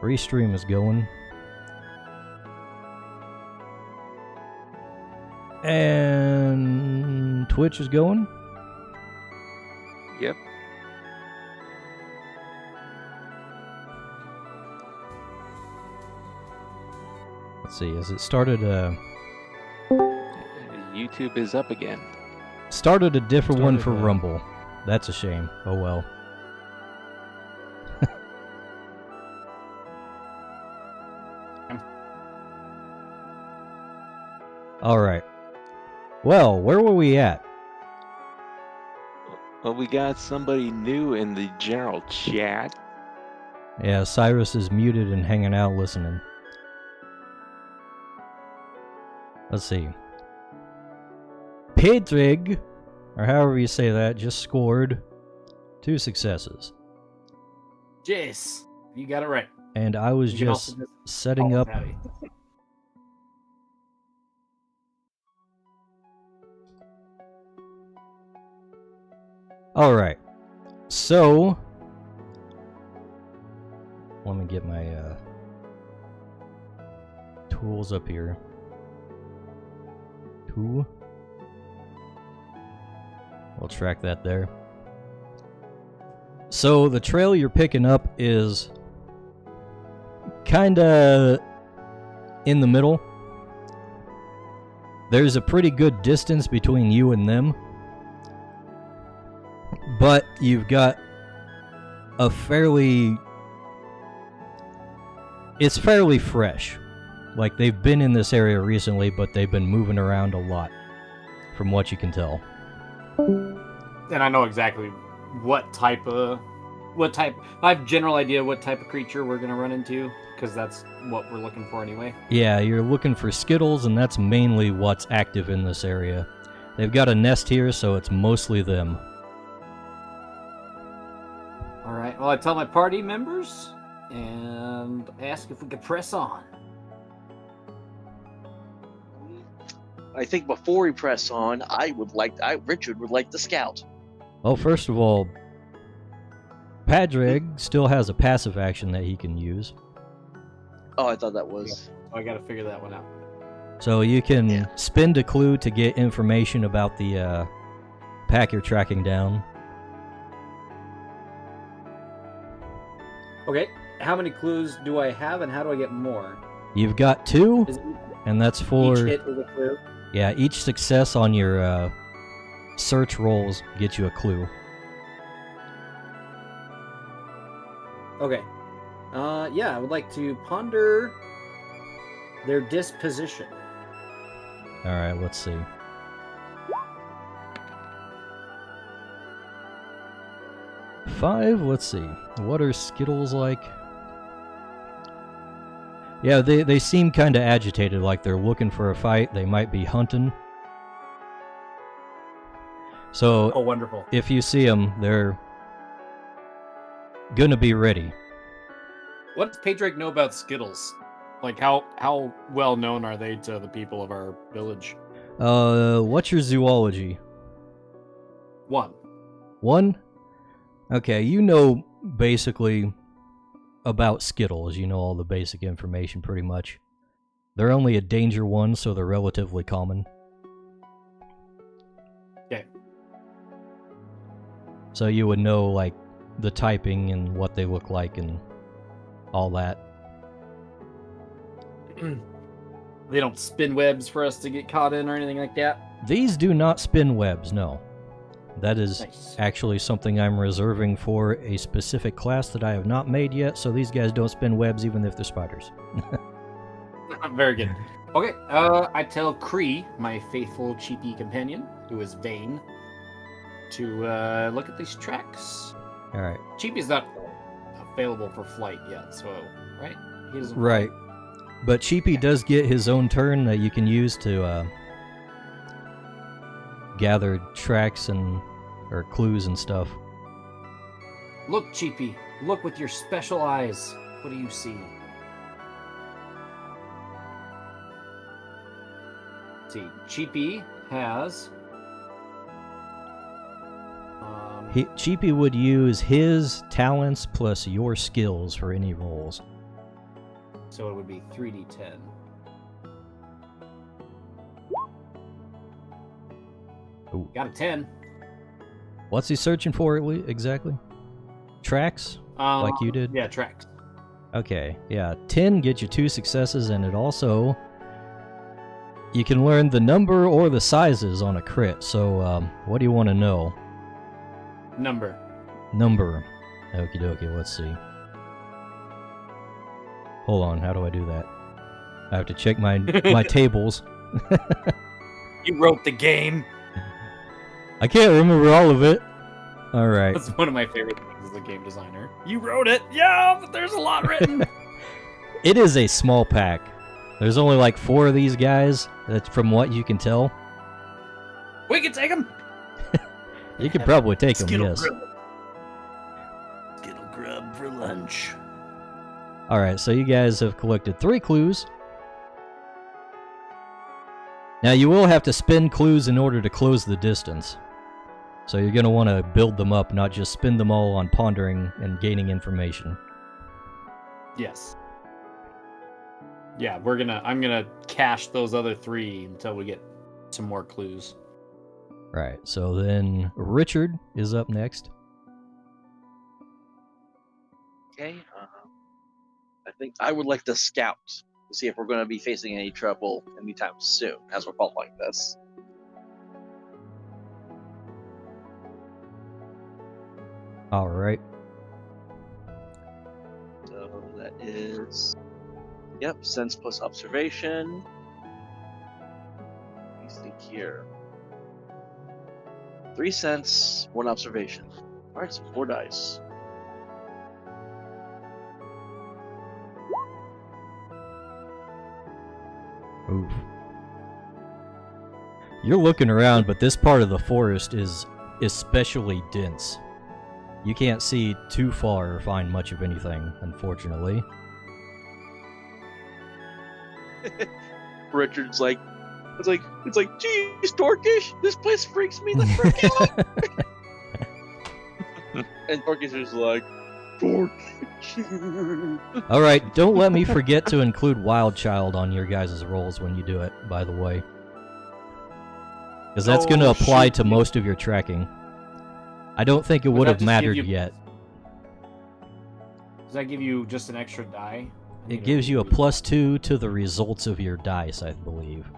Restream is going. And Twitch is going. Yep. Let's see, has it started YouTube is up again. Started a different one for Rumble. That's a shame. Oh well. Alright. Well, where were we at? Well, we got somebody new in the general chat. Yeah, Cyrus is muted and hanging out listening. Let's see. Pedrig, or however you say that, just scored 2 successes. Jace, you got it right. And I was just setting up... Alright, so... Let me get my tools up here. We'll track that there. So the trail you're picking up is kinda in the middle. There's a pretty good distance between you and them, but you've got a it's fairly fresh. Like, they've been in this area recently, but they've been moving around a lot, from what you can tell. And I know exactly what type... I have a general idea what type of creature we're going to run into, because that's what we're looking for anyway. Yeah, you're looking for Skittles, and that's mainly what's active in this area. They've got a nest here, so it's mostly them. Alright, well, I tell my party members, and ask if we could press on. I think before we press on, Richard would like to scout. Well, first of all, Padrig still has a passive action that he can use. Oh, I thought that was... Yeah, I gotta figure that one out. So you can spend a clue to get information about the pack you're tracking down. Okay, how many clues do I have, and how do I get more? You've got 2, and that's for... Each hit is a clue? Yeah, each success on your search rolls gets you a clue. Okay. Yeah, I would like to ponder their disposition. Alright, let's see. Five, let's see. What are Skittles like? Yeah, they seem kind of agitated, like they're looking for a fight. They might be hunting. So, oh, wonderful. If you see them, they're gonna be ready. What does Pedrig know about Skittles? Like, how well known are they to the people of our village? What's your zoology? 1. 1? Okay, you know basically about Skittles. You know all the basic information pretty much. They're only a danger 1, so they're relatively common. Okay. So you would know, like, the typing and what they look like and all that. They don't spin webs for us to get caught in or anything like that? These do not spin webs, no. That is Nice. actually something I'm reserving for a specific class that I have not made yet, so these guys don't spin webs even if they're spiders. Very good. Okay, I tell Cree, my faithful cheapy companion, who is vain, to look at these tracks. Alright. Cheapy's not available for flight yet, so, right? He doesn't Right. But Cheapy does get his own turn that you can use to gather tracks or clues and stuff. Look, Cheapy. Look with your special eyes. What do you see? Let's see, Cheapy has... Cheapy would use his talents plus your skills for any rolls. So it would be 3d10. Ooh. Got a 10. What's he searching for exactly? Tracks? Like you did? Yeah, tracks. Okay, yeah. 10 gets you 2 successes, and it also... You can learn the number or the sizes on a crit, so what do you want to know? Number. Number. Okie dokie, let's see. Hold on, how do I do that? I have to check my tables. You wrote the game. I can't remember all of it. Alright. That's one of my favorite things as a game designer. You wrote it! Yeah, but there's a lot written! It is a small pack. There's only like 4 of these guys, that's from what you can tell. We can take them! You could probably take them, Skittle yes. grub. Skittle grub for lunch. Alright, so you guys have collected 3 clues. Now you will have to spend clues in order to close the distance. So you're going to want to build them up, not just spend them all on pondering and gaining information. Yes. Yeah, I'm gonna cache those other 3 until we get some more clues. Right, so then Richard is up next. Okay. I think I would like to scout to see if we're going to be facing any trouble anytime soon as we're following this. Alright. So that is... Yep, sense plus observation. Let me think here. 3 sense, 1 observation. Alright, so 4 dice. Oof. You're looking around, but this part of the forest is especially dense. You can't see too far or find much of anything, unfortunately. Richard's like, it's like, geez, Dorkish, this place freaks me the frick out. And Dorkish is like, Dorkish. Alright, don't let me forget to include Wild Child on your guys' rolls when you do it, by the way. Because that's going to apply to most of your tracking. I don't think it would have mattered yet. Does that give you just an extra die? It gives you a +2 to the results of your dice, I believe.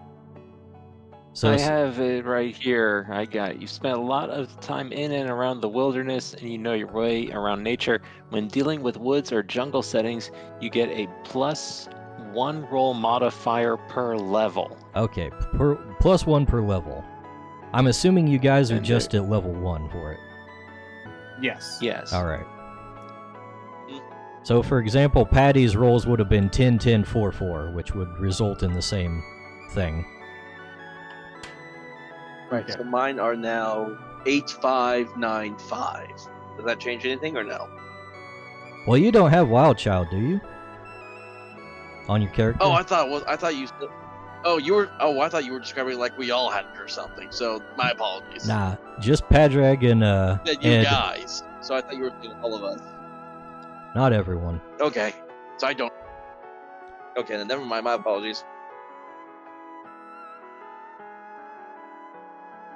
So I have it right here. I got it. You spent a lot of time in and around the wilderness, and you know your way around nature. When dealing with woods or jungle settings, you get a +1 roll modifier per level. Okay, +1 per level. I'm assuming you guys are And just at level 1 for it. Yes. Yes. Alright. So, for example, Patty's rolls would have been 10, 10, 4, 4, which would result in the same thing. Right, so mine are now 8, 5, 9, 5. Does that change anything or no? Well, you don't have Wild Child, do you? On your character? Oh, I thought you still... I thought you were describing like we all had it or something. So my apologies. Nah, just Padraig and That you Ed. guys. So I thought you were doing all of us. Not everyone. Okay. So I don't. Okay, then never mind. My apologies.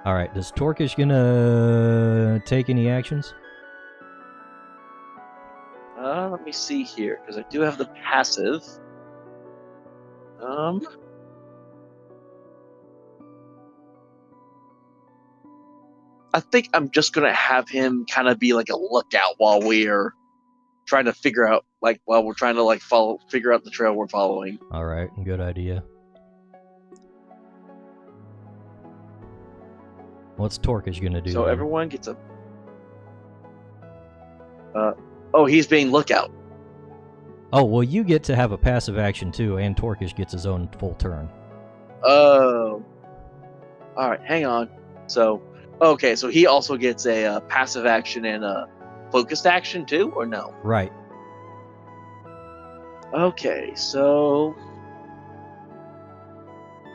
Alright, does Torkish gonna take any actions? Let me see here, because I do have the passive. I think I'm just gonna have him kind of be like a lookout while we're trying to figure out, figure out the trail we're following. Alright, good idea. What's Torkish gonna do? So then? everyone gets a. He's being lookout. Oh, well, you get to have a passive action too, and Torkish gets his own full turn. Oh. Alright, hang on. So, okay, so he also gets a passive action and a focused action too, or no? Right. Okay, so.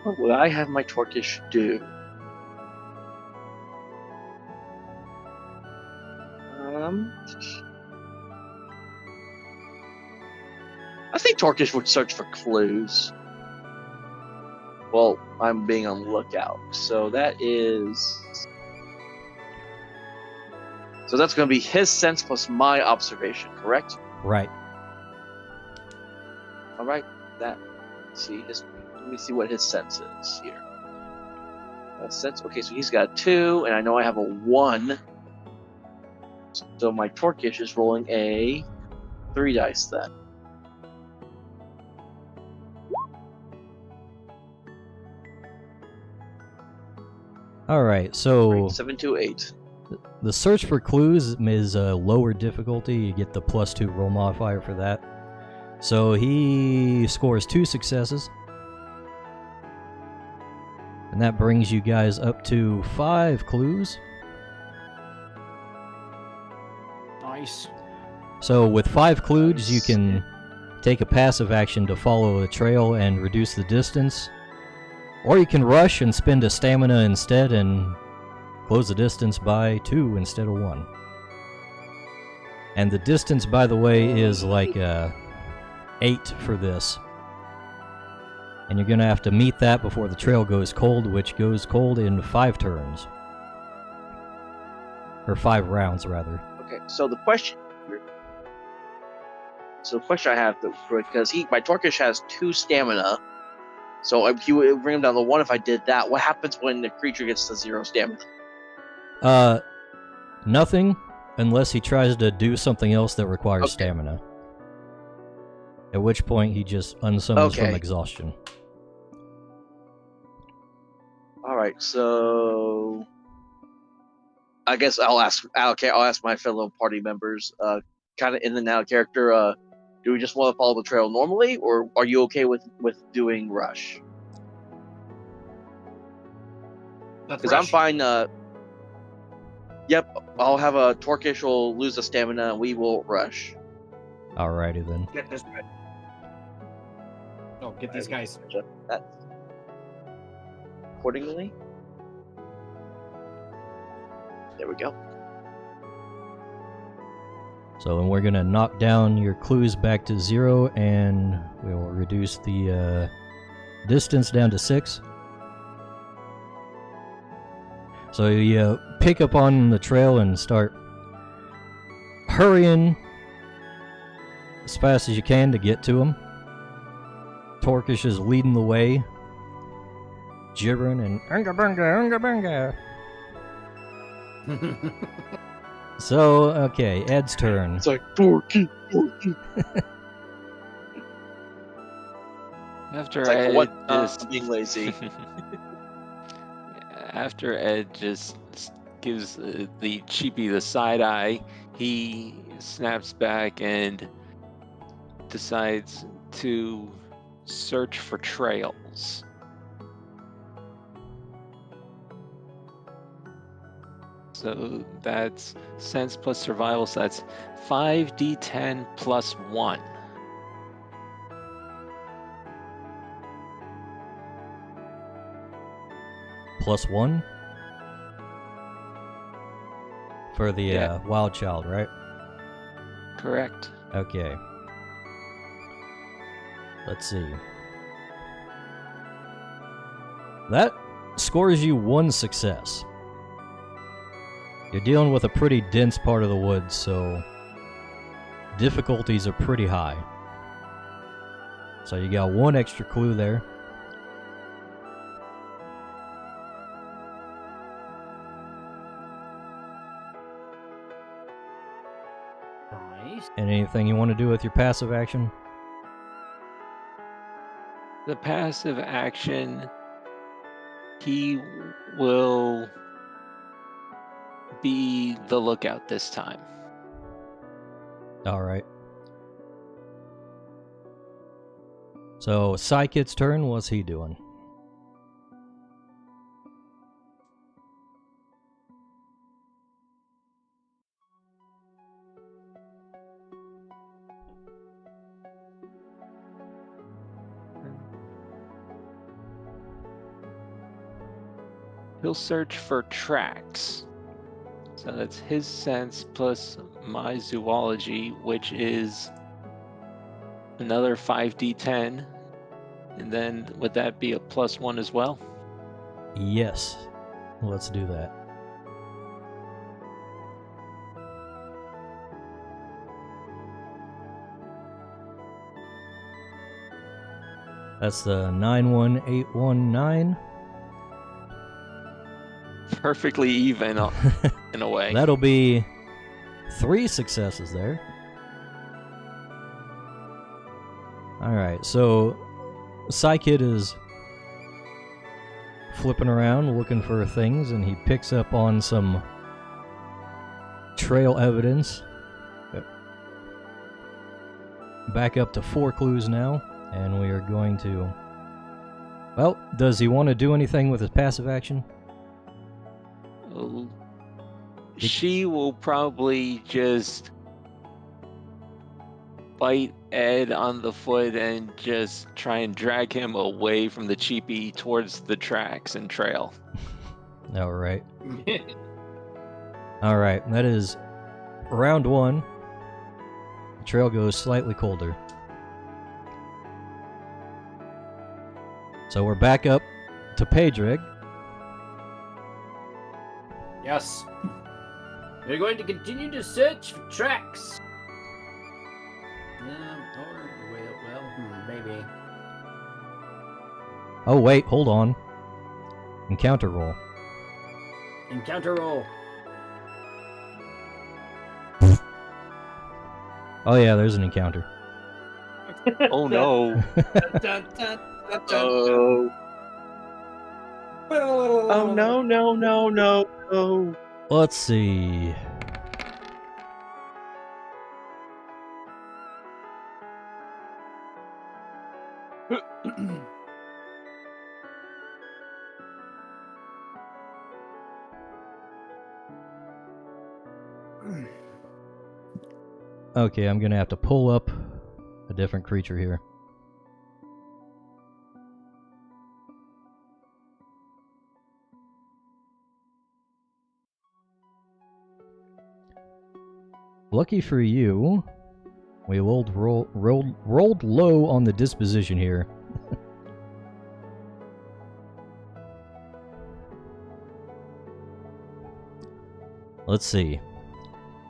What would I have my Torkish do? I think Torkish would search for clues. Well, I'm being on the lookout. So that is. So that's going to be his sense plus my observation, correct? Right. All right. That. See his. Let me see what his sense is here. Sense. Okay, so he's got a 2, and I know I have a 1. So my Torkish is rolling a 3 dice then. All right. So 7, 2, 8. the search for clues is a lower difficulty. You get the +2 roll modifier for that. So he scores 2 successes. And that brings you guys up to 5 clues. Nice. So with 5 clues, you can take a passive action to follow a trail and reduce the distance. Or you can rush and spend a stamina instead and close the distance by 2 instead of 1. And the distance, by the way, is like 8 for this. And you're going to have to meet that before the trail goes cold, which goes cold in 5 turns. Or 5 rounds, rather. Okay, so the question I have, because my Torkish has 2 stamina, so he would bring him down to 1 if I did that. What happens when the creature gets to 0 stamina? Nothing, unless he tries to do something else that requires stamina. At which point he just unsummons from exhaustion. Alright, so I guess I'll ask my fellow party members, kind of in and out character, do we just want to follow the trail normally, or are you okay with doing rush? Because I'm fine. Yep, I'll have a Torkish will lose a stamina, and we will rush. Alrighty then. Get this guy. Oh, get these guys. That accordingly. There we go. So then we're going to knock down your clues back to 0, and we will reduce the distance down to 6. So you pick up on the trail and start hurrying as fast as you can to get to him. Torkish is leading the way, gibbering and unga bunga. So, okay, Ed's turn. It's like Torky. After It's like, Ed what? just Being lazy. after Ed just gives the cheapie the side eye, he snaps back and decides to search for trails. So that's sense plus survival, so that's 5d10 plus 1. Plus 1? For the wild child, right? Correct. Okay. Let's see. That scores you 1 success. You're dealing with a pretty dense part of the woods, so difficulties are pretty high. So you got 1 extra clue there. Nice. And anything you want to do with your passive action? The passive action, he will be the lookout this time. Alright. So, Psykit's turn, what's he doing? He'll search for tracks. So that's his sense plus my zoology, which is another 5d10, and then would that be a +1 as well? Yes. Let's do that. That's the 91819. Perfectly even in a way. That'll be 3 successes there. Alright, so Psykid is flipping around looking for things, and he picks up on some trail evidence. Back up to 4 clues now, and we are going to... Well, does he want to do anything with his passive action? Oh, she will probably just bite Ed on the foot and just try and drag him away from the cheapie towards the tracks and trail. Alright. Alright, that is round 1. The trail goes slightly colder. So we're back up to Pedrig. Yes. We're going to continue to search for tracks. Maybe. Oh wait, hold on. Encounter roll. Encounter roll. Oh yeah, there's an encounter. Oh no. Oh. Oh no, no, no, no, no. Let's see. Okay, I'm gonna have to pull up a different creature here. Lucky for you, we rolled low on the disposition here. Let's see.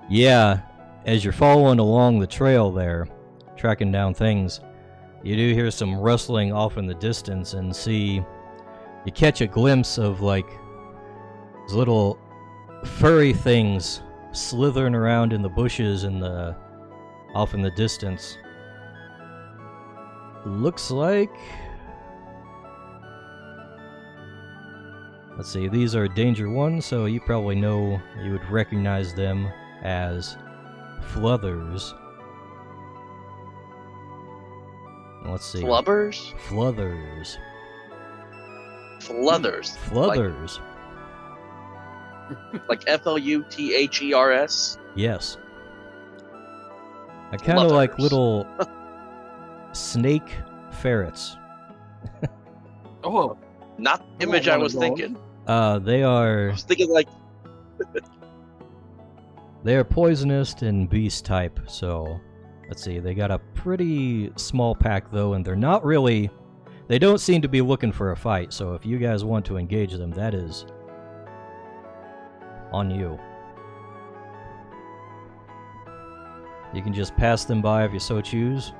Yeah, as you're following along the trail there, tracking down things, you do hear some rustling off in the distance and see, you catch a glimpse of like these little furry things slithering around in the bushes and off in the distance. Looks like... Let's see, these are Danger 1, so you probably know, you would recognize them as Fluthers. Let's see. Flubbers? Fluthers. Fluthers. Fluthers. Like F-L-U-T-H-E-R-S? Yes. I kind of like Fluthers. little snake ferrets. Oh, Not the image I was thinking. They I are was thinking like poisonous and beast type, so let's see, they got a pretty small pack though, and they're not really, they don't seem to be looking for a fight, so if you guys want to engage them, that is on you. You can just pass them by if you so choose.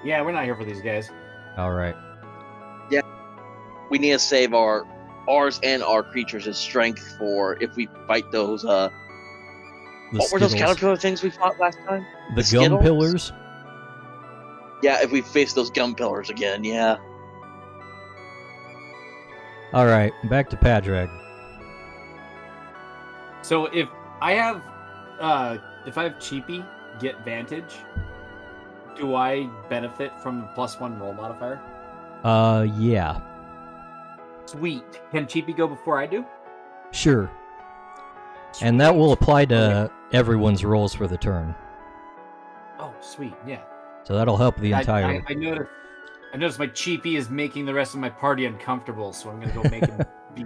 yeah, we're not here for these guys. Alright. we need to save ours and our creatures' strength for if we fight those what were those caterpillar things we fought last time? The The gum Skittles? pillars? Yeah, if we face those gum pillars again, yeah. Alright, back to Padraig. So if I have Cheapy get Vantage, do I benefit from the +1 roll modifier? Yeah. Sweet. Can Cheapy go before I do? Sure. And that will apply to everyone's rolls for the turn. Oh, sweet. Yeah. So that'll help the entire... I noticed my Cheapy is making the rest of my party uncomfortable, so I'm gonna go make him be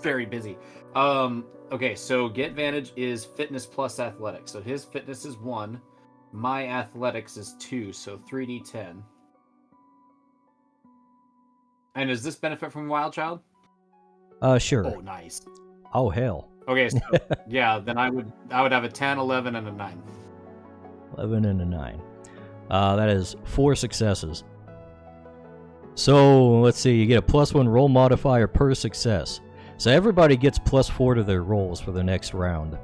very busy. Okay, so get Vantage is fitness plus athletics. So his fitness is 1. My athletics is 2, so 3d10. And does this benefit from Wild Child? Sure. Oh, nice. Oh, hell. Okay, so yeah, then I would have a 10, 11, and a 9. 11 and a 9. That is 4 successes. So, let's see, you get a +1 roll modifier per success. So everybody gets +4 to their rolls for the next round.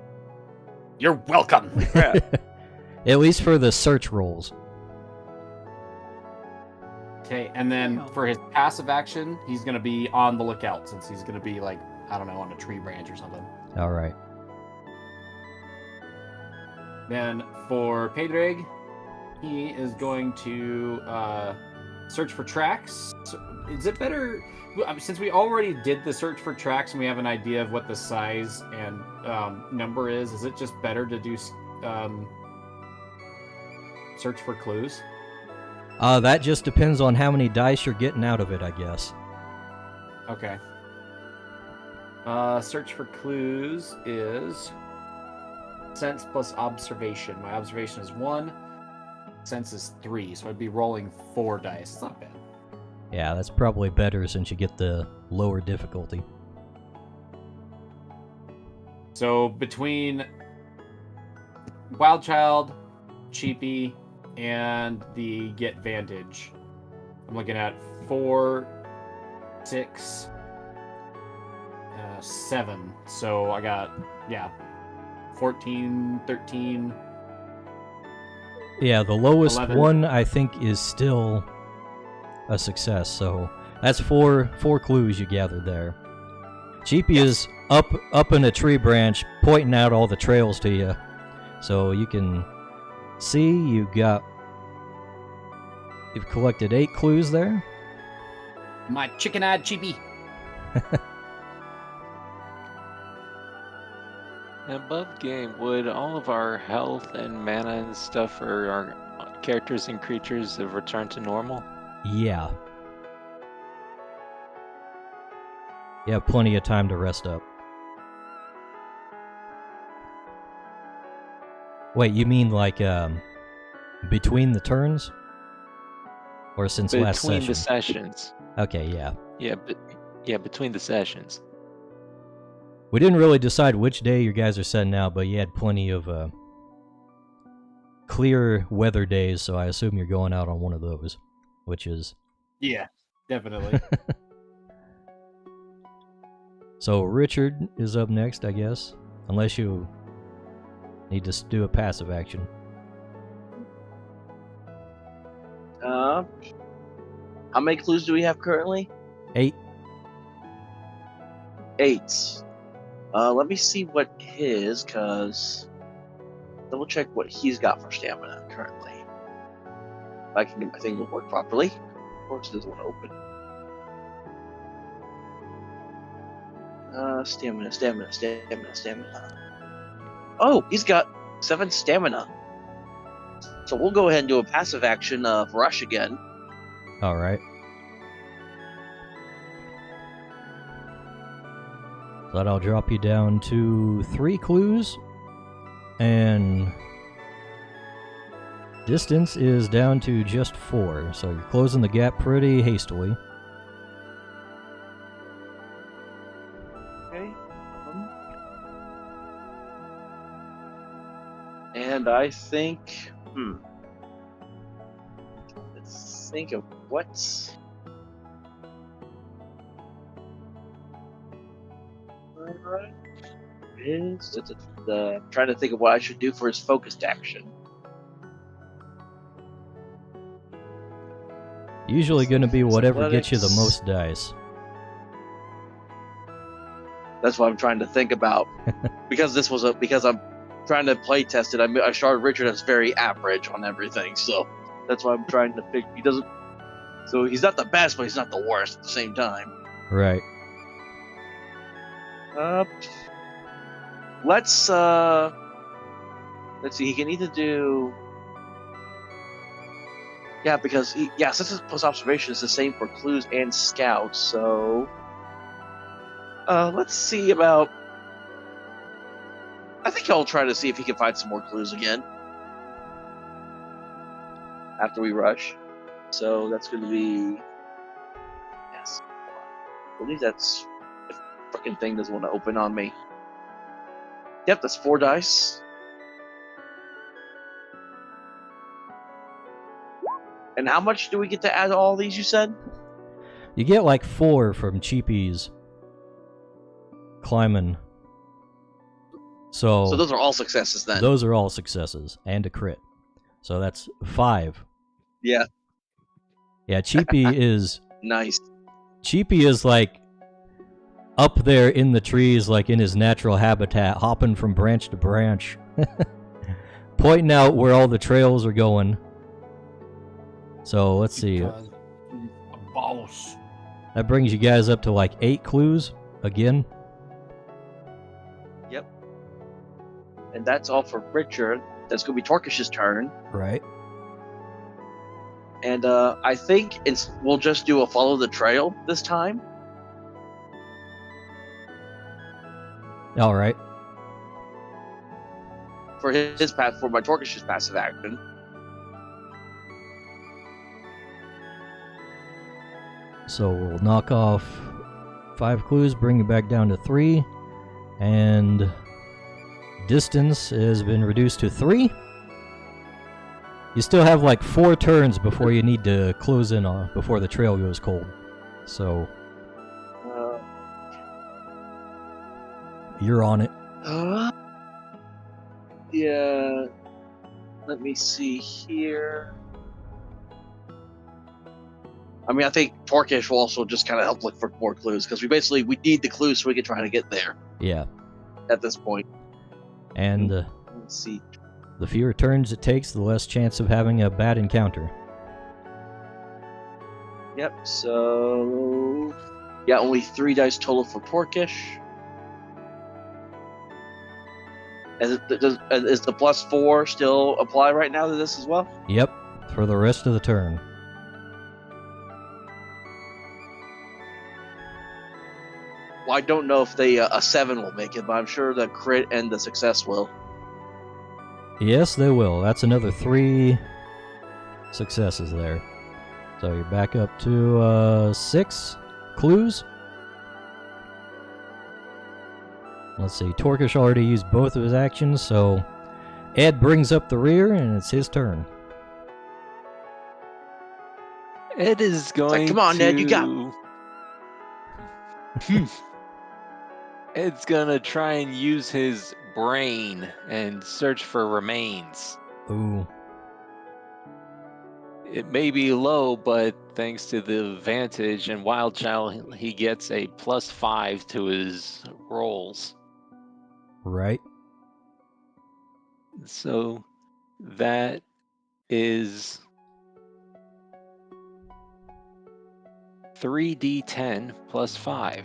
You're welcome. Crap. At least for the search rolls. Okay, and then for his passive action, he's going to be on the lookout since he's going to be, like, I don't know, on a tree branch or something. Alright. Then for Pedrig, he is going to search for tracks. So is it better, since we already did the search for tracks and we have an idea of what the size and number is it just better to do search for clues? That just depends on how many dice you're getting out of it, I guess. Okay. Search for clues is sense plus observation. My observation is 1. Sense is 3, so I'd be rolling 4 dice. It's not bad. Yeah, that's probably better since you get the lower difficulty. So between Wild Child, Cheapy, and the Get Vantage, I'm looking at 4, 6, 7. So I got, 14, 13. Yeah, the lowest 11. one I think is still a success, so that's four clues you gathered there. Cheapy is up in a tree branch pointing out all the trails to you. So you can see you've collected 8 clues there. My chicken-eyed Cheapy. Above game, would all of our health and mana and stuff for our characters and creatures have returned to normal? Yeah. You have plenty of time to rest up. Wait, you mean like between the turns? Or since last session? Between the sessions. Okay, yeah. Yeah, between the sessions. We didn't really decide which day you guys are setting out, but you had plenty of clear weather days, so I assume you're going out on one of those, which is... Yeah, definitely. So Richard is up next, I guess, unless you need to do a passive action. How many clues do we have currently? 8. 8. Let me see what his, cause double check what he's got for stamina currently. If I can get my thing to work properly. Of course, it doesn't want to open. Stamina. Oh, he's got 7 stamina. So we'll go ahead and do a passive action of rush again. Alright. So that'll drop you down to 3 clues. And distance is down to just 4. So you're closing the gap pretty hastily. Okay. And I think, let's think of what's... trying to think of what I should do for his focused action. Usually going to be whatever gets you the most dice. That's what I'm trying to think about. because I'm trying to play test it. I started Richard as very average on everything, so that's why I'm trying to pick. So he's not the best, but he's not the worst at the same time. Right. Let's see. He can either do, because since his plus observation is the same for clues and scouts. So, let's see about. I think I'll try to see if he can find some more clues again. after we rush. So that's going to be... Yes. I believe that's... The freaking thing doesn't want to open on me. Yep, that's 4 dice. And how much do we get to add to all these, you said? You get like 4 from cheapies climbing. So those are all successes then. Those are all successes and a crit. So that's 5. Yeah. Yeah, cheapie is Nice. Cheapie is like up there in the trees, like in his natural habitat, hopping from branch to branch, pointing out where all the trails are going. So let's see. Because he's a boss. That brings you guys up to like 8 clues again. Yep. And that's all for Richard. That's going to be Torkish's turn. Right. And I think we'll just do a follow the trail this time. All right. For his path, for my Torkish's passive action. So we'll knock off 5 clues, bring it back down to 3, and distance has been reduced to 3. You still have like 4 turns before you need to close in on before the trail goes cold. So you're on it. Yeah. Let me see here. I mean, I think Torkish will also just kind of help look for more clues because we need the clues so we can try to get there. Yeah. At this point. And let's see. The fewer turns it takes, the less chance of having a bad encounter. Yep. So yeah, only 3 dice total for Torkish. Is the +4 still apply right now to this as well? Yep. For the rest of the turn. Well, I don't know if a 7 will make it, but I'm sure the crit and the success will. Yes, they will. That's another 3 successes there. So you're back up to 6 clues. Let's see. Torkish already used both of his actions, so Ed brings up the rear, and it's his turn. Ed is going come on, to... Ed, you got... Ed's gonna try and use his brain and search for remains. Ooh. It may be low, but thanks to the advantage and Wild Child, he gets a +5 to his rolls. Right. So that is 3d10 +5.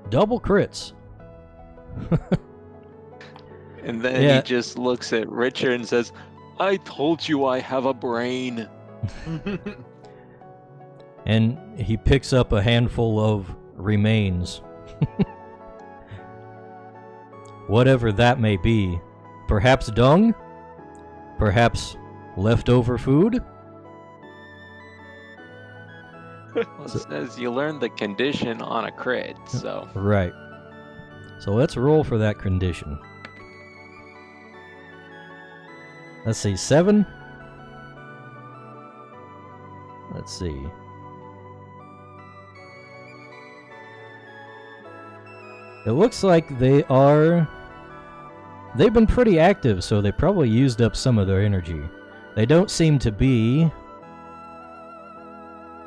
Double crits. And then he just looks at Richard and says, I told you I have a brain. And he picks up a handful of remains. Whatever that may be. Perhaps dung? Perhaps leftover food? Well, it says you learn the condition on a crit, so... Right. So let's roll for that condition. Let's see, 7? Let's see. It looks like they've been pretty active, so they probably used up some of their energy. They don't seem to be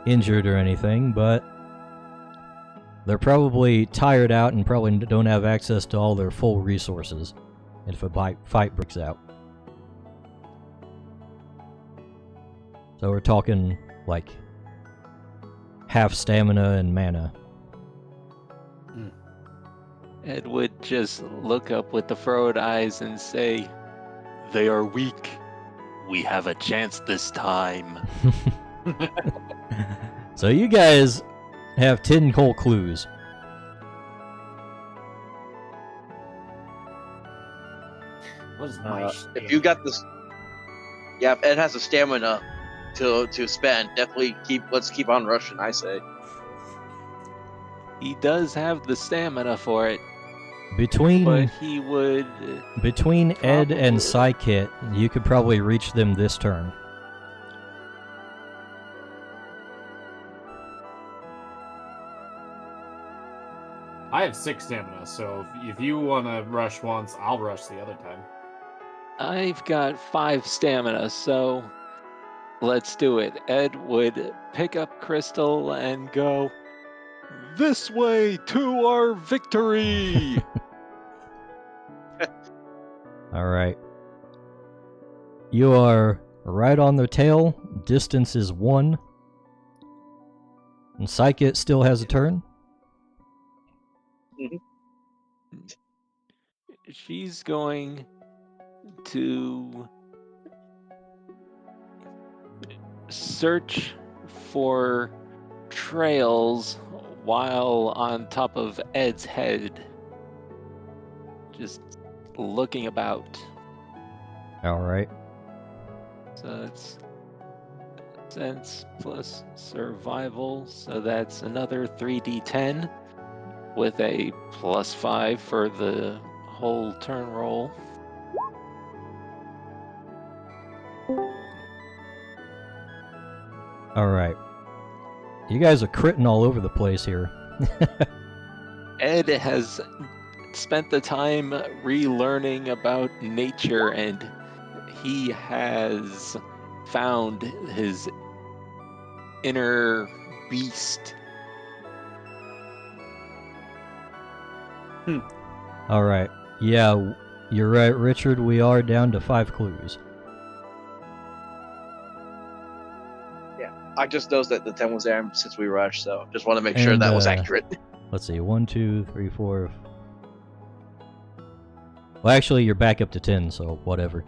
injured or anything, but they're probably tired out and probably don't have access to all their full resources if a fight breaks out. So we're talking like half stamina and mana. Ed would just look up with the furrowed eyes and say, they are weak. We have a chance this time. So you guys have 10 coal clues. What is my if you got this, yeah, if Ed has the stamina to spend, definitely let's keep on rushing. I say. He does have the stamina for it, but Between he would. Ed and Probably. Psykit, you could probably reach them this turn. I have 6 stamina, so if you want to rush once, I'll rush the other time. I've got 5 stamina, so let's do it. Ed would pick up Crystal and go this way to our victory. All right. You are right on their tail. Distance is 1. And Psykit still has a turn. She's going to search for trails while on top of Ed's head, just looking about. All right. So it's sense plus survival, so that's another 3d10 with a +5 for the whole turn roll. All right. You guys are critting all over the place here. Ed has spent the time relearning about nature, and he has found his inner beast. All right. Yeah, you're right, Richard. We are down to 5 clues. I just noticed that the 10 was there since we rushed, so just want to make sure that was accurate. Let's see. 1, 2, 3, 4. Well, actually, you're back up to 10, so whatever.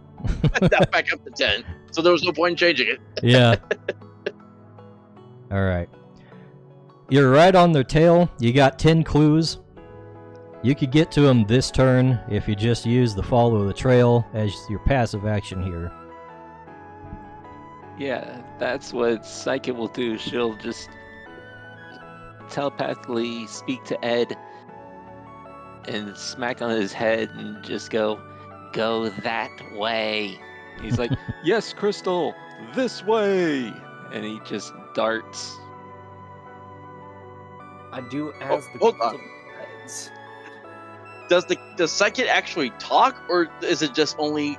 Now back up to 10, so there was no point in changing it. Yeah. All right. You're right on their tail. You got 10 clues. You could get to them this turn if you just use the follow the trail as your passive action here. Yeah, that's what Psyche will do. She'll just telepathically speak to Ed and smack on his head and just go that way. He's like, yes, Crystal, this way. And he just darts. I do as the hold on. heads. Does Psychic actually talk, or is it just only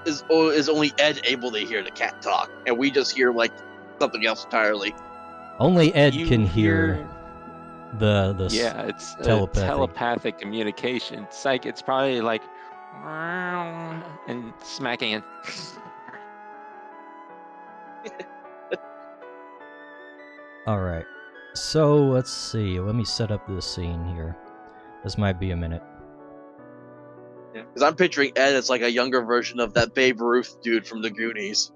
is only Ed able to hear the cat talk, and we just hear like something else entirely? Only Ed You can hear the Yeah, it's telepathy. telepathic communication. Psych, it's probably like and smacking it. All right. So let's see. Let me set up this scene here. This might be a minute. Because I'm picturing Ed as like a younger version of that Babe Ruth dude from the Goonies.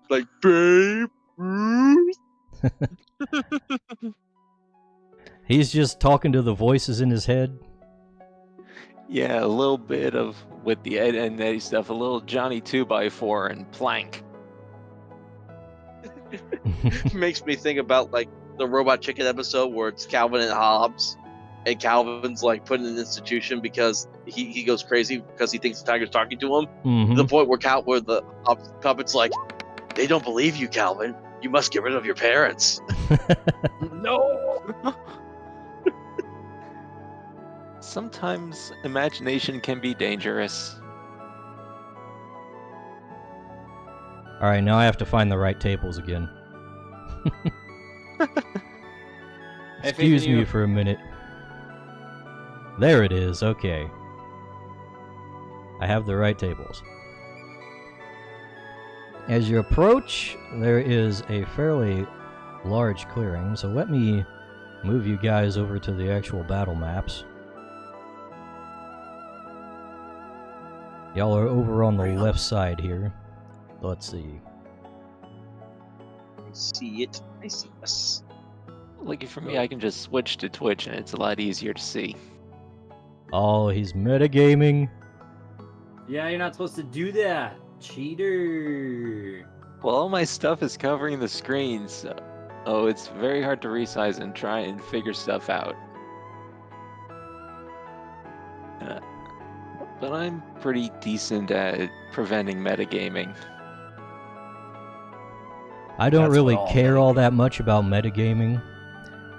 Like, Babe Ruth? He's just talking to the voices in his head. Yeah, a little bit of with the Ed and Eddie stuff, a little Johnny 2x4 and Plank. Makes me think about like the Robot Chicken episode where it's Calvin and Hobbes, and Calvin's like put in an institution because he goes crazy because he thinks the tiger's talking to him. Mhm. To the point where the puppet's like, they don't believe you, Calvin. You must get rid of your parents. No. Sometimes imagination can be dangerous. All right, now I have to find the right tables again. Excuse me for a minute. There it is. Okay. I have the right tables. As you approach, there is a fairly large clearing, so let me move you guys over to the actual battle maps. Y'all are over on the left side here. Let's see. I see it. I see us. Lucky for me, I can just switch to Twitch and it's a lot easier to see. Oh, he's metagaming. Yeah, you're not supposed to do that. Cheater. Well, all my stuff is covering the screen, so it's very hard to resize and try and figure stuff out. But I'm pretty decent at preventing metagaming. I don't That's really what all care all metagaming- that much about metagaming.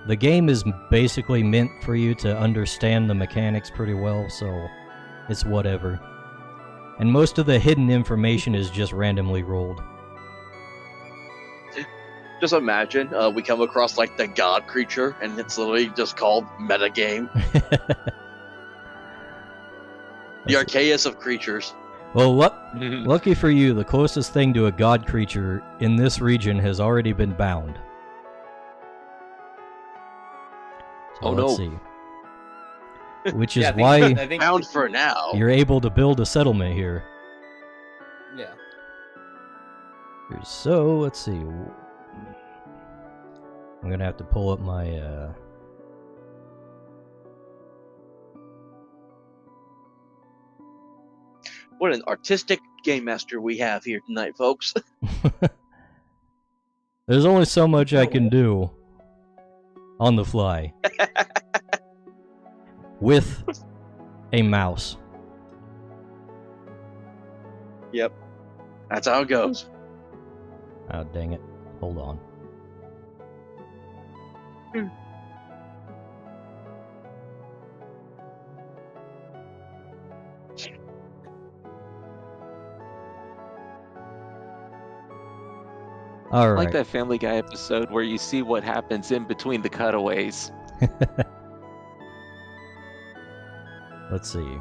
The game is basically meant for you to understand the mechanics pretty well, so it's whatever. And most of the hidden information is just randomly rolled. Just imagine we come across like the god creature, and it's literally just called metagame. The archaeus of creatures. Well, lucky for you, the closest thing to a god creature in this region has already been bound. So Oh, let's no. see. Which is Yeah, I think- why I think Bound for now. you're able to build a settlement here. Yeah. So, let's see. I'm gonna have to pull up my, What an artistic game master we have here tonight, folks. There's only so much I can do on the fly. With a mouse. Yep. That's how it goes. Oh, dang it. Hold on. I like Alright. that Family Guy episode where you see what happens in between the cutaways. Let's see.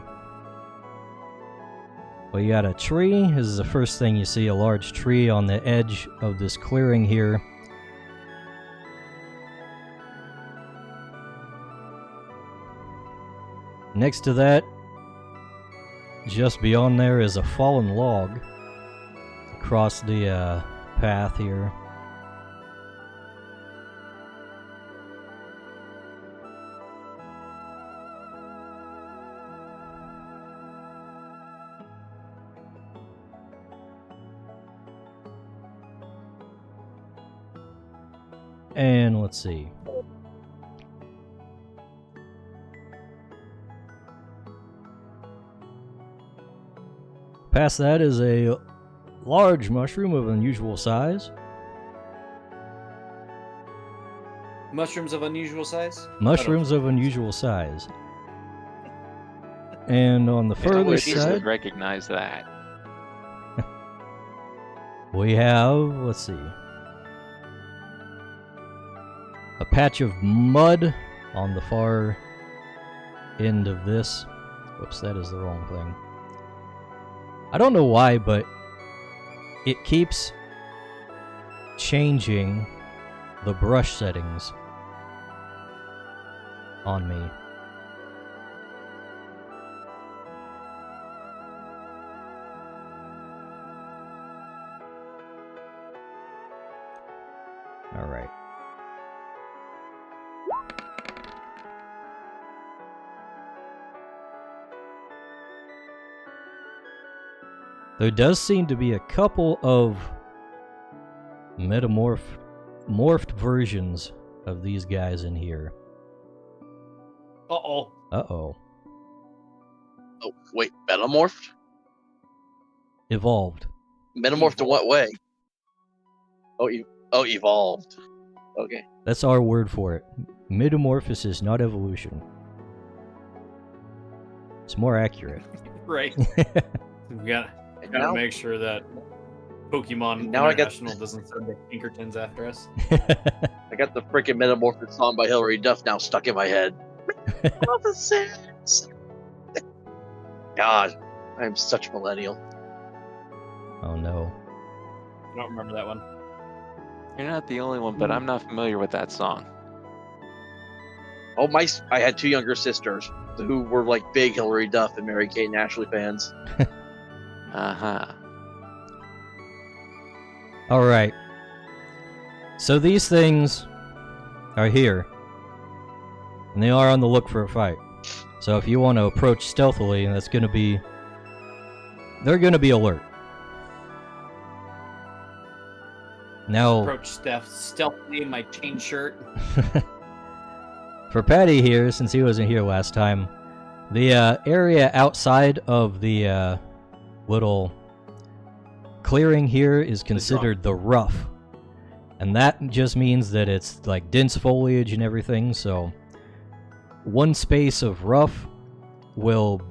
Well, you got a tree. This is the first thing you see, a large tree on the edge of this clearing here. Next to that, just beyond there, is a fallen log across the path here. And let's see. Past that is a large mushroom of unusual size. Mushrooms of unusual size? Mushrooms of unusual size. And on the I further wish you side, would recognize that. we have, let's see, a patch of mud on the far end of this. Whoops, that is the wrong thing. I don't know why, but it keeps changing the brush settings on me. All right. There does seem to be a couple of morphed versions of these guys in here. Uh-oh. Uh-oh. Oh, wait, metamorphed? Evolved. Metamorphed in what way? Oh, evolved. Okay. That's our word for it. Metamorphosis, not evolution. It's more accurate. Right. We gotta Now, make sure that Pokemon Now I got- International doesn't send the Pinkertons after us. I got the freaking Metamorphosis song by Hilary Duff now stuck in my head. Metamorphosis. God, I'm such a millennial. Oh no. I don't remember that one. You're not the only one, but I'm not familiar with that song. Oh, I had two younger sisters who were like big Hilary Duff and Mary Kate and Ashley fans. Uh-huh. Alright. So these things are here. And they are on the look for a fight. So if you want to approach stealthily, that's going to be... They're going to be alert. Now... Approach stealthily in my chain shirt. For Patty here, since he wasn't here last time, the area outside of the little clearing here is considered the rough. And that just means that it's like dense foliage and everything, so one space of rough will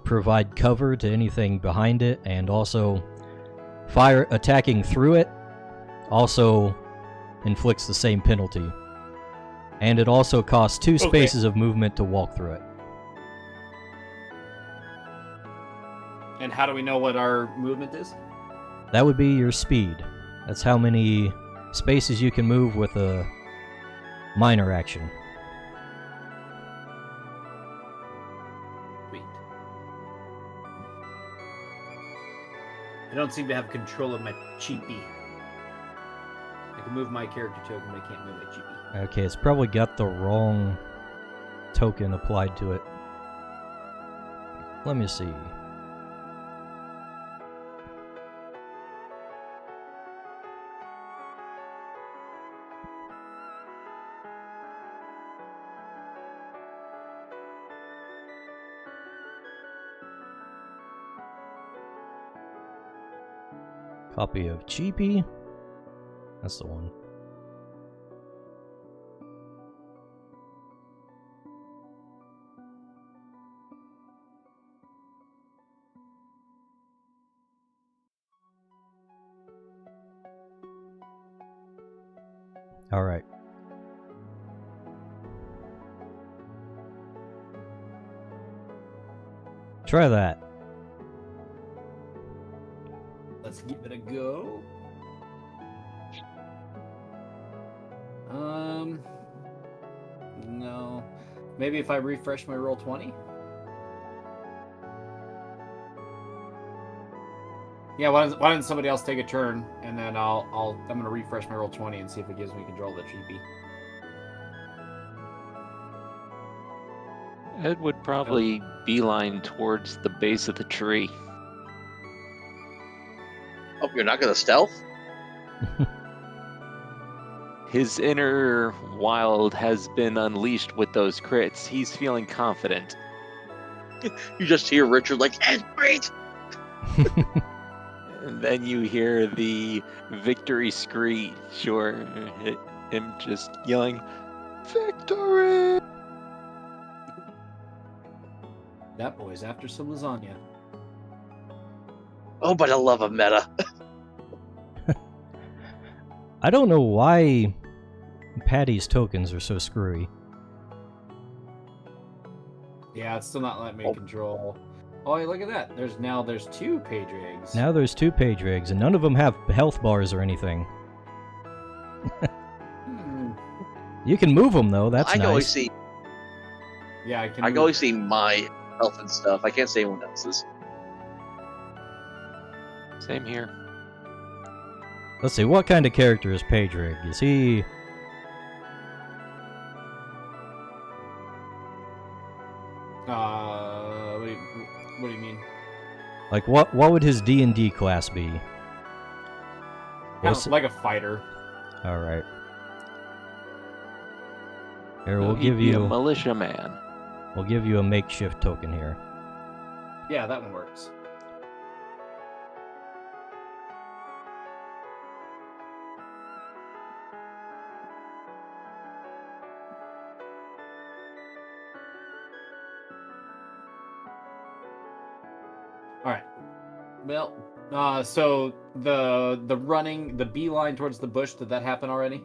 provide cover to anything behind it, and also fire attacking through it also inflicts the same penalty. And it also costs 2 spaces of movement to walk through it. And how do we know what our movement is? That would be your speed. That's how many spaces you can move with a minor action. Sweet. I don't seem to have control of my cheapie. I can move my character token, but I can't move my cheapie. Okay, it's probably got the wrong token applied to it. Let me see. Copy of Cheapy. That's the one. All right. Try that. Let's give it a go. No. Maybe if I refresh my roll 20? Yeah, why doesn't somebody else take a turn, and then I'm gonna refresh my roll 20 and see if it gives me control of the cheapie. Ed would probably beeline towards the base of the tree. Oh, you're not gonna stealth? His inner wild has been unleashed with those crits. He's feeling confident. You just hear Richard like, "Ed, great!" And then you hear the victory screech, or him just yelling, "Victory!" That boy's after some lasagna. Oh, but I love a meta. I don't know why Patty's tokens are so screwy. Yeah, it's still not letting me control. Oh, hey, look at that. There's 2 page eggs. Now there's 2 page rigs, and none of them have health bars or anything. You can move them though. That's I can nice. always see. Yeah, I can. I can always see my health and stuff. I can't see anyone else's. Same here. Let's see, what kind of character is Page Rig? Is he... What do you mean? Like, what would his D&D class be? Kind of like a fighter. Alright. Here, So we'll he'd give be you... a militia-man. We'll give you a makeshift token here. Yeah, that one works. All right. Well, so the running, the beeline towards the bush, did that happen already?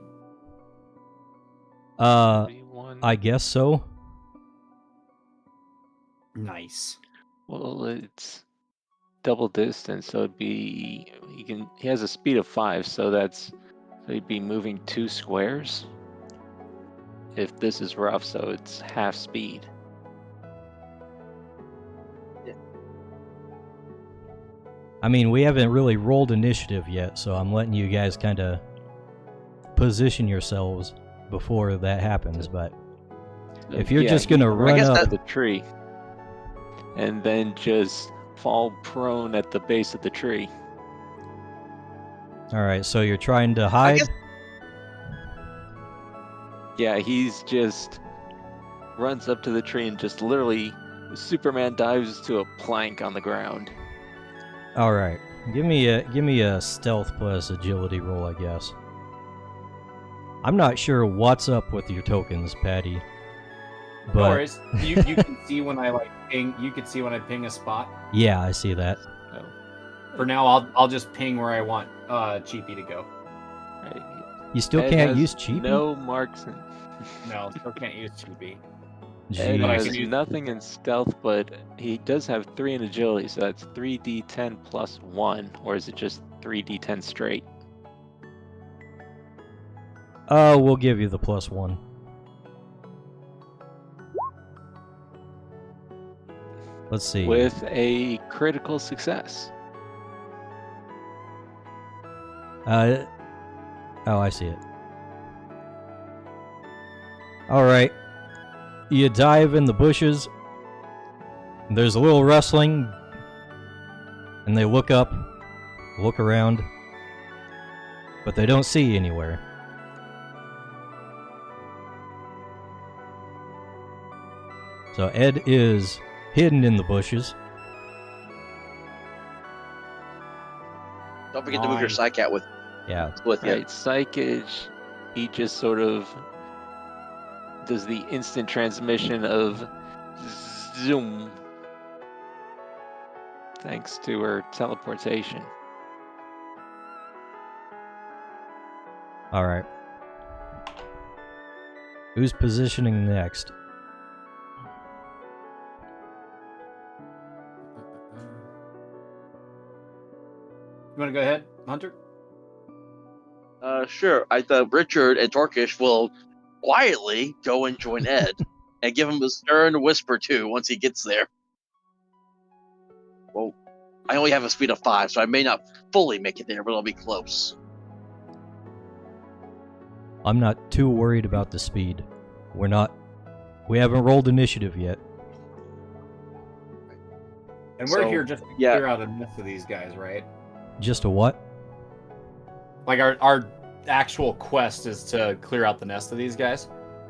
I guess so. Nice. Well, it's double distance, so it'd be he has a speed of 5, so he'd be moving 2 squares. If this is rough, so it's half speed. I mean, we haven't really rolled initiative yet, so I'm letting you guys kind of position yourselves before that happens, but if you're just gonna run up up... the tree. and then just fall prone at the base of the tree. Alright, so you're trying to hide? guess- Yeah, he's just runs up to the tree and just literally Superman dives to a plank on the ground. Alright. Give me a stealth plus agility roll, I guess. I'm not sure what's up with your tokens, Patty. No But worries. You can see when I like ping. You can see when I ping a spot. yeah, I see that. Oh, For now, I'll just ping where I want Cheapy to go. right. You still Ed can't has use cheap? No marks. And No, still can't use Cheapy. Ed But I has can use- nothing in stealth, but he does have 3 in agility, so that's 3d10 plus 1, or is it just 3d10 straight? We'll give you the +1. Let's see. With a critical success. Oh, I see it. Alright. You dive in the bushes. There's a little rustling. And they look up, look around. But they don't see you anywhere. So Ed is hidden in the bushes. Don't forget to move your Nice. psych out with Yeah. you. Right, Psychage, he just sort of does the instant transmission of zoom thanks to her teleportation. Alright. Who's positioning next? You want to go ahead, Hunter? Sure. I thought Richard and Torkish will quietly go and join Ed and give him a stern whisper too once he gets there. Well, I only have a speed of 5, so I may not fully make it there, but I'll be close. I'm not too worried about the speed. We haven't rolled initiative yet. And we're So, here just to yeah. clear out a nest of these guys, right? Just a what? Like our actual quest is to clear out the nest of these guys.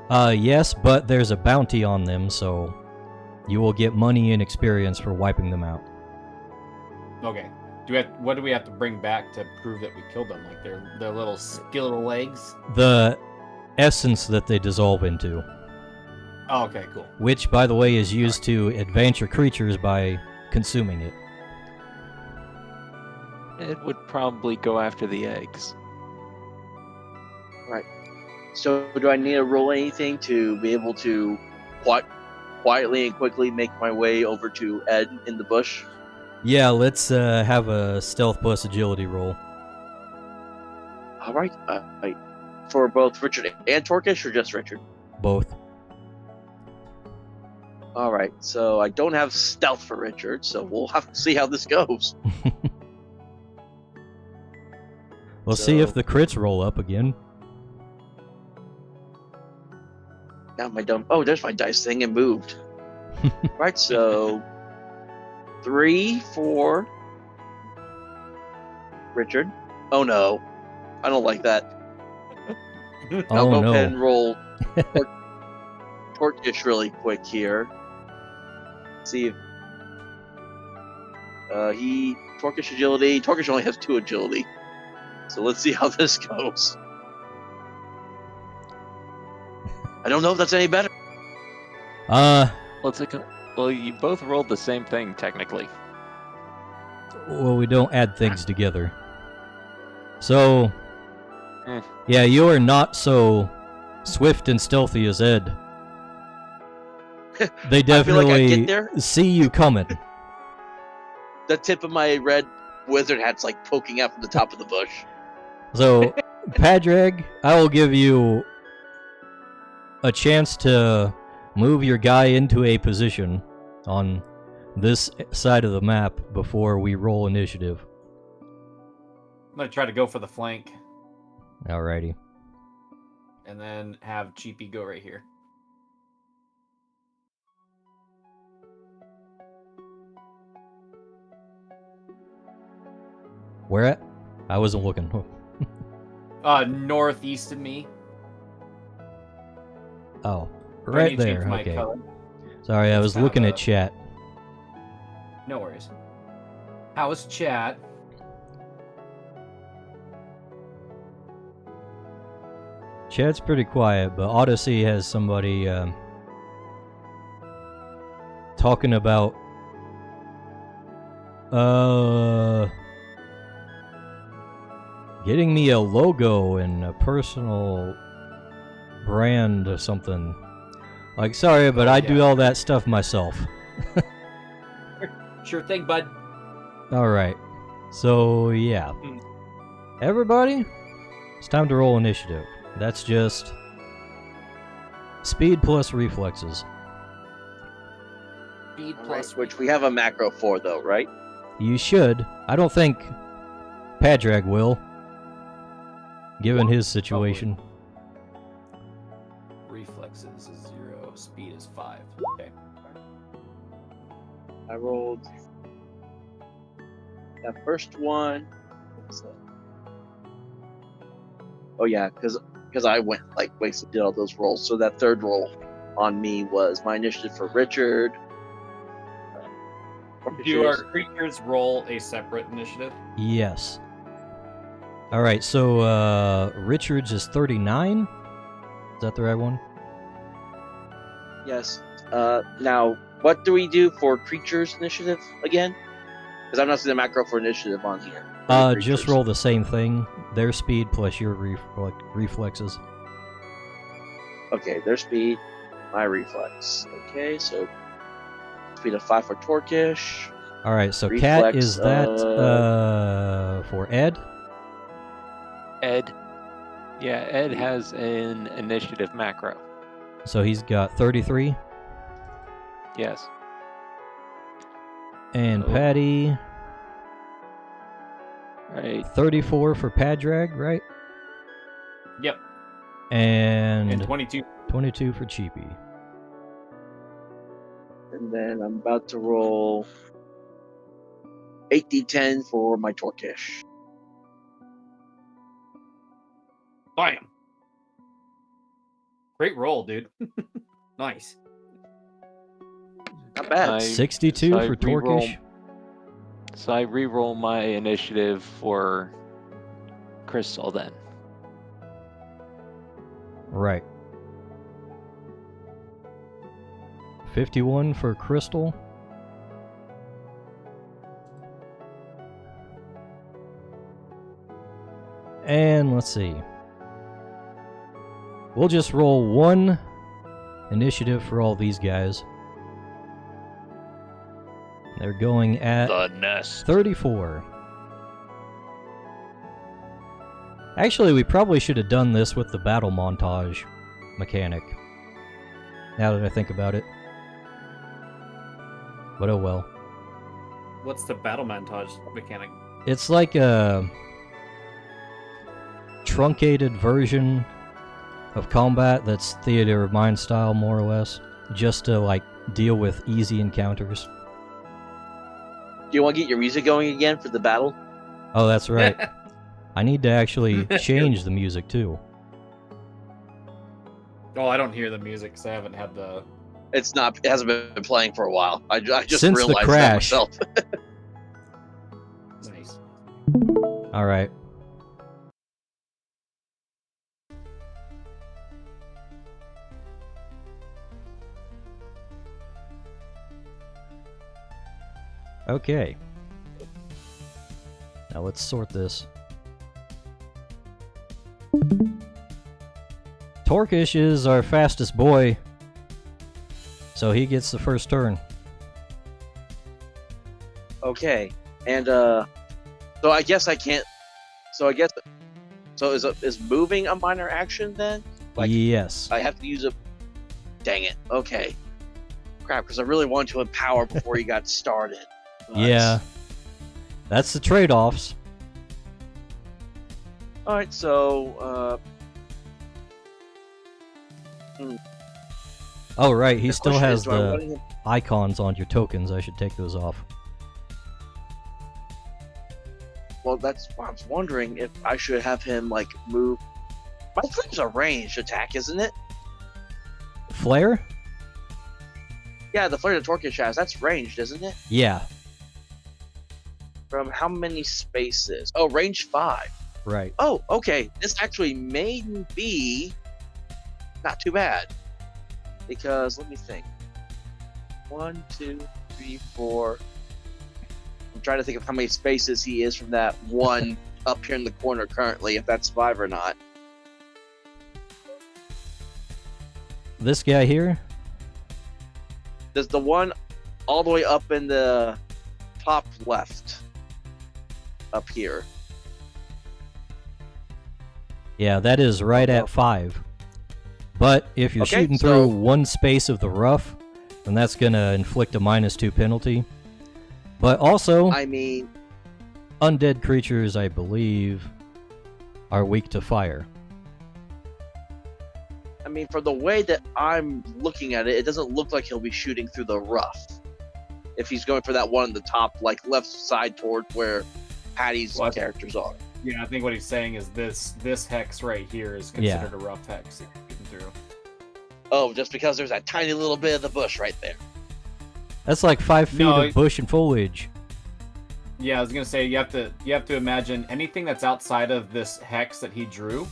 Yes, but there's a bounty on them, so you will get money and experience for wiping them out. Okay. What do we have to bring back to prove that we killed them? Like their little skeletal legs? The essence that they dissolve into, Oh, okay, cool. which, by the way, is used to advance your creatures by consuming it. It would probably go after the eggs. So, do I need to roll anything to be able to quietly and quickly make my way over to Ed in the bush? Yeah, let's have a stealth plus agility roll. All right. For both Richard and Torkish, or just Richard? Both. All right. So I don't have stealth for Richard, so we'll have to see how this goes. We'll see if So- the crits roll up again. Now my dumb. Oh, there's my dice thing. It moved. Right. So 3, 4. Richard. Oh no, I don't like that. I'll Oh go ahead and no. roll Torkish really quick here. See if Torkish agility. Torkish only has 2 agility, so let's see how this goes. I don't know if that's any better. Well, well, you both rolled the same thing technically. Well, we don't add things together. So, Eh. yeah, you are not so swift and stealthy as Ed. They I feel like I definitely get there. see you coming. The tip of my red wizard hat's like poking out from the top of the bush. So, Padraig, I will give you a chance to move your guy into a position on this side of the map before we roll initiative. I'm gonna try to go for the flank Alrighty. and then have Cheapy go right here. Where at? I wasn't looking. Northeast of me. Oh, Do I right need to change there. my Okay. color? Sorry, I It's was kind of looking a- at chat. No worries. How is chat? Chat's pretty quiet, but Odyssey has somebody talking about getting me a logo and a personal brand or something. Like, sorry, but I do all that stuff myself. Sure thing, bud. Alright. So, yeah. Everybody, it's time to roll initiative. That's just speed plus reflexes. Speed Right, plus. which we have a macro for, though, right? You should. I don't think Padraig will, given his situation. Reflexes is 0. Speed is 5. Okay. I rolled that first one. Oh yeah, because I went like wasted, did all those rolls. So that third roll on me was my initiative for Richard. Do our creatures roll a separate initiative? Yes. Alright, so Richard's is 39? Is that the right one? Yes. Now, what do we do for Creatures initiative again? Because I'm not seeing the macro for initiative on here. for the Just creatures. roll the same thing. Their speed plus your reflexes. Okay, their speed, my reflex. Okay, so speed of 5 for Torkish. Alright, so Cat, Reflex, is that for Ed? Ed. Yeah, Ed has an initiative macro. So he's got 33. Yes. And Oh. Patty, Right. 34 for Padraig, right? Yep. And And 22. 22 for Cheapy. And then I'm about to roll 8d10 for my Torkish. Bam. Great roll, dude. Nice. Not bad. 62 so I for re-roll- Torkish. So I re-roll my initiative for Crystal then. Right. 51 for Crystal. And let's see. We'll just roll one initiative for all these guys. They're going at The nest. 34. Actually, we probably should have done this with the battle montage mechanic. Now that I think about it. But oh well. What's the battle montage mechanic? It's like a truncated version of combat that's theater of mind style, more or less. Just to, like, deal with easy encounters. Do you want to get your music going again for the battle? Oh, that's right. I need to actually change the music, too. Oh, I don't hear the music because I haven't had the. It's not. It hasn't been playing for a while. I just Since the realized that crash. myself. Nice. Alright. Okay. Now let's sort this. Torkish is our fastest boy, so he gets the first turn. Okay, and so I guess I can't. So is moving a minor action then? Like, Yes. I have to use a. Dang it. Okay. Crap, because I really wanted to empower before you got started. But- Yeah. That's the trade-offs. All right. So. Oh, right, he the still question has is, do I the want him- icons on your tokens. I should take those off. Well, that's why I was wondering if I should have him like move. My flame's a ranged attack, isn't it? Flare? Yeah, the flare the Torkish has, that's ranged, isn't it? Yeah, From how many spaces? Oh, range 5. right. Oh, okay. This actually may be not too bad. Because let me think. 1, 2, 3, 4. I'm trying to think of how many spaces he is from that one up here in the corner currently, if that's 5 or not. This guy here? There's the one all the way up in the top left. Up here. Yeah, that is right at 5. But if you're Okay, shooting so- through one space of the rough, then that's going to inflict a -2 penalty. But also, I mean, undead creatures, I believe, are weak to fire. for the way that I'm looking at it, it doesn't look like he'll be shooting through the rough. If he's going for that one in the top, like left side toward where Patty's What? characters are. Yeah, I think what he's saying is this hex right here is Yeah. considered a rough hex if you're shooting through. Oh, just because there's that tiny little bit of the bush right there. That's like 5 feet No, of bush and foliage. Yeah, I was gonna say you have to imagine anything that's outside of this hex that he drew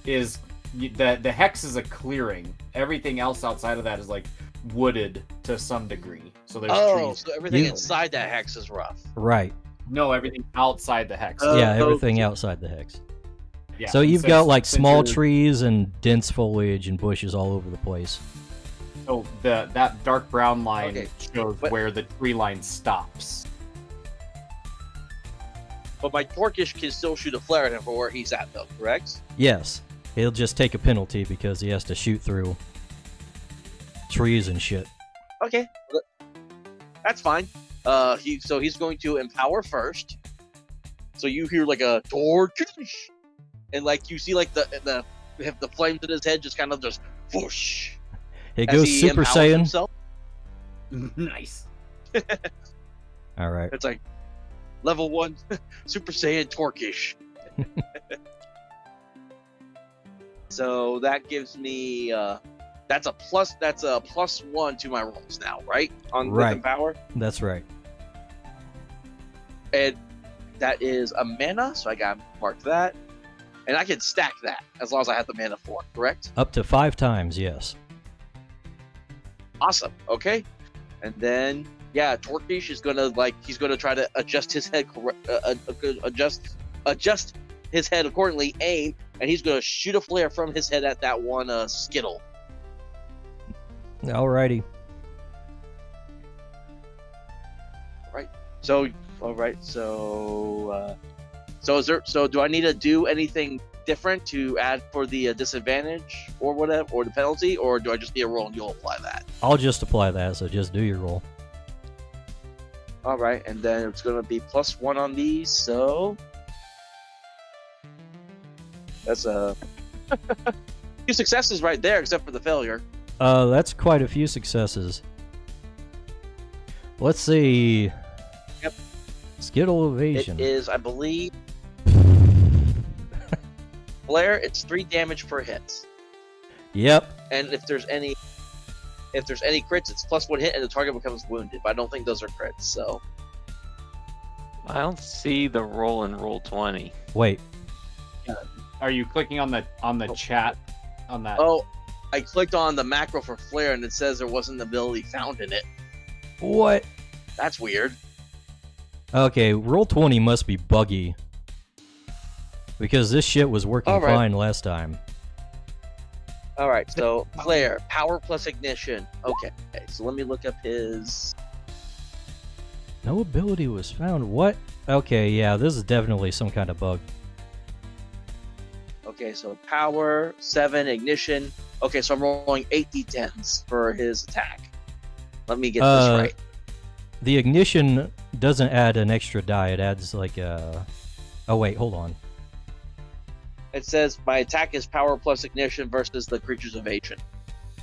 is the hex is a clearing. Everything else outside of that is like wooded to some degree. So there's Oh, trees. so everything You- inside that hex is rough. Right. No, everything outside the hex. Yeah, Oh, everything outside the hex. Yeah, So you've since- got like since small you're- trees and dense foliage and bushes all over the place. So that dark brown line Okay, shows but- where the tree line stops. But my Torkish can still shoot a flare at him for where he's at, though, correct? Yes, he'll just take a penalty because he has to shoot through trees and shit. Okay, that's fine. He's going to empower first. So you hear like a Torkish, and like you see like the flames in his head just kind of just whoosh. It as goes he Super empowers Saiyan. himself. Nice. All right. It's like level 1 Super Saiyan Torkish. So that gives me that's a +1 to my rolls now, right? On Right. with empower. That's right. And that is a mana, so I gotta mark that. And I can stack that as long as I have the mana for it, correct? Up to 5 times, yes. Awesome. Okay. And then yeah, Torkish is gonna he's gonna try to adjust his head adjust his head accordingly, aim, and he's gonna shoot a flare from his head at that one skittle. Alrighty. So all right, so do I need to do anything different to add for the disadvantage or whatever, or the penalty, or do I just need a roll and you'll apply that? I'll just apply that, so just do your roll. All right, and then it's gonna be +1 on these, so that's a few successes right there, except for the failure. That's quite a few successes. Let's see. Yep. Skittle evasion. It is, I believe, Flare. It's 3 damage per hit, Yep. and if there's any crits, it's +1 hit, and the target becomes wounded. But I don't think those are crits. So I don't see the roll in roll 20. Wait. Are you clicking on the chat on that? oh, I clicked on the macro for Flare, and it says there wasn't an ability found in it. What? That's weird. Okay, roll 20 must be buggy. Because this shit was working Alright. fine last time. All right, so Flare, power plus ignition. Okay, so let me look up his. No ability was found. What? Okay, yeah, this is definitely some kind of bug. Okay, so power 7, ignition. Okay, so I'm rolling 8 d10s for his attack. Let me get this right. The ignition doesn't add an extra die. It adds like a... Oh, wait, hold on. It says my attack is power plus ignition versus the creature's evasion.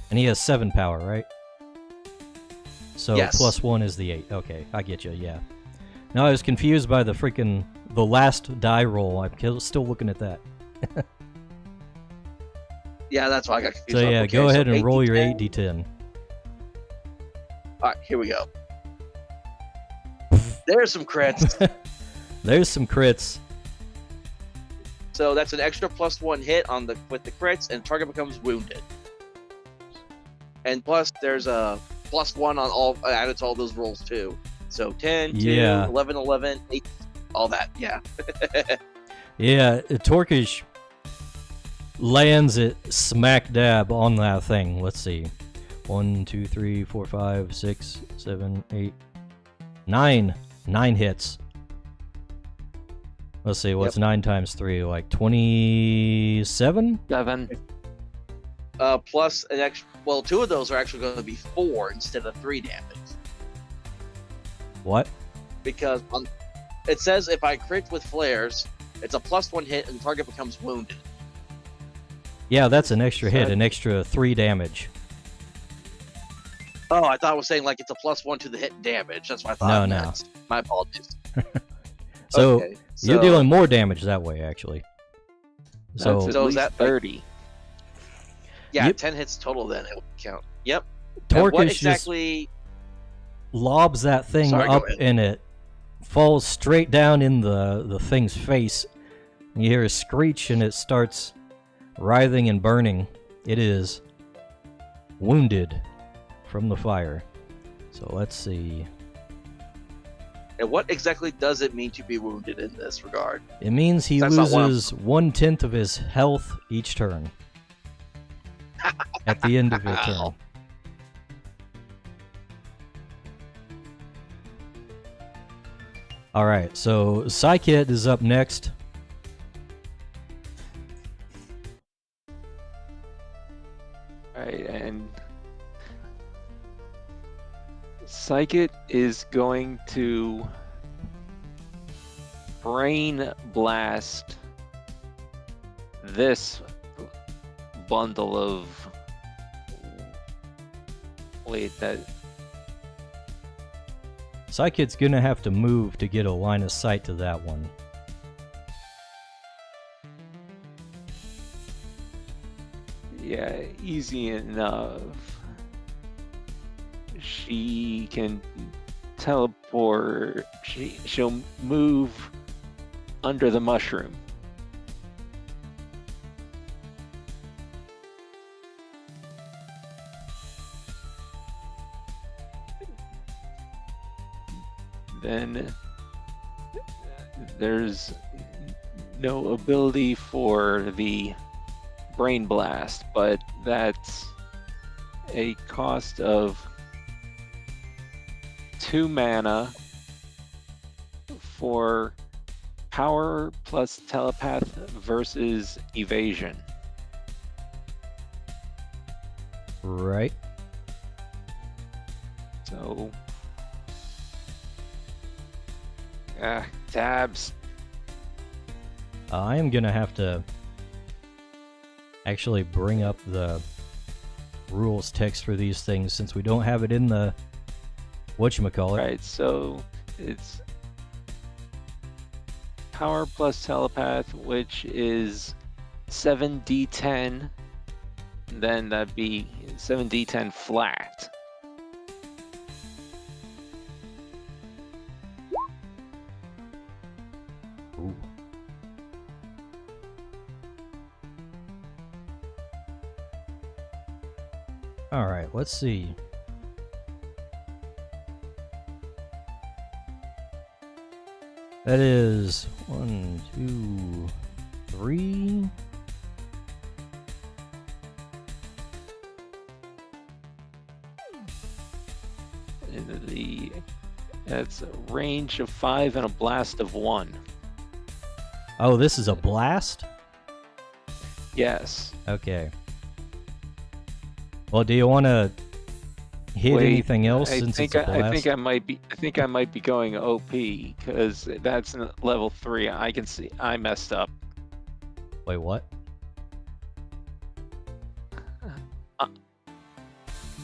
And he has 7 power, right? So Yes. +1 is the 8. Okay, I get you, yeah. No, I was confused by the the last die roll. I'm still looking at that. Yeah, that's why I got confused. So yeah, Okay, go ahead and 8d10. roll your 8d10. All right, here we go. There's some crits. There's some crits. So that's an extra +1 hit on with the crits, and target becomes wounded. And plus, there's a +1 on all added to all those rolls too. So 10, 2, Yeah. 11, 11, 8, all that. Yeah. Yeah, Torkish lands it smack dab on that thing. Let's see. 1, 2, 3, 4, 5, 6, 7, 8, 9. 9 hits. Let's see, what's 9 times 3? Like 27? 7. Plus an extra. Well, 2 of those are actually going to be 4 instead of 3 damage. What? Because it says if I crit with flares, it's a +1 hit and the target becomes wounded. Yeah, that's an extra hit, an extra 3 damage. Oh, I thought it was saying like it's a +1 to the hit damage. That's what I thought. No. it meant. My apologies. So, Okay, you're dealing more damage that way, actually. So, That's at So is least that, like- 30. Yeah, Yep. 10 hits total. Then it would count. Yep. And what Torkish exactly? lobs that thing Sorry, go up ahead. and it falls straight down in the thing's face. You hear a screech and it starts writhing and burning. It is wounded from the fire. So let's see. And what exactly does it mean to be wounded in this regard? It means he That's not one of loses 1/10 of his health each turn. At the end of your turn. Alright, so Psykit is up next. Right, and Psychic is going to brain blast this bundle of. Wait, that. Psykit's gonna have to move to get a line of sight to that one. Yeah, easy enough. She can teleport. She'll move under the mushroom. Then there's no ability for the brain blast, but that's a cost of 2 mana for power plus telepath versus evasion. Right. So tabs. I am gonna have to actually bring up the rules text for these things since we don't have it in the whatchamacallit. Right, so it's power plus telepath, which is 7d10. Then that'd be 7d10 flat. Ooh. Alright, let's see. That is 1, 2, 3. And that's a range of 5 and a blast of 1. Oh, this is a blast? Yes. Okay. Well, do you want to hit Wait, anything else I since think it's a blast? I think I might be going OP because that's level 3. I can see I messed up. Wait, what?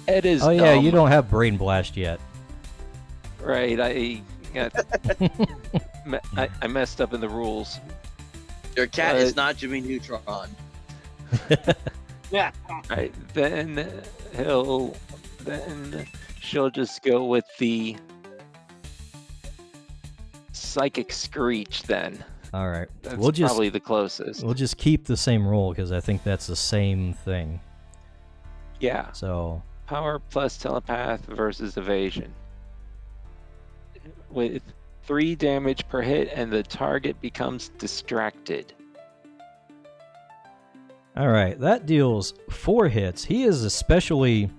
Ed is Oh yeah, dumb. you don't have Brain Blast yet. Right, I got I messed up in the rules. Your cat is not Jimmy Neutron. Yeah. Right, then she'll just go with the psychic screech then. All right. That's We'll just probably the closest. we'll just keep the same roll because I think that's the same thing. Yeah. So Power plus telepath versus evasion. With 3 damage per hit, and the target becomes distracted. all right, that deals 4 hits. He is especially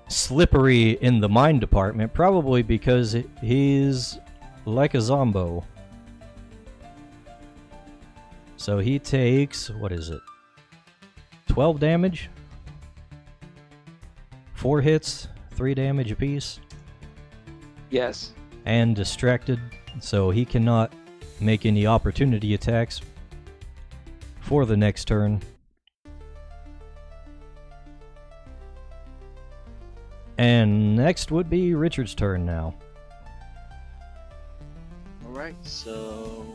slippery in the mind department, probably because he's like a zombo. So he takes, what is it? 12 damage? 4 hits, 3 damage apiece, Yes. and distracted, so he cannot make any opportunity attacks for the next turn. And next would be Richard's turn now. Alright, so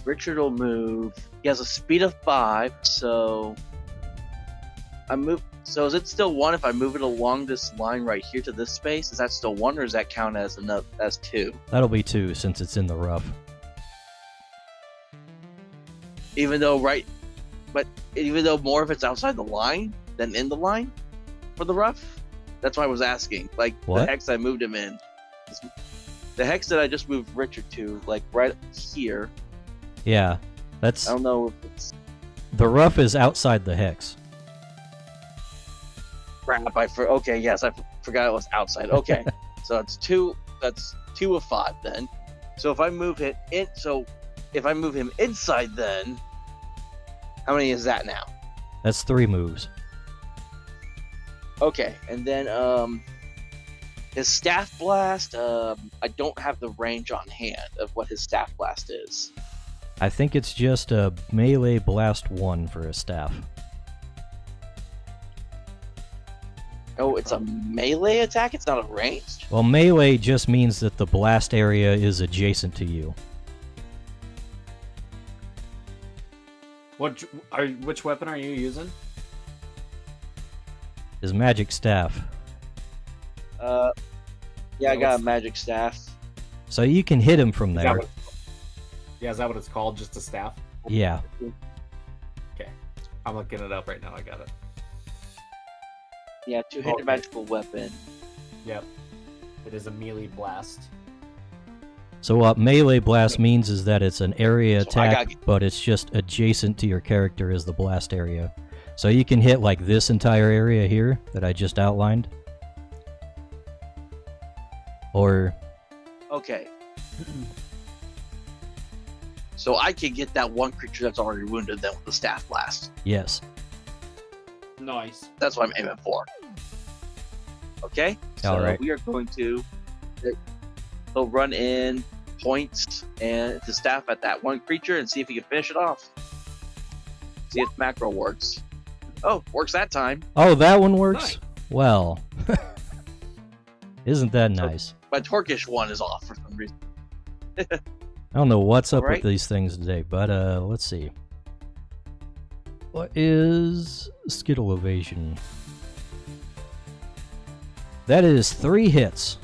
Richard will move. He has a speed of 5, so I move. So is it still 1 if I move it along this line right here to this space? Is that still 1, or does that count as another as 2? That'll be 2 since it's in the rough. Even though more if it's outside the line than in the line for the rough? That's why I was asking. Like What? the hex I moved him in. The hex that I just moved Richard to, like right here. Yeah, that's I don't know if it's the rough is outside the hex. crap. Okay, yes, I forgot it was outside. Okay, so it's 2. That's 2 of 5 then. So if I move it in, if I move him inside, then how many is that now? That's 3 moves. Okay, and then his staff blast. I don't have the range on hand of what his staff blast is. I think it's just a melee blast 1 for a staff. Oh, it's a melee attack. It's not a ranged. Well, melee just means that the blast area is adjacent to you. Which weapon are you using? His magic staff. Yeah, I got a magic staff. So you can hit him from Is that there. what- Yeah, is that what it's called? Just a staff? Yeah. Okay. I'm looking it up right now. I got it. Yeah, 2-hit Okay. magical weapon. Yep. It is a melee blast. So what melee blast means is that it's an area So I attack, got- but it's just adjacent to your character is the blast area. So you can hit like this entire area here that I just outlined. Or Okay. So I can get that one creature that's already wounded then with the staff blast. yes. Nice. That's what I'm aiming for. Okay? So Alright. we are going to he'll run in, points, and the staff at that one creature and see if he can finish it off. See if macro works. Oh, works that time. Oh, that one works? Nice. Well. Isn't that nice? My Torkish one is off for some reason. I don't know what's up Alright. with these things today, but let's see. What is Skittle Evasion? That is 3 hits.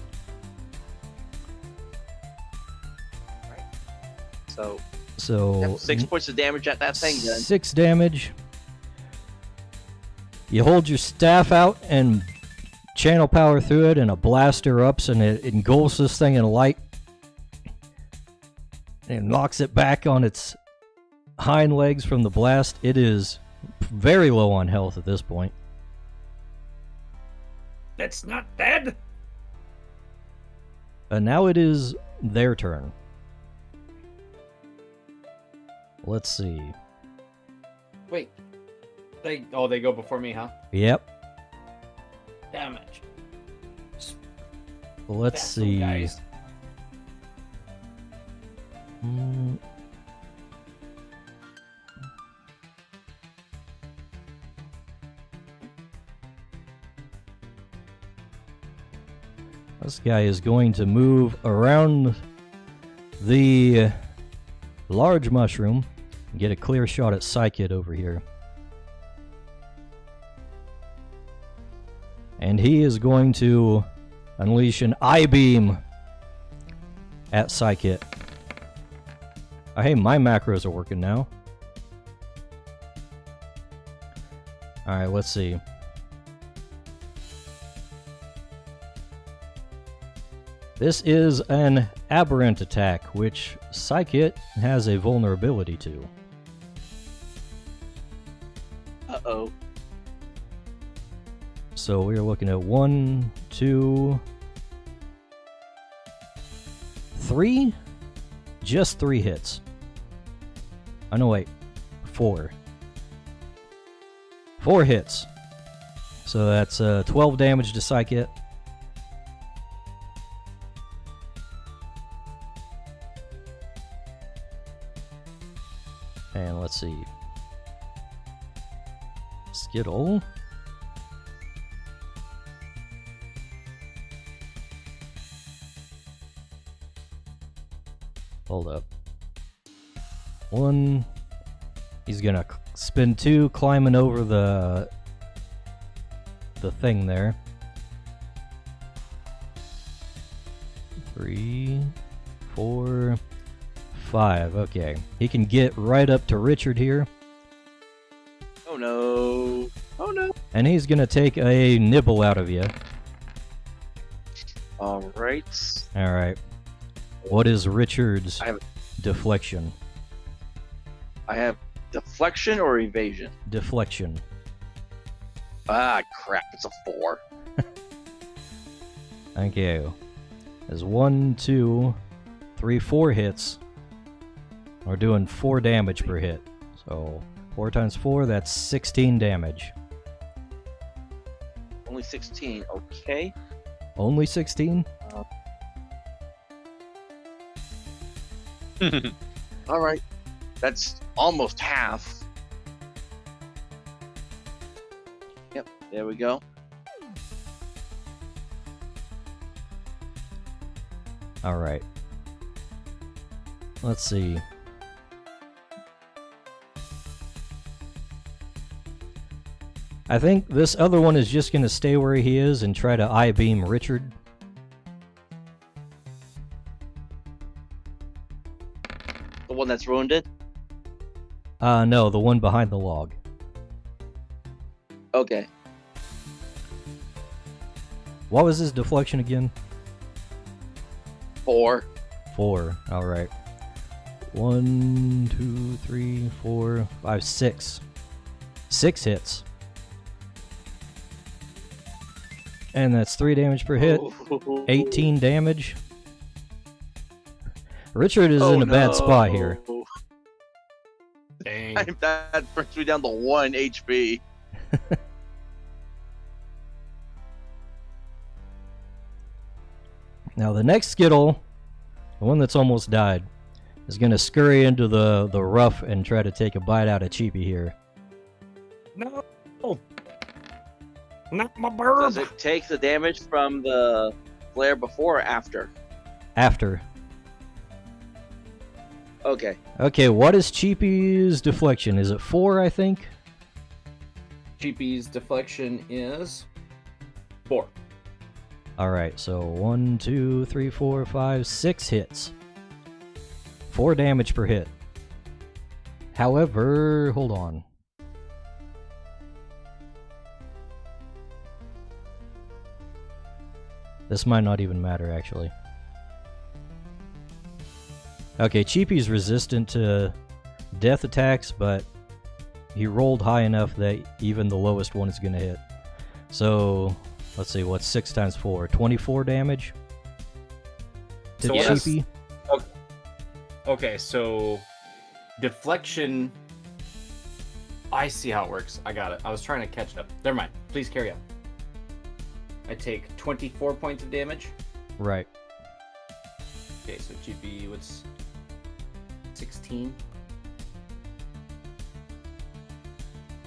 So So 6 points of damage at that thing then. 6 damage. You hold your staff out and channel power through it, and a blast erupts, and it engulfs this thing in light. And knocks it back on its hind legs from the blast. It is very low on health at this point. That's not dead. And now it is their turn. Let's see. Wait. They go before me, huh? Yep. Damage. Let's That's some see. guys. Mm. This guy is going to move around the large mushroom. Get a clear shot at Psykit over here. And he is going to unleash an I-beam at Psykit. Oh, hey, my macros are working now. Alright, let's see. This is an aberrant attack, which Psykit has a vulnerability to. Uh-oh. So we're looking at 1, 2, 3? Just 3 hits. Oh no, wait. 4. 4 hits. So that's 12 damage to Psykit. And let's see. Skittle. Hold up. 1. He's gonna spin 2, climbing over the thing there. 3, 4, 5. Okay. He can get right up to Richard here. Oh no. Oh no. And he's gonna take a nibble out of you. Alright. Alright. What is Richard's I have- deflection? I have deflection or evasion? Deflection. Ah, crap. It's a 4. Okay. There's 1, 2, 3, 4 hits. We're doing 4 damage per hit. So 4 times 4, that's 16 damage. Only 16. Okay. Only 16? Alright. That's almost half. Yep, there we go. Alright. Let's see. I think this other one is just going to stay where he is and try to I-beam Richard. The one that's wounded? No, the one behind the log. Okay. What was his deflection again? 4. 4. Alright. 1, 2, 3, 4, 5, 6. 6 hits. And that's 3 damage per hit. 18 damage. Richard is in a bad spot here. Dang. That brings me down to 1 HP. Now the next Skittle, the one that's almost died, is going to scurry into the rough and try to take a bite out of Cheapy here. No! Not my bird! Does it take the damage from the flare before or after? After. Okay. Okay, what is Cheapy's deflection? Is it 4, I think? GP's deflection is 4. Alright, so 1, 2, 3, 4, 5, 6 hits. 4 damage per hit. However, hold on. This might not even matter, actually. Okay, Cheapy's resistant to death attacks, but he rolled high enough that even the lowest one is going to hit. So, let's see, what's 6 times 4? 24 damage to So what is- Cheapy. Okay, so deflection. I see how it works. I got it. I was trying to catch up. Never mind. Please carry on. I take 24 points of damage. Right. Okay, so GP, what's 16?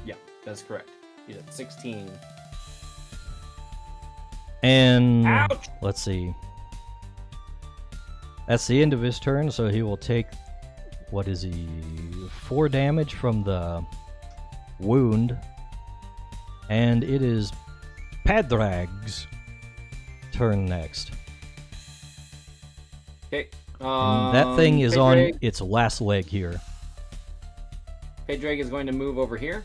Yeah, that's correct. Yeah, 16. And Ouch! let's see. That's the end of his turn, so he will take, what is he, 4 damage from the wound. And it is Padraig's turn next. Okay. And that thing is on Padraig- its last leg here. Padraig is going to move over here.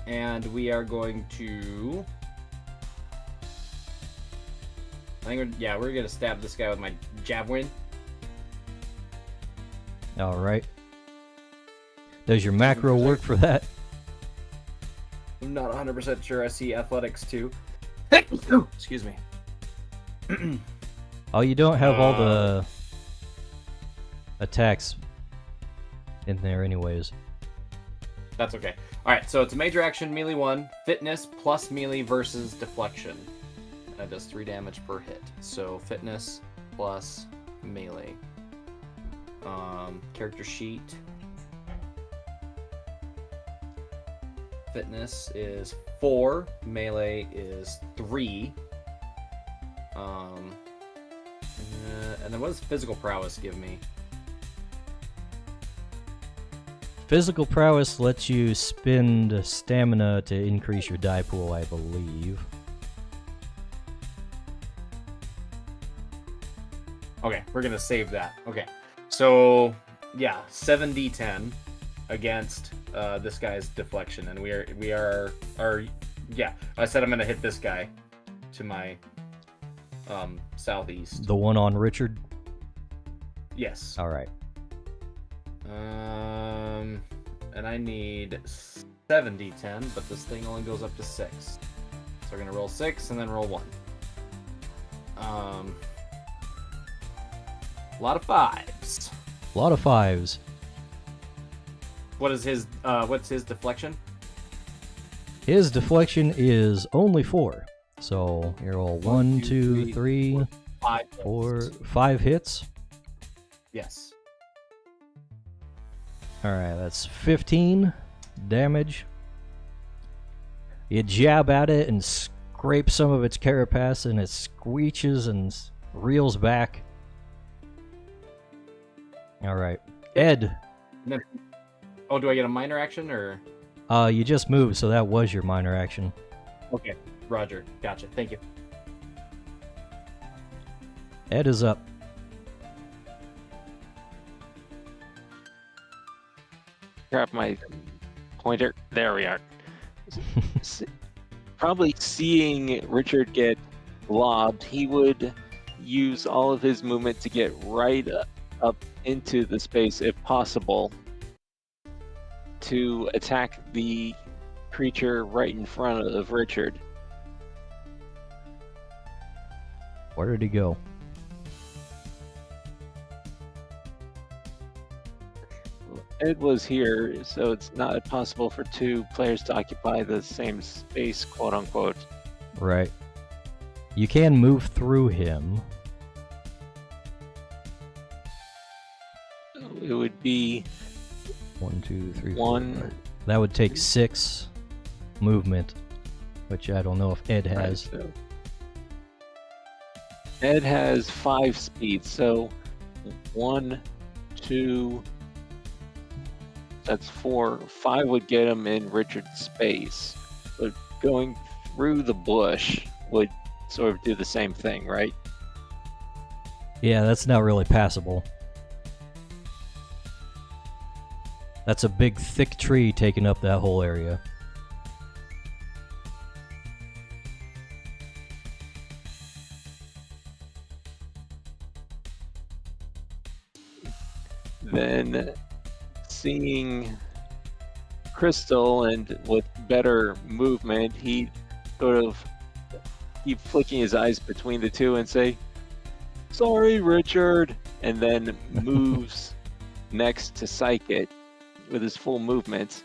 And we are going to... we're going to stab this guy with my javelin. Alright. Does your macro work for that? I'm not 100% sure. I see athletics too. Excuse me. Oh, you don't have all the attacks in there anyways. That's okay. Alright, so it's a major action, melee 1, fitness plus melee versus deflection. That does 3 damage per hit. So fitness plus melee. Character sheet. Fitness is 4, melee is 3. And then what does physical prowess give me? Physical prowess lets you spend stamina to increase your die pool, I believe. Okay, we're gonna save that. Okay, so yeah, 7d10 against this guy's deflection, and we are yeah. I said I'm gonna hit this guy to my southeast. The one on Richard? Yes. Alright. And I need 7d10, but this thing only goes up to 6. So we're gonna roll 6 and then roll 1. A lot of 5s. A lot of 5s. What is his what's his deflection? His deflection is only 4. So you roll 1, 2, 3, 5 4, hits. 5 hits. Yes. Alright, that's 15 damage. You jab at it and scrape some of its carapace, and it screeches and reels back. Alright. Ed. Oh, do I get a minor action or? You just moved, so that was your minor action. Okay, Roger. Gotcha. Thank you. Ed is up. Grab my pointer. There we are. Probably seeing Richard get lobbed, he would use all of his movement to get right up into the space, if possible, to attack the creature right in front of Richard. Where did he go? Ed was here, so it's not possible for 2 players to occupy the same space, quote unquote. Right. You can move through him. It would be 1, 2, 3, 1. 4. That would take 6 movement, which I don't know if Ed has. Right, so Ed has 5 speed, so 1, 2, that's 4. 5 would get him in Richard's space, but going through the bush would sort of do the same thing, right? Yeah, that's not really passable. That's a big, thick tree taking up that whole area. Then seeing Crystal and with better movement, he'd sort of keep flicking his eyes between the two and say, "Sorry, Richard," and then moves next to Psychic with his full movement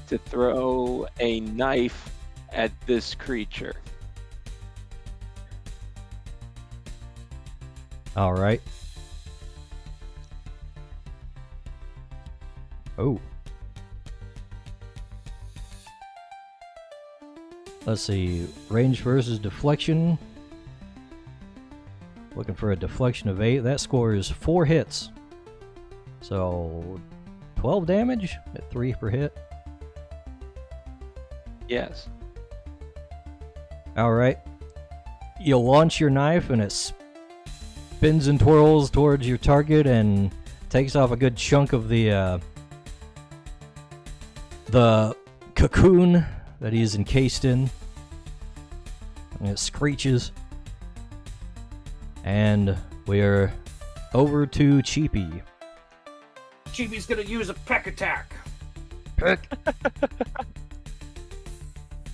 to throw a knife at this creature. All right. Oh. Let's see. Range versus deflection. looking for a deflection of 8. That scores 4 hits. So 12 damage at 3 per hit. Yes. Alright. You launch your knife and it spins and twirls towards your target and takes off a good chunk of the cocoon that he's encased in. And it screeches. And we're over to Cheapy. Cheapy's gonna use a peck attack. Peck.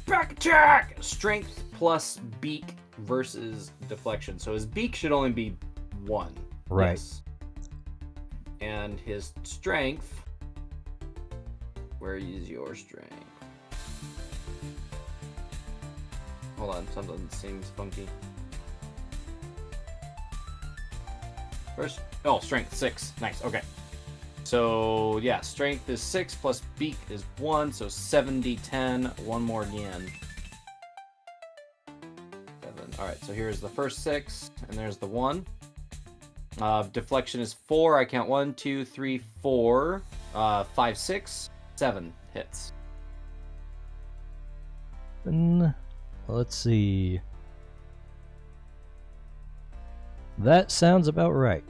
Peck attack! Strength plus beak versus deflection. So his beak should only be 1. Right. Yes. And his strength. Where is your strength? Hold on, something seems funky. First, strength 6. Nice. Okay. So yeah, strength is 6 plus beak is 1, so 7d10. One more again. 7. All right. So here's the first 6, and there's the 1. Deflection is 4. I count 1, 2, 3, 4, 5, 6, 7 hits. Let's see. That sounds about right.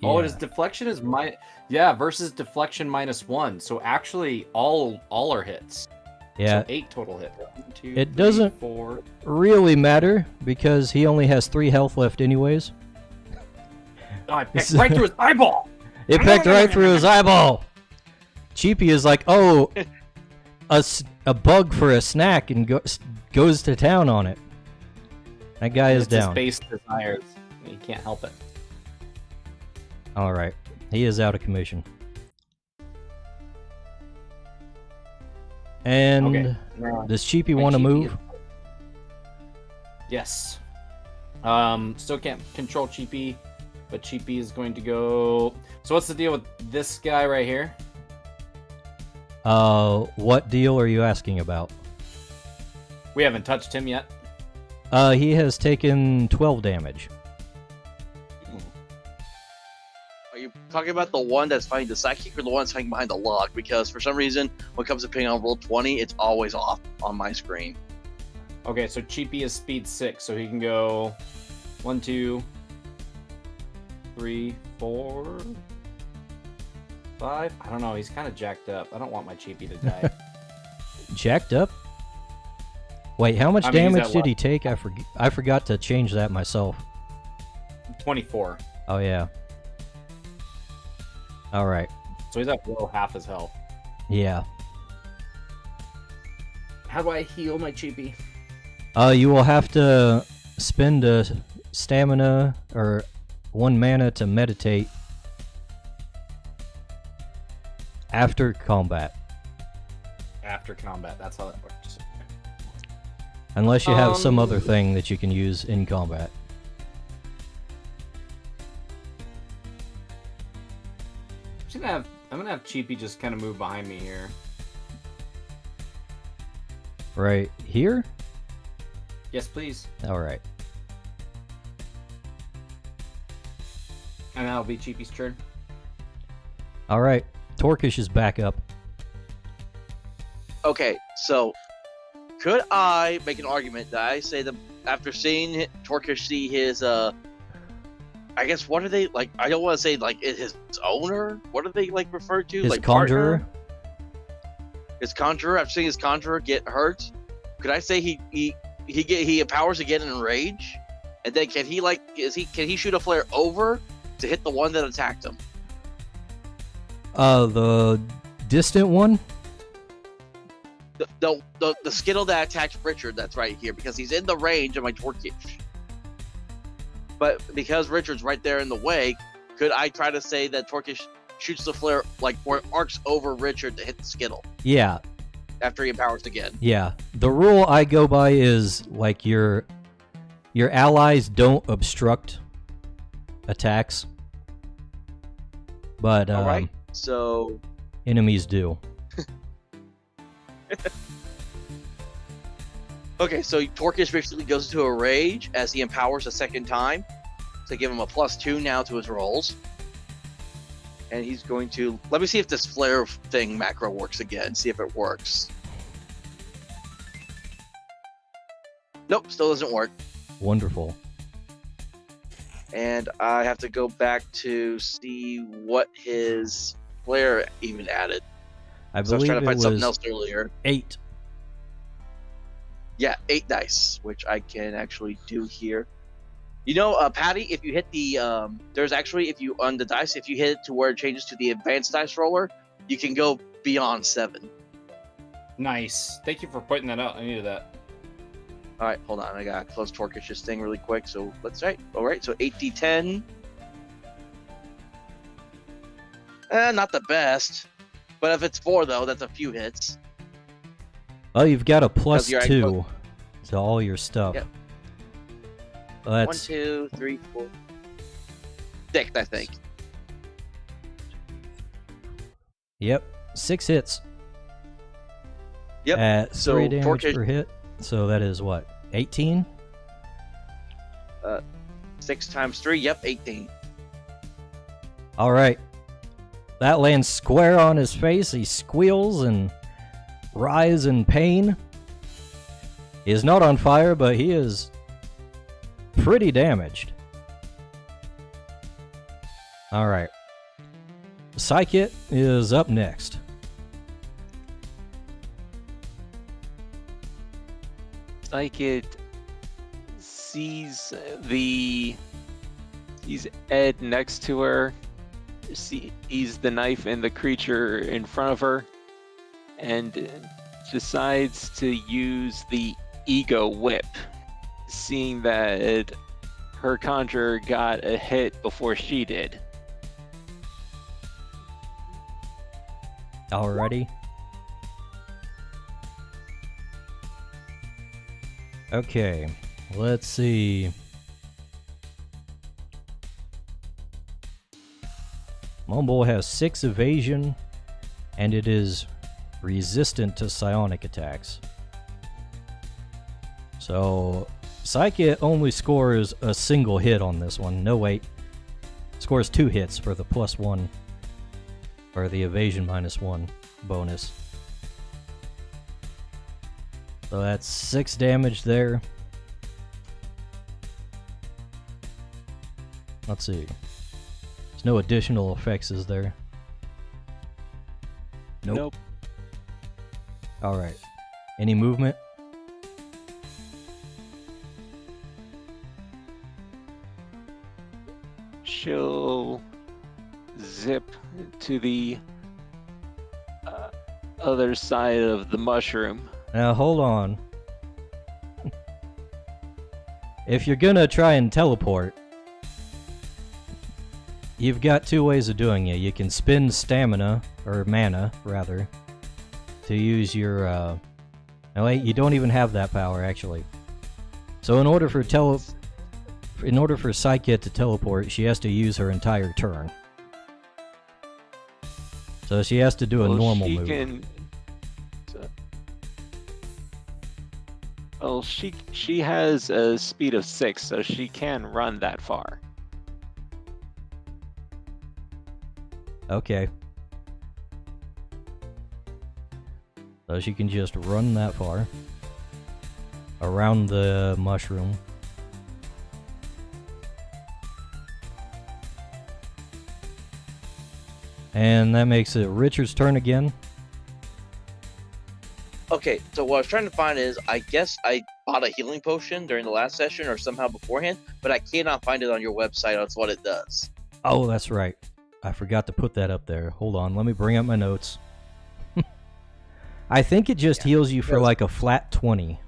Oh, Yeah. it is deflection is versus deflection -1. So actually, all are hits. Yeah. So 8 total hits. 1, 2, It 3, doesn't 4. really matter because he only has 3 health left anyways. Oh, I pecked right through his eyeball. It pecked right through his eyeball. Cheapy is like, oh, a bug for a snack, and goes to town on it. That guy is down. His base desires. He can't help it. All right, he is out of commission. And Okay. does Cheapy And want to Cheapy move? is- Yes. Still can't control Cheapy, but Cheapy is going to go. So what's the deal with this guy right here? What deal are you asking about? We haven't touched him yet. He has taken 12 damage. Are you talking about the one that's fighting the sidekick or the one that's hiding behind the log? Because for some reason, when it comes to ping on roll 20, it's always off on my screen. Okay, so Cheapy is speed 6, so he can go 1, 2, 3, 4, 5. I don't know. He's kind of jacked up. I don't want my Cheapy to die. Jacked up? Wait, how much I mean, he's damage at did what? he take? I forgot to change that myself. 24. Oh yeah. All right. So he's at below half his health. Yeah. How do I heal my Cheapy? You will have to spend a stamina or 1 mana to meditate after combat. After combat. That's how that works. Unless you have some other thing that you can use in combat. I'm gonna have Cheapy just kind of move behind me here. Right here? Yes, please. Alright. And that'll be Cheapy's turn. Alright. Torkish is back up. Okay, so could I make an argument that I say that after seeing Torkish see his, I guess, what are they, like, I don't want to say, like, his owner? What are they, like, referred to? His like, conjurer? partner? His conjurer? After seeing his conjurer get hurt, could I say he empowers to get enraged? And then can he shoot a flare over to hit the one that attacked him? The distant one? The Skittle that attacked Richard, that's right here, because he's in the range of my Torkish. But because Richard's right there in the way, could I try to say that Torkish shoots the flare, like, where it arcs over Richard to hit the Skittle Yeah. after he empowers again? Yeah. The rule I go by is, like, your allies don't obstruct attacks. But Alright, so... enemies do. Okay, so Torkish basically goes into a rage as he empowers a second time. to give him a +2 now to his rolls. And he's going to... Let me see if this flare thing macro works again. See if it works. Nope, still doesn't work. Wonderful. And I have to go back to see what his flare even added. I So I was believe trying to it find something was else earlier. 8. Yeah, 8 dice, which I can actually do here. You know, Patty, if you hit the, there's actually, if you, on the dice, if you hit it to where it changes to the advanced dice roller, you can go beyond 7. Nice. Thank you for pointing that out. I needed that. Alright, hold on, I gotta close Torkish's thing really quick, so let's, alright, so 8d10. Not the best, but if it's 4, though, that's a few hits. Oh, you've got a Because you're +2 to all your stuff. Yep. Well, 1, that's 2, 3, 4, 6, I think. Yep, 6 hits. Yep. At So 3 damage Torkish- per hit. So that is what? 18? 6 times 3, yep, 18. Alright. That lands square on his face. He squeals and writhes in pain. He is not on fire, but he is pretty damaged. Alright. Psychit is up next. Psychit sees Ed next to her, sees the knife and the creature in front of her, and decides to use the ego whip, seeing that her conjurer got a hit before she did. Alrighty. Okay, let's see. Mumble has 6 evasion, and it is resistant to psionic attacks. So, Psychic only scores a single hit on this one. No, wait. Scores 2 hits for the +1, or the evasion -1 bonus. So that's 6 damage there. Let's see. There's no additional effects, is there? Nope. Alright. Any movement? She'll zip to the other side of the mushroom. Now hold on. If you're gonna try and teleport, you've got 2 ways of doing it. You can spend stamina, or mana, rather, to use your, No wait, you don't even have that power, actually. So in order for Psychic to teleport, she has to use her entire turn. So she has to do a normal move. Well, she has a speed of 6, so she can run that far. Okay. So she can just run that far. Around the mushroom. And that makes it Richard's turn again. Okay, so what I was trying to find is, I guess I bought a healing potion during the last session or somehow beforehand, but I cannot find it on your website. That's what it does. Oh, that's right. I forgot to put that up there. Hold on, let me bring up my notes. I think it just heals you for like a flat 20.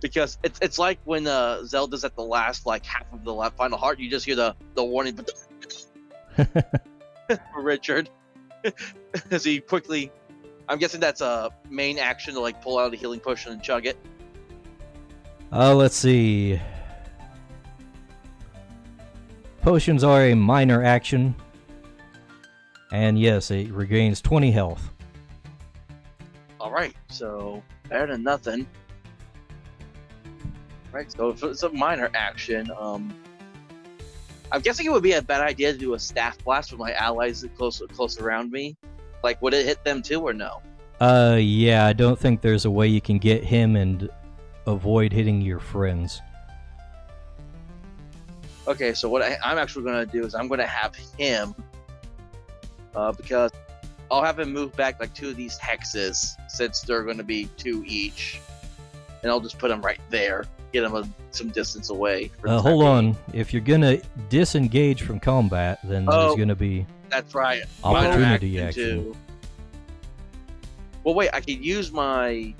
Because it's like when Zelda's at the last like half of the final heart, you just hear the warning for Richard as he quickly. I'm guessing that's a main action to like pull out a healing potion and chug it. Let's see. Potions are a minor action. And yes, it regains 20 health. Alright, so better than nothing. Right, so if it's a minor action, I'm guessing it would be a bad idea to do a staff blast with my allies close around me. Like, would it hit them too, or no? Yeah, I don't think there's a way you can get him and avoid hitting your friends. Okay, so what I'm actually going to do is I'm going to have him, because I'll have him move back like 2 of these hexes, since they're going to be 2 each, and I'll just put him right there, get him some distance away. Hold on, if you're going to disengage from combat, then there's going to be that's right. opportunity action. Too. Well, wait, I could use my...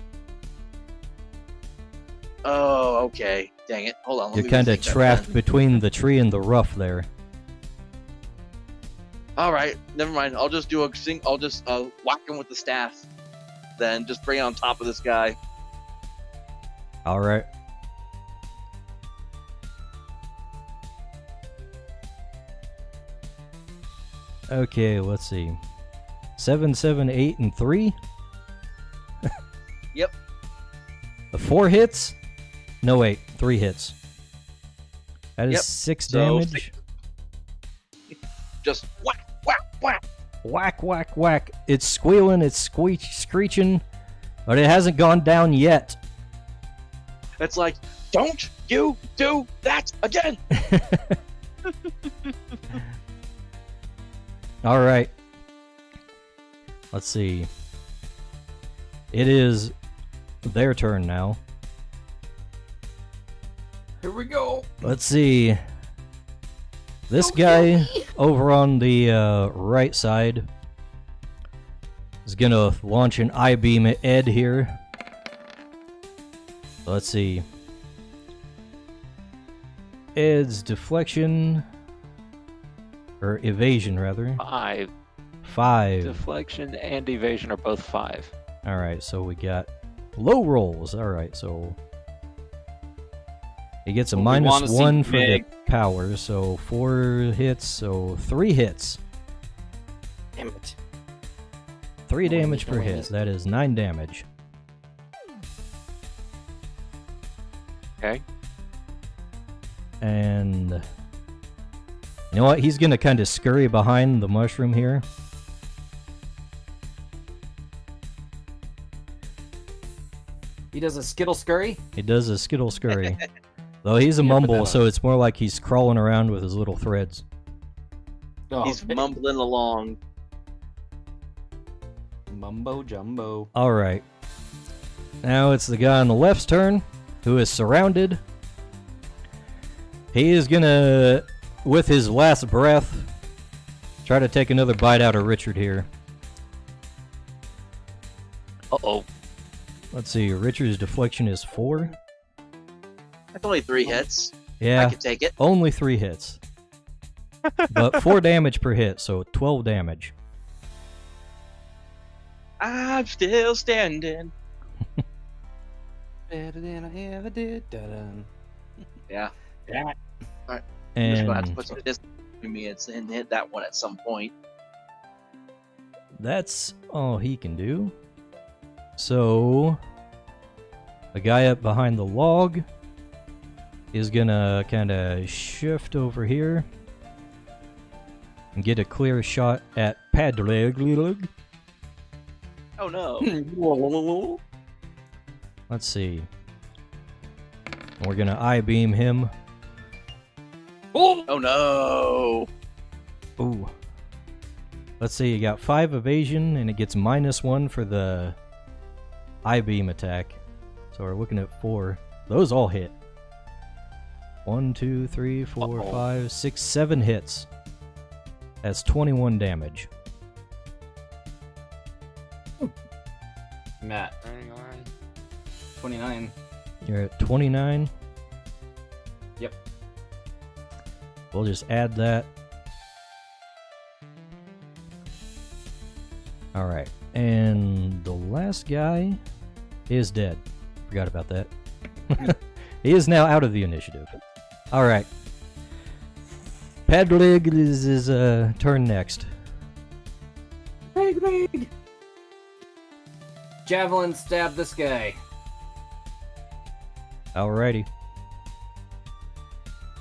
Oh, okay. Dang it. Hold on. You're kind of trapped between the tree and the rough there. All right, never mind. I'll just do I'll just whack him with the staff, then just bring it on top of this guy. All right. Okay, let's see. 7, 7, 8, and 3. Yep. 4 hits? No, wait, 3 hits. That is Yep. 6 So, damage. Just whack, whack, whack. Whack, whack, whack. It's squealing, it's screeching, but it hasn't gone down yet. It's like, don't you do that again. All right. Let's see. It is their turn now. Here we go. Let's see. This guy over on the right side is gonna launch an I-beam at Ed here. Let's see. Ed's deflection, or evasion rather. 5. 5. Deflection and evasion are both 5. All right, so we got low rolls. All right, so he gets a Well, we wanna see -1 for the big. power, so 4 hits, so 3 hits. Damn it. 3 No damage worries, per no hit. worries. That is 9 damage. Okay. And you know what? He's gonna kind of scurry behind the mushroom here. He does a skittle scurry. He does a skittle scurry. Though he's a Yeah, put mumble, that so on. it's more like he's crawling around with his little threads. Oh, He's mumbling along. mumbo jumbo. All right. Now it's the guy on the left's turn, who is surrounded. He is gonna, with his last breath, try to take another bite out of Richard here. Uh-oh. Let's see, Richard's deflection is 4. That's only 3 hits. I Yeah, can take it. only 3 hits. But 4 damage per hit, so 12 damage. I'm still standing. Better than I ever did. Da-dun. Yeah. Yeah. I'm just gonna have to And put some distance between me and hit that one at some point. that's all he can do. So, the guy up behind the log is gonna kind of shift over here and get a clear shot at Padleg. Oh no. Let's see. We're gonna I-beam him. Oh no. Ooh. Let's see, you got 5 evasion, and it gets -1 for the I-beam attack. So we're looking at 4. Those all hit. 1, 2, 3, 4, Uh-oh. 5, 6, 7 hits. That's 21 damage. Matt, 29. You're at 29. Yep. We'll just add that. Alright. And the last guy is dead. Forgot about that. He is now out of the initiative. Alright. Padlig is his turn next. Javelin stab this guy. Alrighty.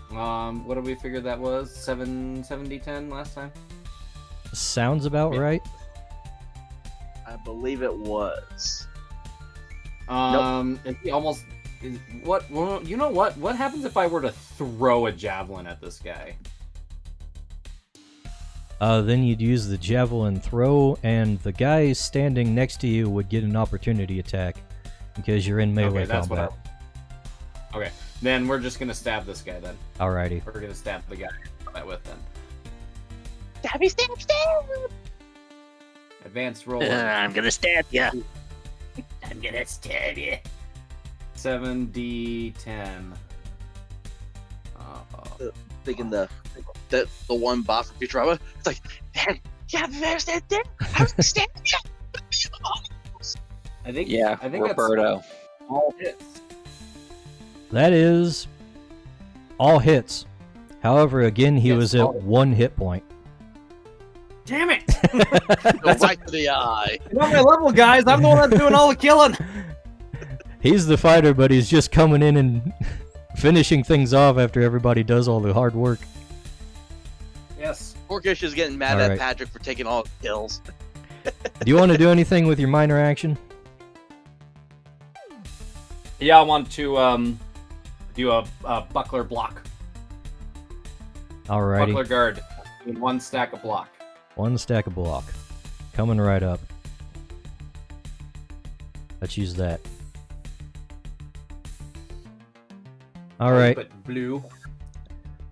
What did we figure that was? 7D10 last time? Sounds about Yeah. right. I believe it was. And he almost what? Well, you know what? What happens if I were to throw a javelin at this guy? Then you'd use the javelin throw, and the guy standing next to you would get an opportunity attack because you're in melee Okay, that's combat. Okay, then we're just gonna stab this guy then. Alrighty. We're gonna stab the guy I'm that with then. Stabby, stab, stab! Advanced roll. I'm gonna stab you. I'm gonna stab you. 7D10. Thinking the one bot from Futurama. It's like, man, yeah, there's that thing. I was standing I think. Yeah, I think Roberto. that's all hits. That is all hits. However, again, he Yes, was at all- 1 hit point. Damn it! Go right to the eye. You're on my level, guys. I'm the one that's doing all the killing. He's the fighter, but he's just coming in and finishing things off after everybody does all the hard work. Yes. Orkish is getting mad Alright. at Patrick for taking all the kills. Do you want to do anything with your minor action? Yeah, I want to do a buckler block. Alrighty. Buckler guard in 1 stack of block. 1 stack of block. Coming right up. Let's use that. Alright. But blue.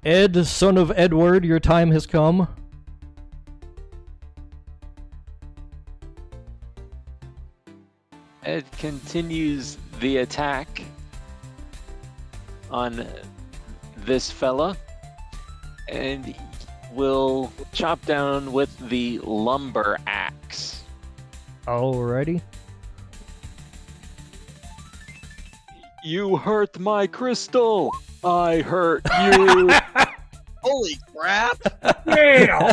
Ed, son of Edward, your time has come. Ed continues the attack on this fella and will chop down with the lumber axe. Alrighty. You hurt my crystal. I hurt you. Holy crap! Yeah.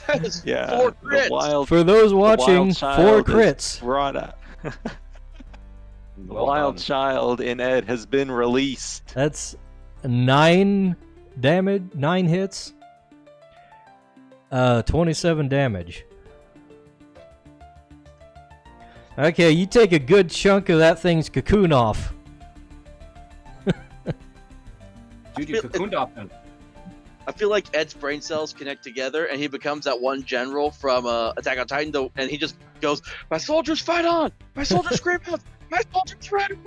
That is Yeah, 4 the crits! wild, For those the watching, wild 4 child is crits. brought up. The Well wild done. child in Ed has been released. That's 9 damage, 9 hits. 27 damage. Okay, you take a good chunk of that thing's cocoon off. Dude, you cocooned off him. I feel like Ed's brain cells connect together, and he becomes that one general from Attack on Titan, and he just goes, "My soldiers, fight on! My soldiers, scream out! My soldiers, run!"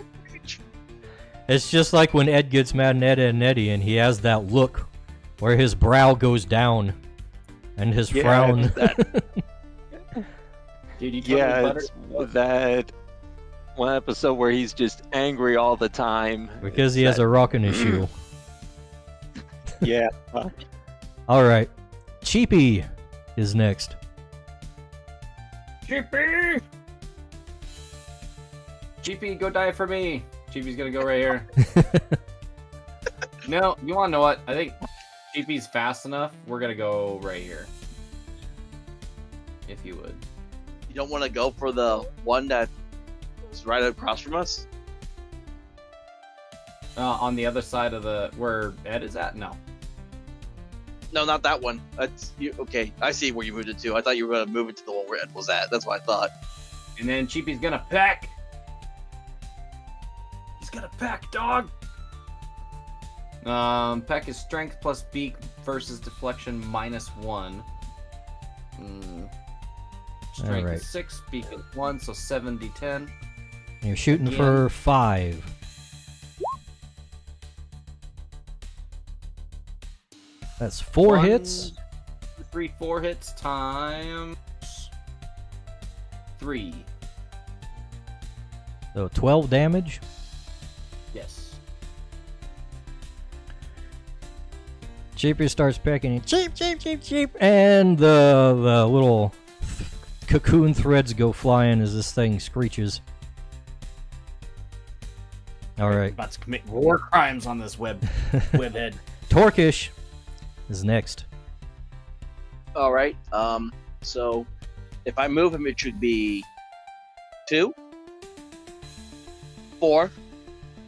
It's just like when Ed gets mad at Ed and Eddie, and he has that look where his brow goes down and his frown. Dude, you totally Yeah, buttered. it's that one episode where he's just angry all the time. Because he has a rock in his shoe. Yeah. Alright. Cheapy is next. Cheapy! Cheapy, go die for me. Cheapy's gonna go right here. No, you wanna know what? I think Cheapy's fast enough. We're gonna go right here. If you would. You don't want to go for the one that's right across from us? On the other side of the where Ed is at? No. No, not that one. That's you. Okay, I see where you moved it to. I thought you were going to move it to the one where Ed was at. That's what I thought. And then Cheapy's gonna peck. He's gonna peck, dog. Peck is strength plus beak versus deflection -1. Strength Alright. is 6, beak is 1, so 7d10. You're shooting Again. for 5. That's 4 hits. 3, 4 hits times 3. So 12 damage. Yes. Cheapy starts pecking. Cheap, cheap, cheap, cheap. And the little cocoon threads go flying as this thing screeches. Alright. About to commit war crimes on this webhead. Torkish is next. All right. So if I move him, it should be 2, 4,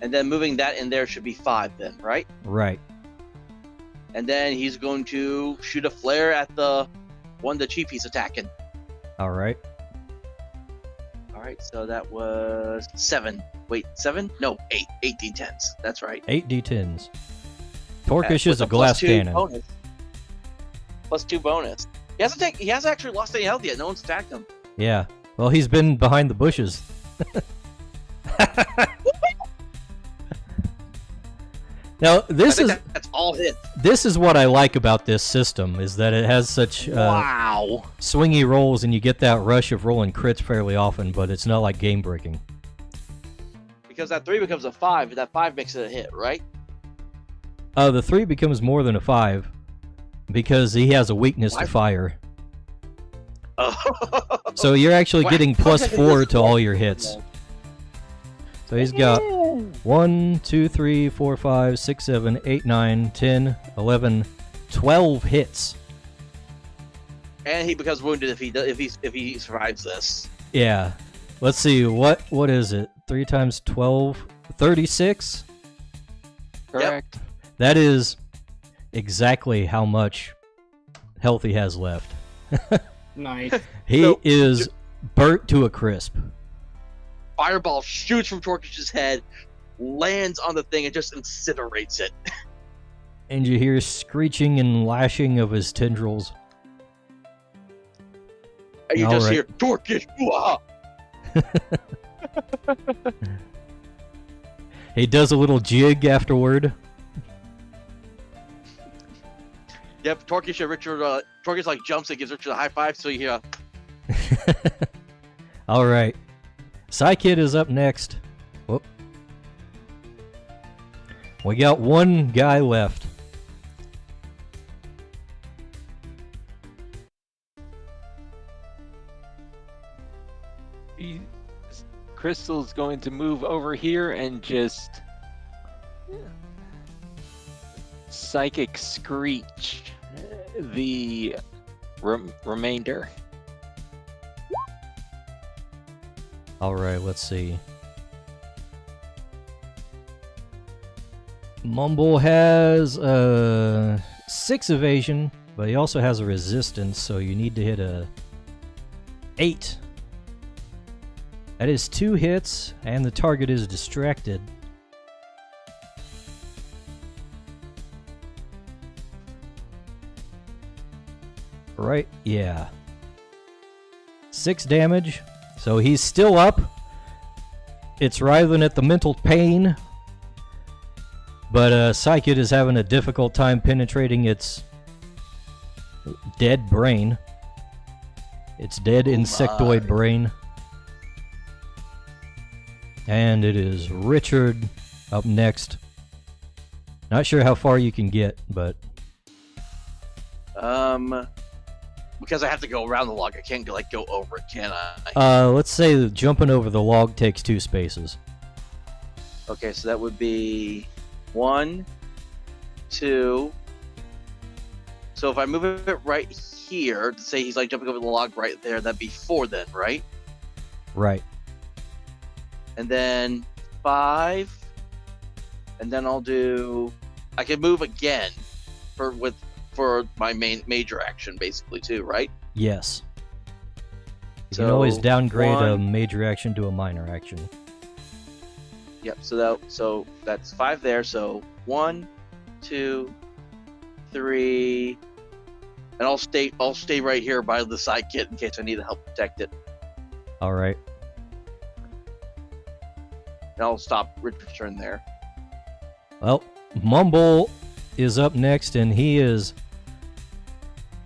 And then moving that in there should be 5 then, right? Right. And then he's going to shoot a flare at the one the chief he's attacking. All right. All right, so that was 7. Wait, 7? No, 8. 8 d10s. That's right. 8 d10s. Torkish With is a plus glass 2 cannon. bonus. Plus 2 bonus. He hasn't actually lost any health yet. No one's attacked him. Yeah. Well, he's been behind the bushes. Now, That's all hits. this is what I like about this system, is that it has such Wow. swingy rolls, and you get that rush of rolling crits fairly often, but it's not like game breaking. Because that 3 becomes a 5, and that 5 makes it a hit, right? The 3 becomes more than a 5 because he has a weakness to Why? fire. Oh. So you're actually Wow. getting plus Okay, 4 this to is all cool. your hits. So he's got 1, 2, 3, 4, 5, 6, 7, 8, 9, 10, 11, 12 hits. And he becomes wounded if he survives this. Yeah. Let's see, what is it? 3 times 12? 36? Correct. That is exactly how much health he has left. Nice. He So- is burnt to a crisp. Fireball shoots from Torkish's head, lands on the thing, and just incinerates it. And you hear screeching and lashing of his tendrils. And you All just right. hear Torkish. Wah! He does a little jig afterward. Yep, Torkish and Richard. Torkish like jumps and gives Richard a high five. So you hear. All right. Psykid is up next. Whoop. We got one guy left. Crystal's going to move over here and just psychic screech the remainder. All right, let's see. Mumble has 6 evasion, but he also has a resistance, so you need to hit a 8. That is 2 hits, and the target is distracted. Right, yeah. 6 damage, so he's still up. It's writhing at the mental pain, but Psykid is having a difficult time penetrating its dead brain. Its dead insectoid brain. And it is Richard up next. Not sure how far you can get, but Because I have to go around the log, I can't go over it, can I? let's say that jumping over the log takes 2 spaces. Okay, so that would be 1, 2. So if I move it right here, to say he's like jumping over the log right there, that'd be 4 then, right? Right. And then 5. And then I can move again for my major action basically too, right? Yes. You can So, always downgrade a 1. major action to a minor action. Yep, so that's 5 there, so 1, 2, 3, and I'll stay right here by the side kit in case I need to help protect it. All right. And I'll stop Richard's turn there. Well, Mumble is up next, and he is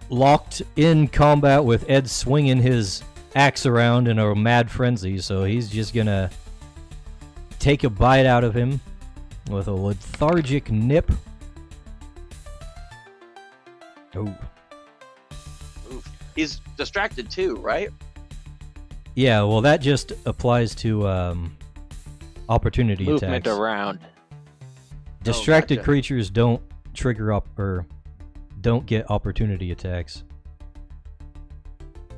locked in combat with Ed swinging his axe around in a mad frenzy, so he's just gonna take a bite out of him with a lethargic nip. Oh. Oof. He's distracted too, right? Yeah, well, that just applies to opportunity Movement attacks. around. Distracted gotcha. creatures don't trigger up or don't get opportunity attacks.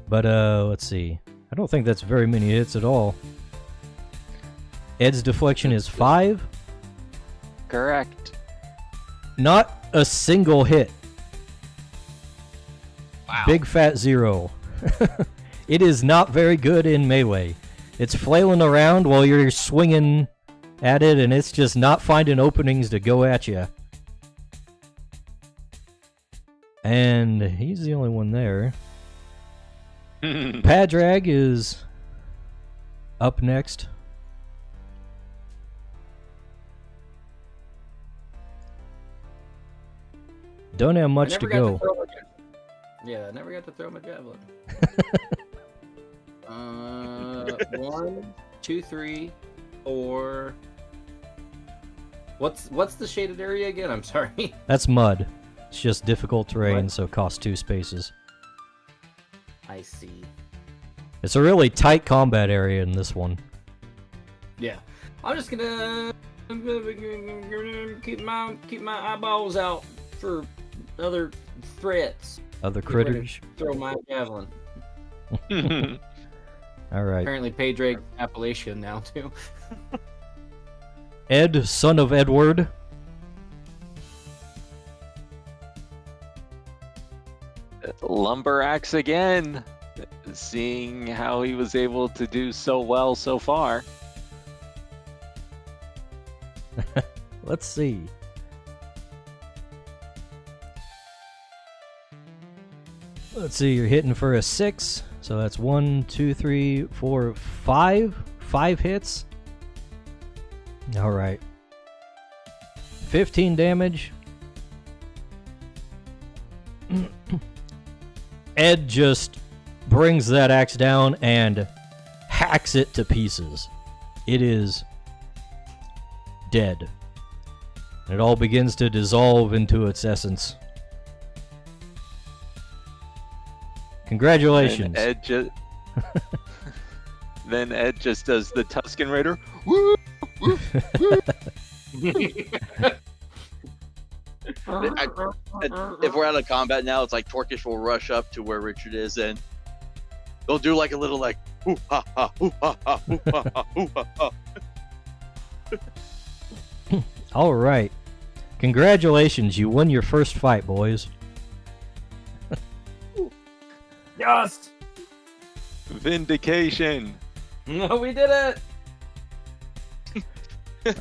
But let's see. I don't think that's very many hits at all. Ed's deflection is 5, correct. Not a single hit. Wow. Big fat 0. It is not very good in melee. It's flailing around while you're swinging at it, and it's just not finding openings to go at you. And he's the only one there. Padrag is up next. Don't have much to go. Yeah, I never got to throw my javelin. 1, 2, 3, 4. What's the shaded area again? I'm sorry. That's mud. It's just difficult terrain, Mud? so it costs 2 spaces. I see. It's a really tight combat area in this one. Yeah, I'm just gonna keep my eyeballs out for other threats. Other Get ready to critters. Throw my javelin. All right. Apparently, Padraig Appalachian now too. Ed, son of Edward. Lumber axe again. Seeing how he was able to do so well so far. Let's see. Let's see, you're hitting for a 6. So that's 1, 2, 3, 4, 5. 5 hits. All right. 15 damage. Ed just brings that axe down and hacks it to pieces. It is dead. And it all begins to dissolve into its essence. Congratulations. Then Ed just does the Tusken Raider. Woo! Woo! Woo! If we're out of combat now, it's like Torkish will rush up to where Richard is, and they'll do like a little like ooh ha ha ooh ha ha ooh ha ha ooh ha ha. All right. Congratulations, you won your first fight, boys. Yes. Vindication. No, we did it.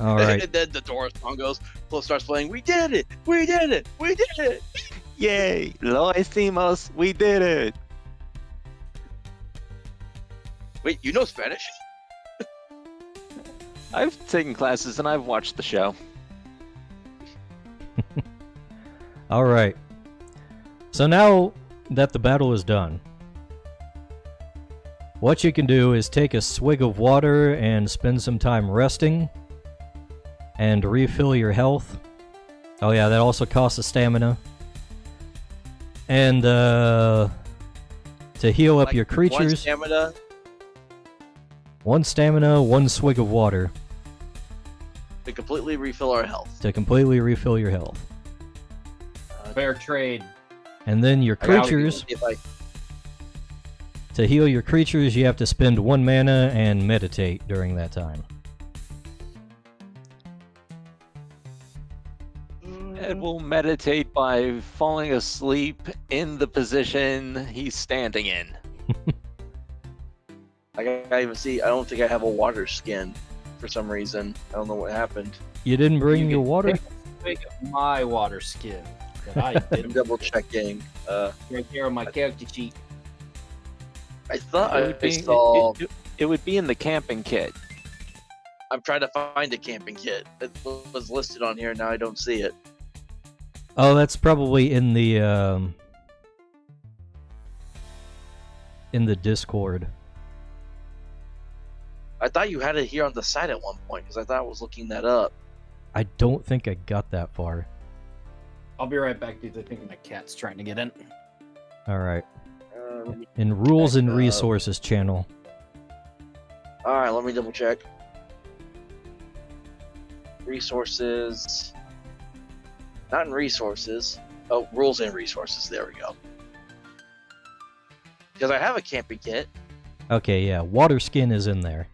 All right. And then the Doris song goes, Flo starts playing. We did it! We did it! We did it! Yay! Lo hicimos. We did it. Wait, you know Spanish? I've taken classes and I've watched the show. All right. So now that the battle is done, what you can do is take a swig of water and spend some time resting and refill your health. Oh yeah, that also costs a stamina. And to heal up Like, your creatures, one stamina 1 swig of water to completely refill our health. to completely refill your health. Fair trade. And then your I gotta creatures, see if I- to heal your creatures, you have to spend 1 mana and meditate during that time. Ed will meditate by falling asleep in the position he's standing in. I gotta even see. I don't think I have a water skin for some reason. I don't know what happened. You didn't bring You your can water? Take my water skin that I I'm did double checking. right here on my character sheet. I thought It I would be- saw. it would be in the camping kit. I'm trying to find a camping kit. It was listed on here. Now I don't see it. Oh, that's probably in the Discord. I thought you had it here on the site at one point because I thought I was looking that up. I don't think I got that far. I'll be right back, dudes. I think my cat's trying to get in. All right. Let me- In Rules and Check, Resources channel. all right, let me double check. Resources. Not in resources. Oh, rules and resources. There we go. Because I have a camping kit. Okay, yeah, water skin is in there.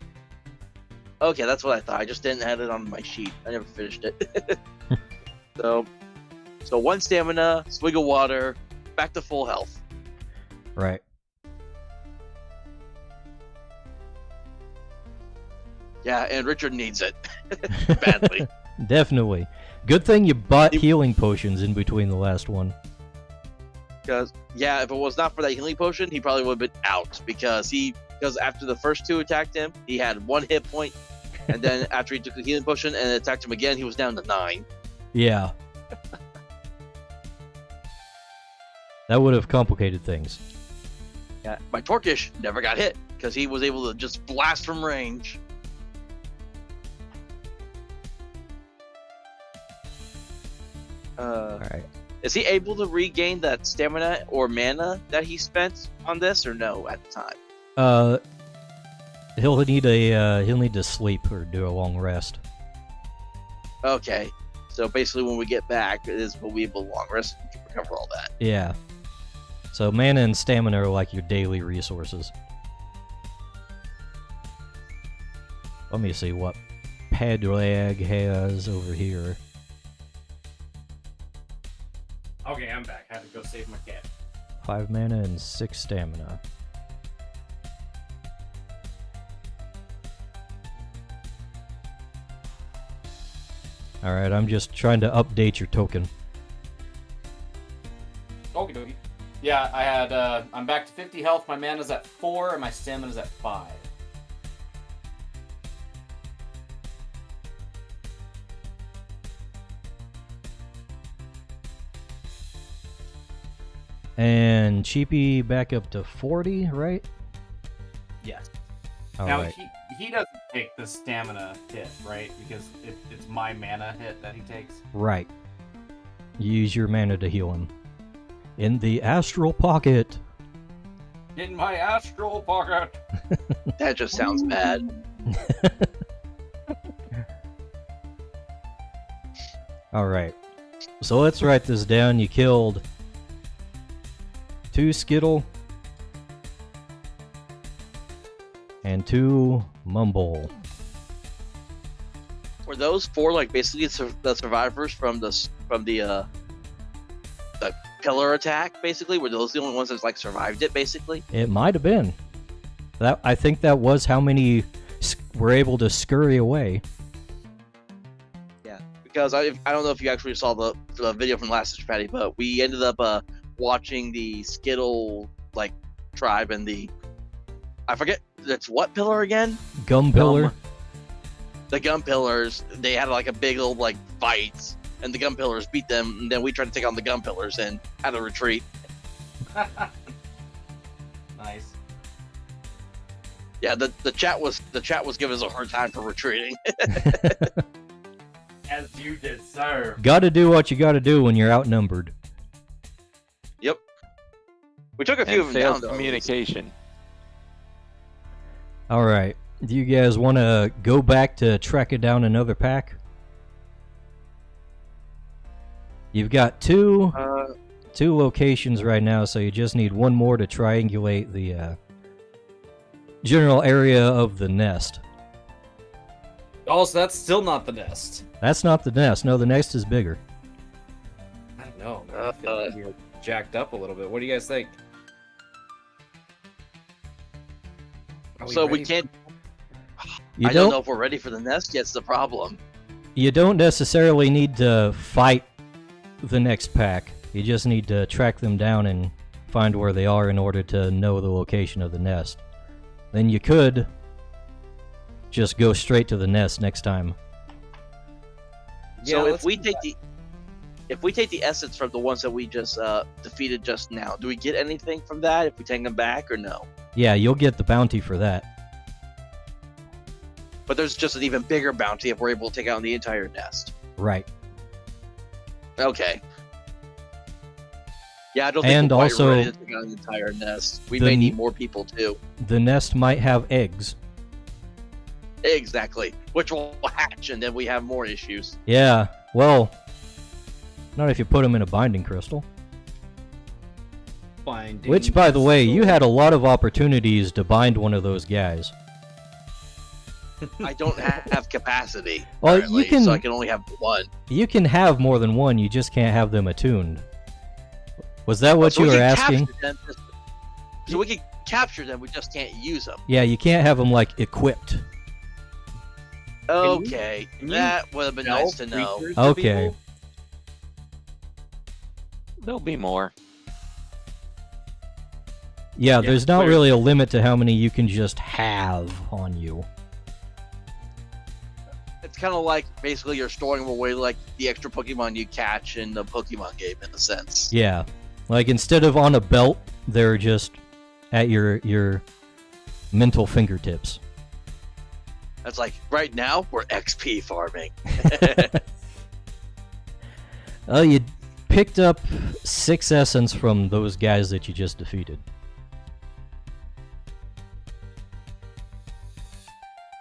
Okay, that's what I thought. I just didn't add it on my sheet. I never finished it. So 1 stamina, swig of water, back to full health. Right. Yeah, and Richard needs it badly. Definitely. Good thing you bought healing potions in between the last one. Because if it was not for that healing potion, he probably would have been out. Because after the first 2 attacked him, he had 1 hit point, and then after he took the healing potion and attacked him again, he was down to 9. Yeah. That would have complicated things. Yeah, my Torkish never got hit because he was able to just blast from range. Alright. Is he able to regain that stamina or mana that he spent on this, or no at the time? He'll need to sleep or do a long rest. Okay, so basically when we get back, it is when we have a long rest to recover all that. Yeah. So mana and stamina are like your daily resources. Let me see what Padraig has over here. Okay, I'm back. Had to go save my cat. 5 mana and 6 stamina. Alright, I'm just trying to update your token. Okie dokie. Yeah, I had, I'm back to 50 health, my mana's at 4, and my stamina's at 5. And Cheapy back up to 40, right? Yes. All now, right. he doesn't take the stamina hit, right? Because it's my mana hit that he takes. Right. Use your mana to heal him. In the astral pocket. In my astral pocket. That just sounds bad. Alright. So let's write this down. You killed 2 Skittle and 2 Mumble. Were those 4 like basically the survivors from the pillar attack? Basically, were those the only ones that like survived it? Basically, It might have been. I think that was how many were able to scurry away. yeah. Because I don't know if you actually saw the video from last Sister Patty, but we ended up watching the Skittle like tribe and I forget that's what pillar again? Gum Pillar. The Gum Pillars. They had like a big old like fight, and the Gum Pillars beat them. And then we tried to take on the Gum Pillars and had to retreat. Nice. Yeah, the chat was giving us a hard time for retreating. As you did, sir. Gotta do what you gotta do when you're outnumbered. Yep. We took a few And of them down failed though. communication. Alright. Do you guys want to go back to tracking down another pack? You've got two locations right now, so you just need one more to triangulate the general area of the nest. Also, that's still not the nest. That's not the nest. No, the nest is bigger. I don't know, man. I feel like we're jacked up a little bit. What do you guys think? Are So we ready? can't. You I don't know if we're ready for the nest yet's the problem. You don't necessarily need to fight the next pack. You just need to track them down and find where they are in order to know the location of the nest. Then you could just go straight to the nest next time. So let's if we do take the essence from the ones that we just defeated just now, do we get anything from that if we take them back or no? Yeah, you'll get the bounty for that. But there's just an even bigger bounty if we're able to take out the entire nest. Right. Okay. Yeah, I don't think And we're quite also, ready to take out the entire nest. We the may n- need more people too. The nest might have eggs. Exactly. Which will hatch, and then we have more issues. Yeah, well, not if you put them in a binding crystal. Binding Which, by the way, you crystal. had a lot of opportunities to bind one of those guys. I don't have capacity. Well, currently, you can- so I can only have one. You can have more than one, you just can't have them attuned. Was that what So you we were can asking? capture them, so we can capture them, we just can't use them. Yeah, you can't have them, like, equipped. Okay, can you that would have been Tell nice to know. creatures to Okay. people? There'll be more. Yeah, Yeah, there's not clear. really a limit to how many you can just have on you. It's kind of like basically you're storing them away like the extra Pokemon you catch in the Pokemon game, in a sense. Yeah. Like, instead of on a belt, they're just at your mental fingertips. That's like, right now, we're XP farming. Oh, you picked up 6 essence from those guys that you just defeated.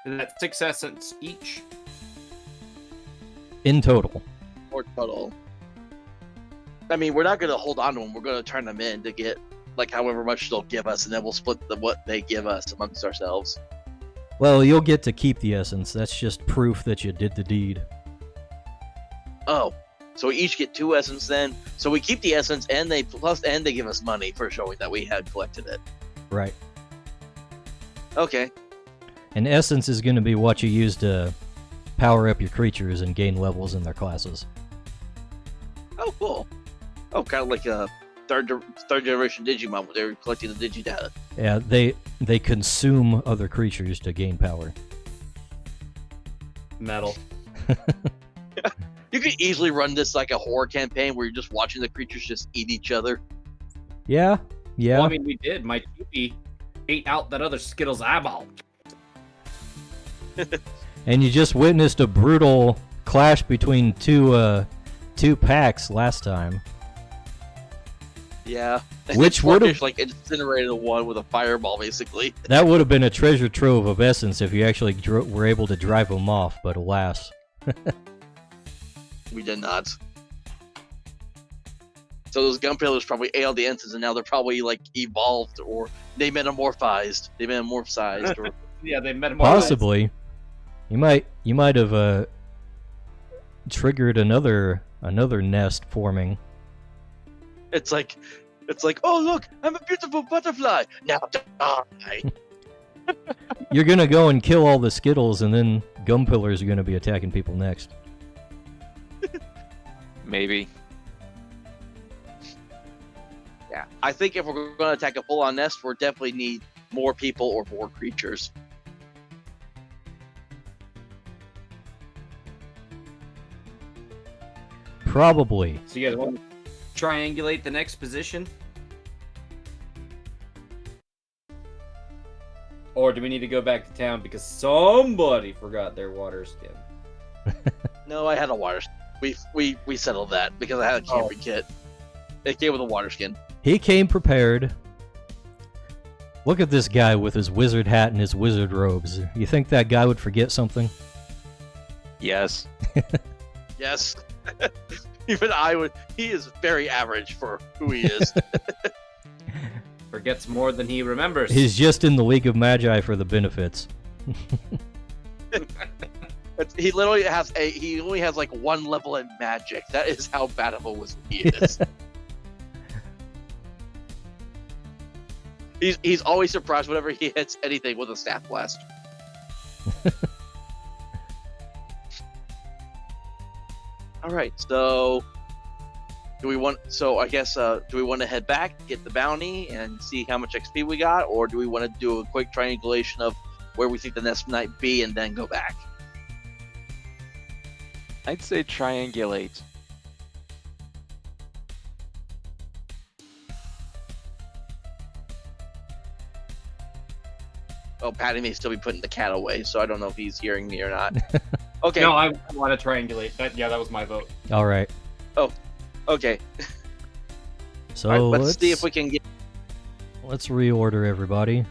Is that 6 essence each? In total. Or total. I mean, we're not going to hold on to them. We're going to turn them in to get, like, however much they'll give us, and then we'll split what they give us amongst ourselves. Well, you'll get to keep the essence. That's just proof that you did the deed. Oh, so we each get 2 essence then. So we keep the essence, and they give us money for showing that we had collected it. Right. Okay. And essence is going to be what you use to power up your creatures and gain levels in their classes. Oh, cool. Oh, kind of like a third generation Digimon when they were collecting the Digidata. Yeah, they consume other creatures to gain power. Metal. You could easily run this like a horror campaign where you're just watching the creatures just eat each other. Yeah, yeah. Well, I mean, we did. My Chibi ate out that other Skittles eyeball. And you just witnessed a brutal clash between two packs last time. Yeah. Which would've- Forkish, like incinerated one with a fireball, basically. That would have been a treasure trove of essence if you actually were able to drive them off, but alas. We did not. So those gunpillars probably ate all the ensigns, and now they're probably like evolved or they metamorphized. Or Yeah, they met him. Possibly. You might have triggered another nest forming. it's like, oh look, I'm a beautiful butterfly. Now die. You're gonna go and kill all the Skittles, and then Gunpillars are gonna be attacking people next. Maybe. Yeah, I think if we're going to attack a full-on nest, we definitely need more people or more creatures. Probably. So you guys want to triangulate the next position? Or do we need to go back to town because somebody forgot their water skin? No, I had a water. We settled that because I had a camping kit. It came with a water skin. He came prepared. Look at this guy with his wizard hat and his wizard robes. You think that guy would forget something? Yes. Yes. Even I would. He is very average for who he is. Forgets more than he remembers. He's just in the League of Magi for the benefits. He literally has he only has like 1 level in magic. That is how bad of a wizard he is. He's always surprised whenever he hits anything with a staff blast. All right, so do we want? So I guess do we want to head back, get the bounty, and see how much XP we got, or do we want to do a quick triangulation of where we think the nest might be, and then go back? I'd say triangulate. Oh, Patty may still be putting the cat away, so I don't know if he's hearing me or not. Okay. No, I want to triangulate. That was my vote. All right. Okay. So All right, let's see if we can get. let's reorder everybody.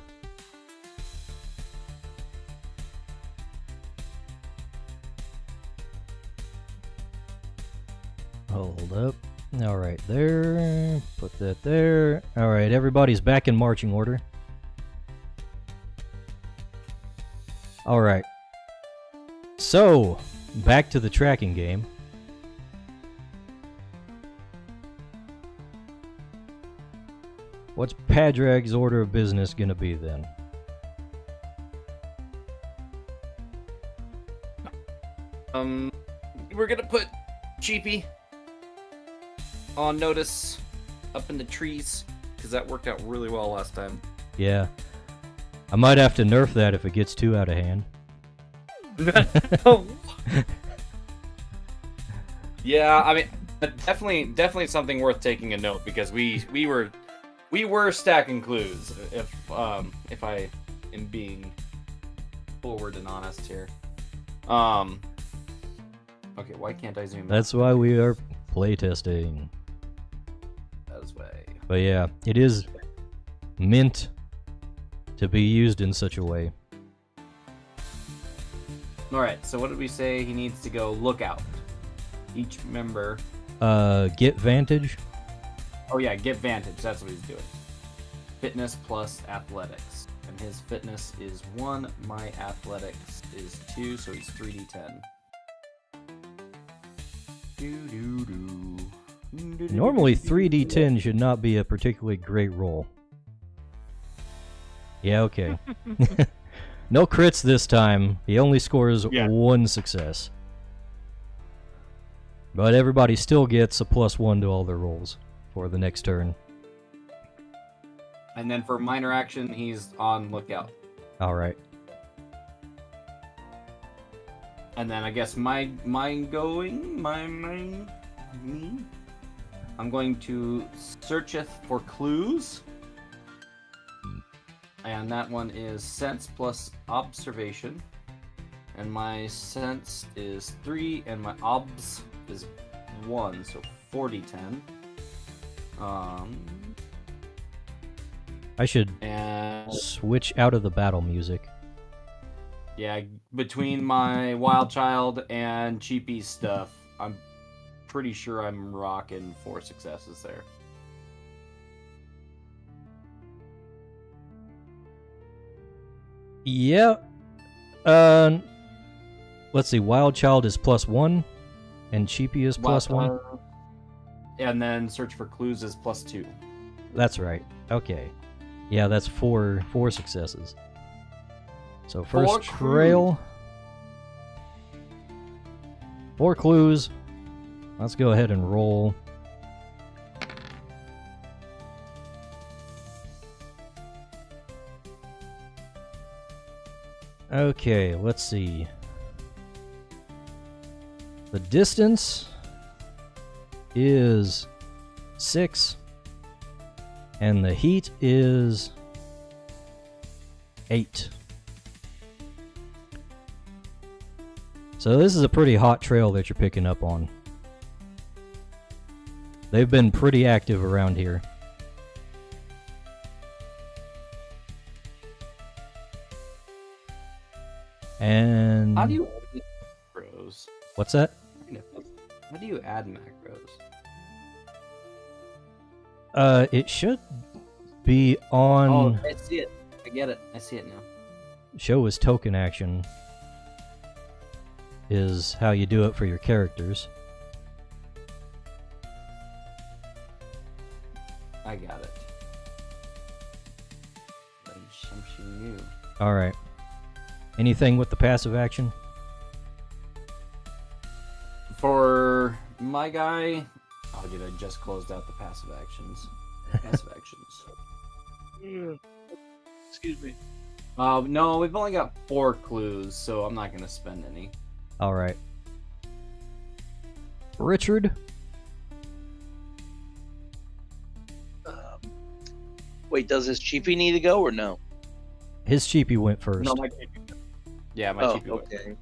Hold up. All right, there. Put that there. All right, everybody's back in marching order. All right. So, back to the tracking game. What's Padraig's order of business gonna be then? We're gonna put Cheapy on notice up in the trees because that worked out really well last time. Yeah. I might have to nerf that if it gets too out of hand. Yeah, I mean, definitely something worth taking a note because we were stacking clues. If I am being forward and honest here. Okay, why can't I zoom in? That's why we are playtesting. That is way. But yeah, it is meant to be used in such a way. Alright, so what did we say? He needs to go look out. Each member. Get vantage. Oh yeah, get vantage. That's what he's doing. Fitness plus athletics. And his fitness is 1, my athletics is 2, so he's 3d10. Normally 3d10 should not be a particularly great roll. Yeah, okay. No crits this time. He only scores 1 success. But everybody still gets a +1 to all their rolls for the next turn. And then for minor action, he's on lookout. Alright. And then I guess me. I'm going to searcheth for clues. And that one is sense plus observation. And my sense is 3, and my obs is 1, so 40-10. I should And switch out of the battle music. yeah, between my Wild Child and Cheapy stuff, I'm pretty sure I'm rocking 4 successes there. Yeah. Let's see. Wild Child is +1, and Cheapy is +1. And then search for clues is +2. That's right. Okay. Yeah, that's 4 successes. So first 4 trail. 4 clues. Let's go ahead and roll. Okay, let's see. The distance is 6, and the heat is 8. So this is a pretty hot trail that you're picking up on. They've been pretty active around here. And How do you add macros? what's that? How do you add macros? It should be on Oh, I see it. I get it. I see it now. show as token action is how you do it for your characters. I got it. Something new. Alright. Anything with the passive action? For my guy, oh dude, I just closed out the passive actions. Passive actions. Excuse me. No, we've only got 4 clues, so I'm not gonna spend any. Alright. Richard? Wait, does his Cheapy need to go or no? His Cheapy went first. No, my yeah, my Oh, cheapy went. okay.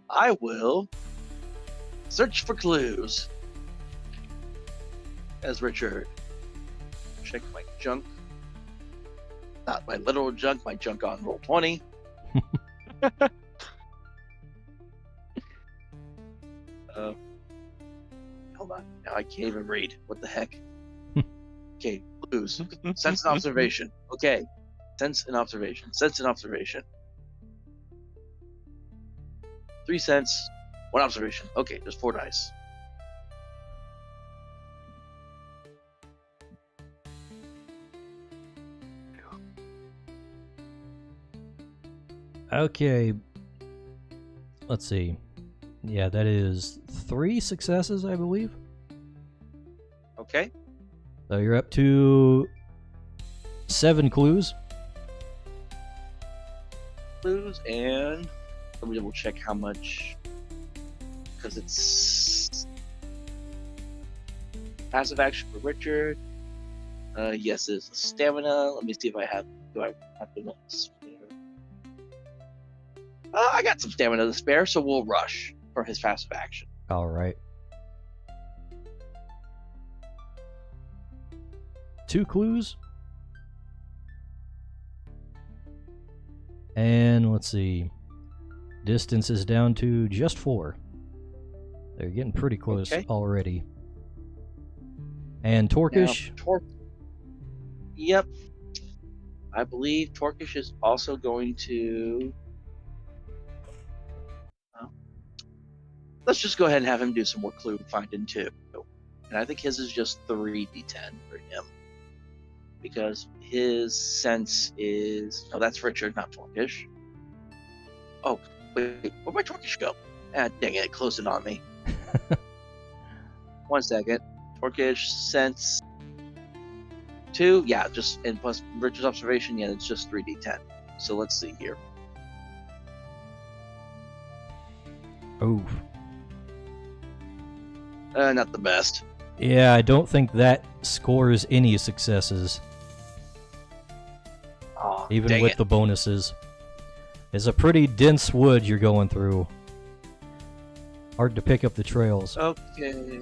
I will search for clues. As Richard. Check my junk. Not my literal junk, my junk on roll 20. Hold on. Now I can't even read. What the heck? Okay, clues. Sense and observation. Okay. Sense and observation. Sense and observation. 3 cents, 1 observation. Okay, there's 4 dice. Okay. Let's see. Yeah, that is 3 successes, I believe. Okay. So you're up to 7 clues. Clues, and let me double check how much, because it's passive action for Richard. Yes, it's stamina. Let me see if I have. Do I have enough to spare? I got some stamina to spare, so we'll rush for his passive action. All right. 2 clues. And let's see. Distance is down to just 4. They're getting pretty close already. And Torkish? Now, yep. I believe Torkish is also going to... let's just go ahead and have him do some more clue finding too. And I think his is just 3d10 for him. Because his sense is... oh, that's Richard, not Torkish. Oh, wait, where'd my Torkish go? Ah, dang it, it closed it on me. 1 second. Torkish sense 2, yeah, just, and plus Richard's observation, yeah, it's just 3d10. So let's see here. Oof. Not the best. Yeah, I don't think that scores any successes, Oh, even with the bonuses. It's a pretty dense wood you're going through. Hard to pick up the trails. Okay.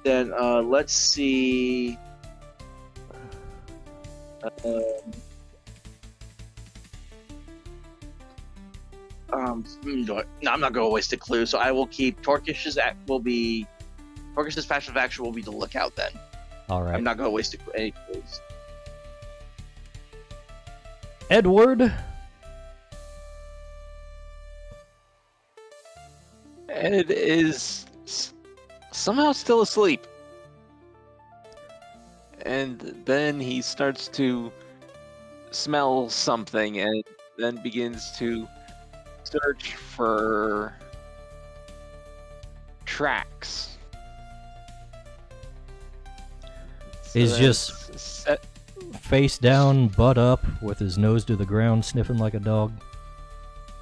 Then let's see. No, I'm not going to waste a clue. So I will keep Torkish's Torkish's passive action will be to look out. Then All right. I'm not going to waste any clues. Edward. Ed is somehow still asleep. And then he starts to smell something and then begins to search for tracks. He's just face down, butt up, with his nose to the ground, sniffing like a dog.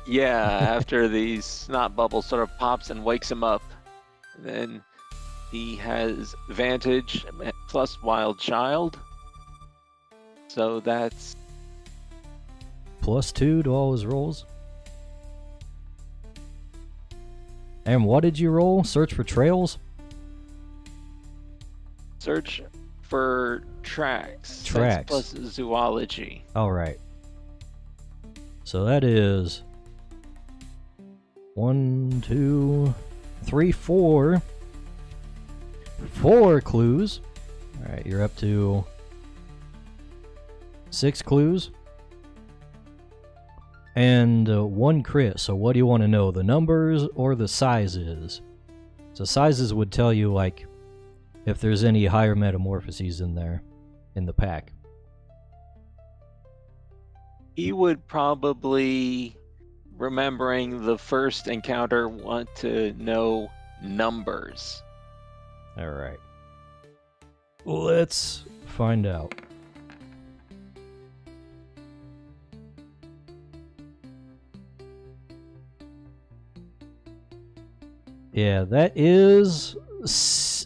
Yeah, after the snot bubble sort of pops and wakes him up. Then he has Vantage plus Wild Child. So that's +2 to all his rolls. And what did you roll? Search for trails? search for tracks. Tracks. That's plus zoology. Alright. So that is 1, 2, 3, 4. 4 clues. Alright, you're up to 6 clues. And 1 crit. So what do you want to know? The numbers or the sizes? So sizes would tell you, like, if there's any higher metamorphoses in there, in the pack. He would probably, remembering the first encounter, want to know numbers. Alright. Let's find out. Yeah, that is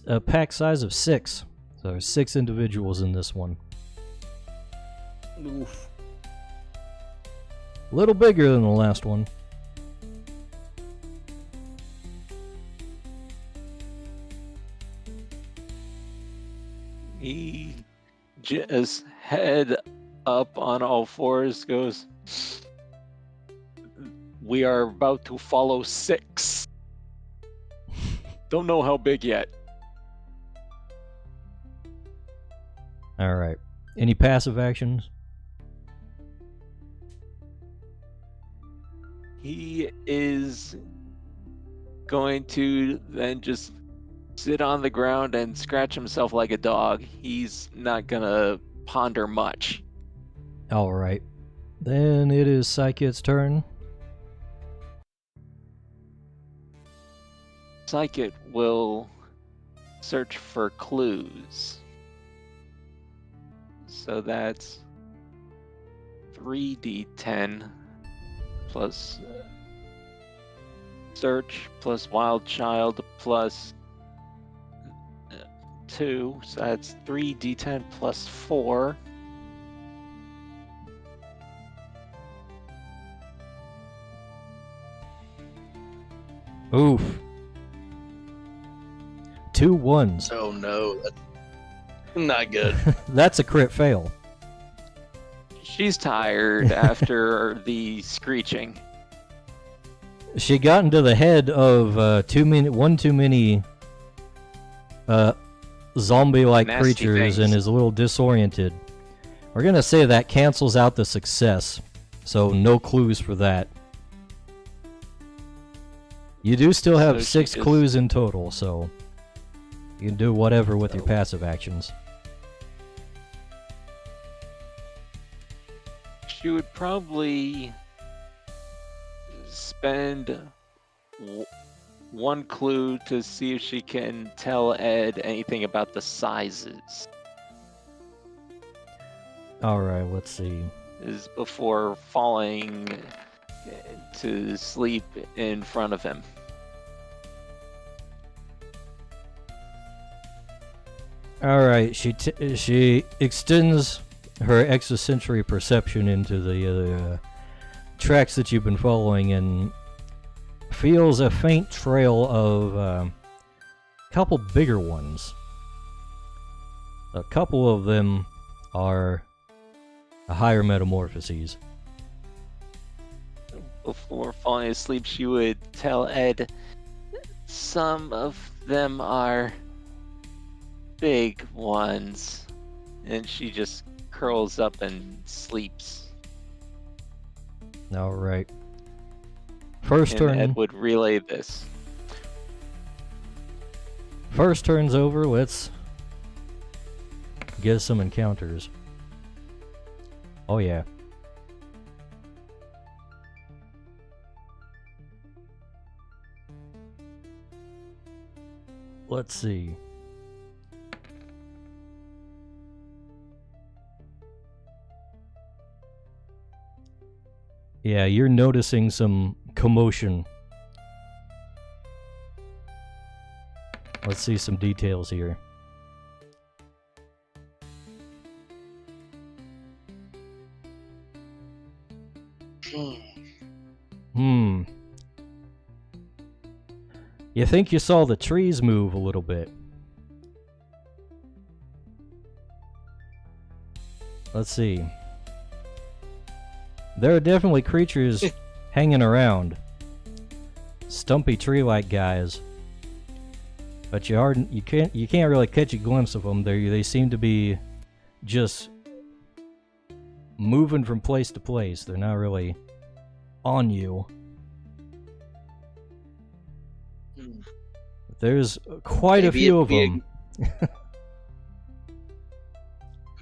a pack size of 6. So there's 6 individuals in this one. Oof. A little bigger than the last one. He just head up on all fours goes, "We are about to follow 6. Don't know how big yet." Alright. Any passive actions? He is going to then just sit on the ground and scratch himself like a dog. He's not gonna ponder much. Alright. Then it is Psychit's turn. Psychic will search for clues. So that's 3d10 plus search plus wild child plus 2. So that's 3d10 plus 4. Oof. 2 1s. Oh no, that's not good. That's a crit fail. She's tired after the screeching. She got into the head of one too many zombie-like Nasty creatures and things. is a little disoriented. We're gonna say that cancels out the success, so no clues for that. You do still have So she 6 just- clues in total, so you can do whatever with your passive actions. She would probably spend one clue to see if she can tell Ed anything about the sizes. Alright, let's see. Is before falling to sleep in front of him. Alright, she extends her extrasensory perception into the tracks that you've been following and feels a faint trail of a couple bigger ones. A couple of them are higher metamorphoses. Before falling asleep, she would tell Ed some of them are big ones. And she just curls up and sleeps. Alright. First And turn. Ed would relay this. First turn's over, let's get some encounters. Oh yeah. Let's see. Yeah, you're noticing some commotion. Let's see some details here. You think you saw the trees move a little bit. Let's see. There are definitely creatures hanging around. Stumpy tree-like guys. But you can't really catch a glimpse of them. They seem to be just moving from place to place. They're not really on you. There's quite a Maybe few if of we them.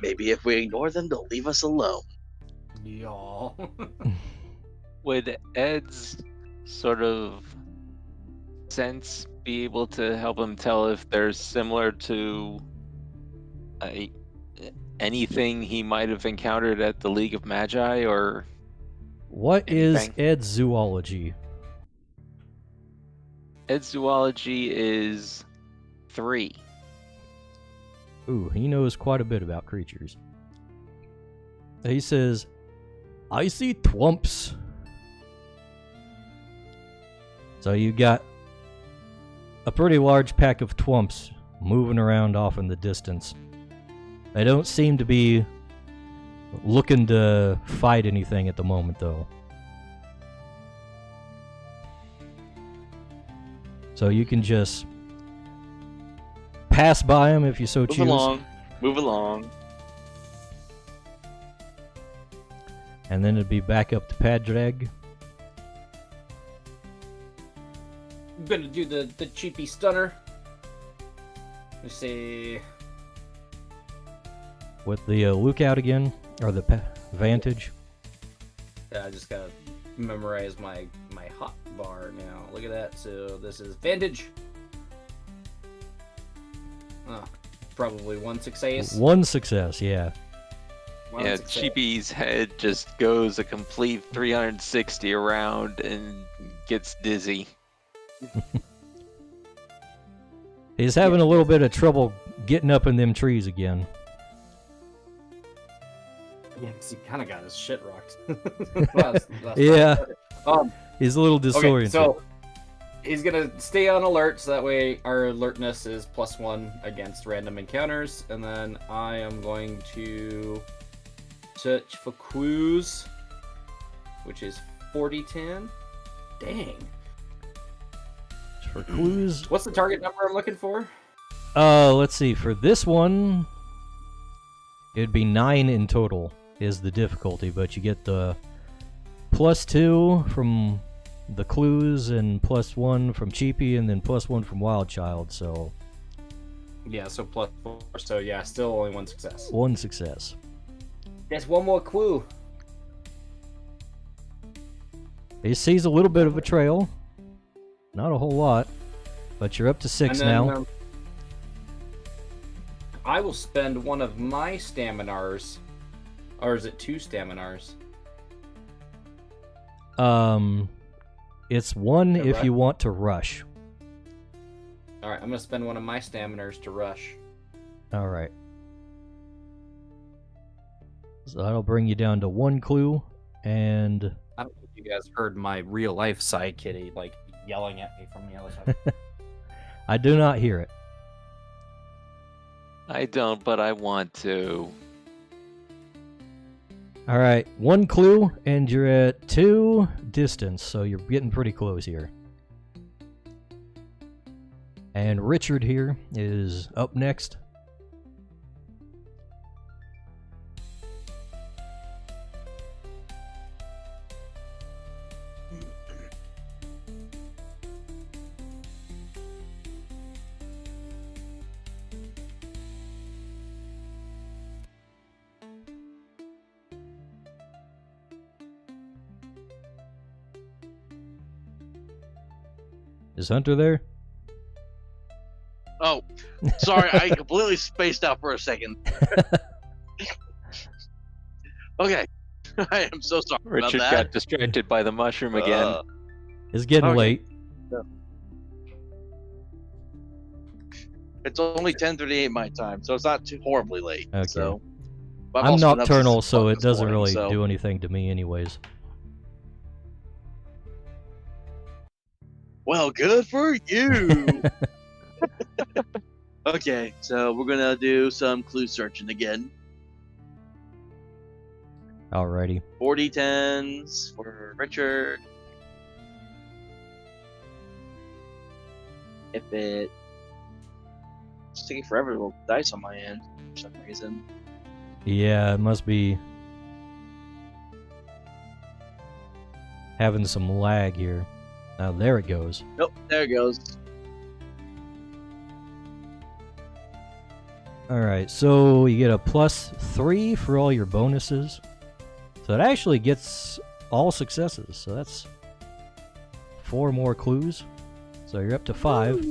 Maybe if we ignore them, they'll leave us alone. Y'all. Would Ed's sort of sense be able to help him tell if they're similar to anything he might have encountered at the League of Magi, or What is anything? Ed's zoology? Ed's zoology is 3. Ooh, he knows quite a bit about creatures. He says, I see twumps. So you got a pretty large pack of twumps moving around off in the distance. They don't seem to be looking to fight anything at the moment, though. So you can just pass by them if you so choose. Move along. And then it'd be back up to Padraig. gonna do the cheapy stunner. Let me see. With the lookout again, or the vantage. Yeah, I just gotta memorize my hot bar now. Look at that. So this is vantage. Oh, probably one success. One success, yeah. One Yeah, success. Cheapy's head just goes a complete 360 around and gets dizzy. He's having a little bit of trouble getting up in them trees again. Yeah, 'cause he kind of got his shit rocked. Last Yeah. time. He's a little disoriented. Okay, so he's gonna stay on alert, so that way our alertness is +1 against random encounters, and then I am going to search for clues, which is 4010. Dang. For clues, What's the target number I'm looking for? let's see. For this one, it'd be 9 in total is the difficulty, but you get the +2 from the clues and +1 from Cheapy, and then +1 from Wild Child. So Yeah, so +4. So yeah, still only one success. one success. That's one more clue. He sees a little bit of a trail, not a whole lot, but you're up to 6 And then, now. I will spend one of my staminars, or is it 2 staminars? It's 1 To if rush? you want to rush. All right, I'm gonna spend one of my staminars to rush. All right. So that'll bring you down to 1 clue, and I don't think you guys heard my real life side kitty like yelling at me from the other side. I do not hear it. I don't, but I want to. All right, 1 clue, and you're at 2 distance, so you're getting pretty close here. And Richard here is up next. Is Hunter there? Oh, sorry, I completely spaced out for a second. Okay, I am so sorry Richard about got that. distracted by the mushroom again. It's getting Okay. late. It's only 10:38 my time, so it's not too horribly late. Okay. So, but I've I'm also been up since nocturnal, 6 so o'clock it this doesn't morning, really so- do anything to me anyways. Well, good for you. Okay, so we're gonna do some clue searching again. Alrighty. 4010s for Richard. If it's taking forever to roll dice on my end for some reason. Yeah, it must be having some lag here. Now there it goes. Nope, there it goes. Alright, so you get a +3 for all your bonuses. So it actually gets all successes. So that's 4 more clues. So you're up to 5.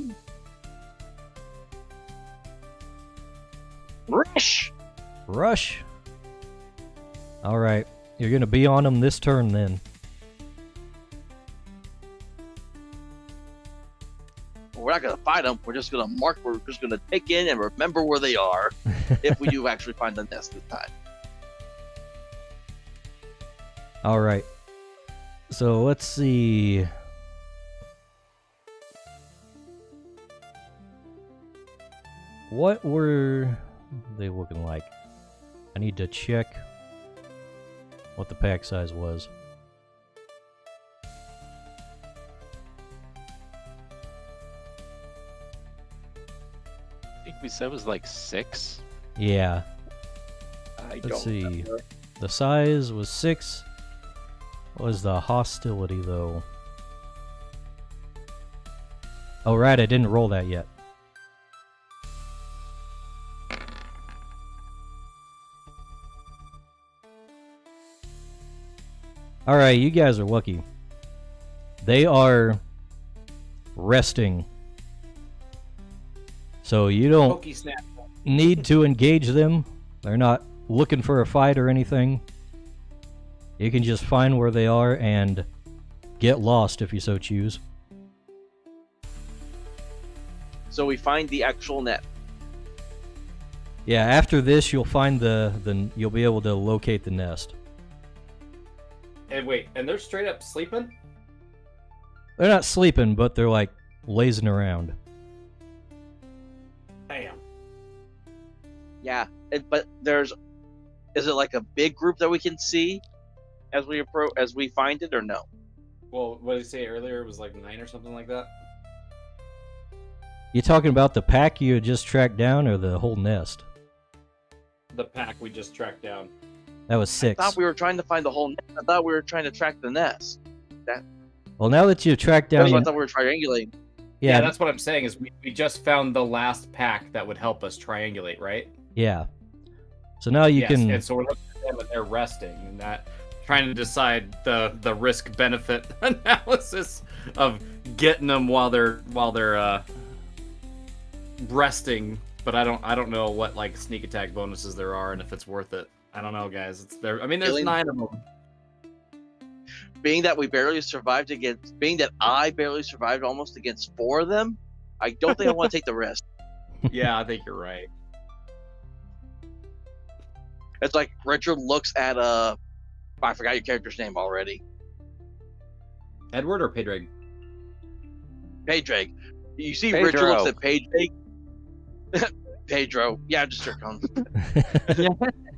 Rush! Rush! Alright, you're going to be on them this turn then. We're not gonna fight them. We're just gonna mark. We're just gonna take in and remember where they are. If we do actually find the nest this time. Alright. So let's see. What were they looking like? I need to check what the pack size was. I think we said it was like 6. Yeah. I Let's don't see. remember. The size was 6. What was the hostility though? Oh, right, I didn't roll that yet. Alright, you guys are lucky. They are resting. So you don't Pokey snap. need to engage them. They're not looking for a fight or anything. You can just find where they are and get lost if you so choose. So we find the actual net. Yeah, after this you'll find you'll be able to locate the nest. And wait, and they're straight up sleeping? They're not sleeping, but they're like lazing around. Damn. Yeah, but is it like a big group that we can see as we find it, or no? Well, what did you say earlier? It was like 9 or something like that? You talking about the pack you had just tracked down, or the whole nest? The pack we just tracked down. That was 6. I thought we were trying to find the whole nest. I thought we were trying to track the nest. Well, now that you've tracked That's down, what I thought we were triangulating. Yeah, that's what I'm saying, is we just found the last pack that would help us triangulate, right? yeah. So now you can. And so we're looking at them and they're resting, and that trying to decide the risk benefit analysis of getting them while they're resting. But I don't know what like sneak attack bonuses there are and if it's worth it. I don't know, guys. It's there. I mean, there's 9 of them. Being that I barely survived almost against 4 of them, I don't think I want to take the risk. Yeah, I think you're right. It's like Richard looks at I forgot your character's name already. Edward or Pedrig? Padraig. You see Pedro. Richard looks at Padraig. Pedro. Yeah, just start calling him.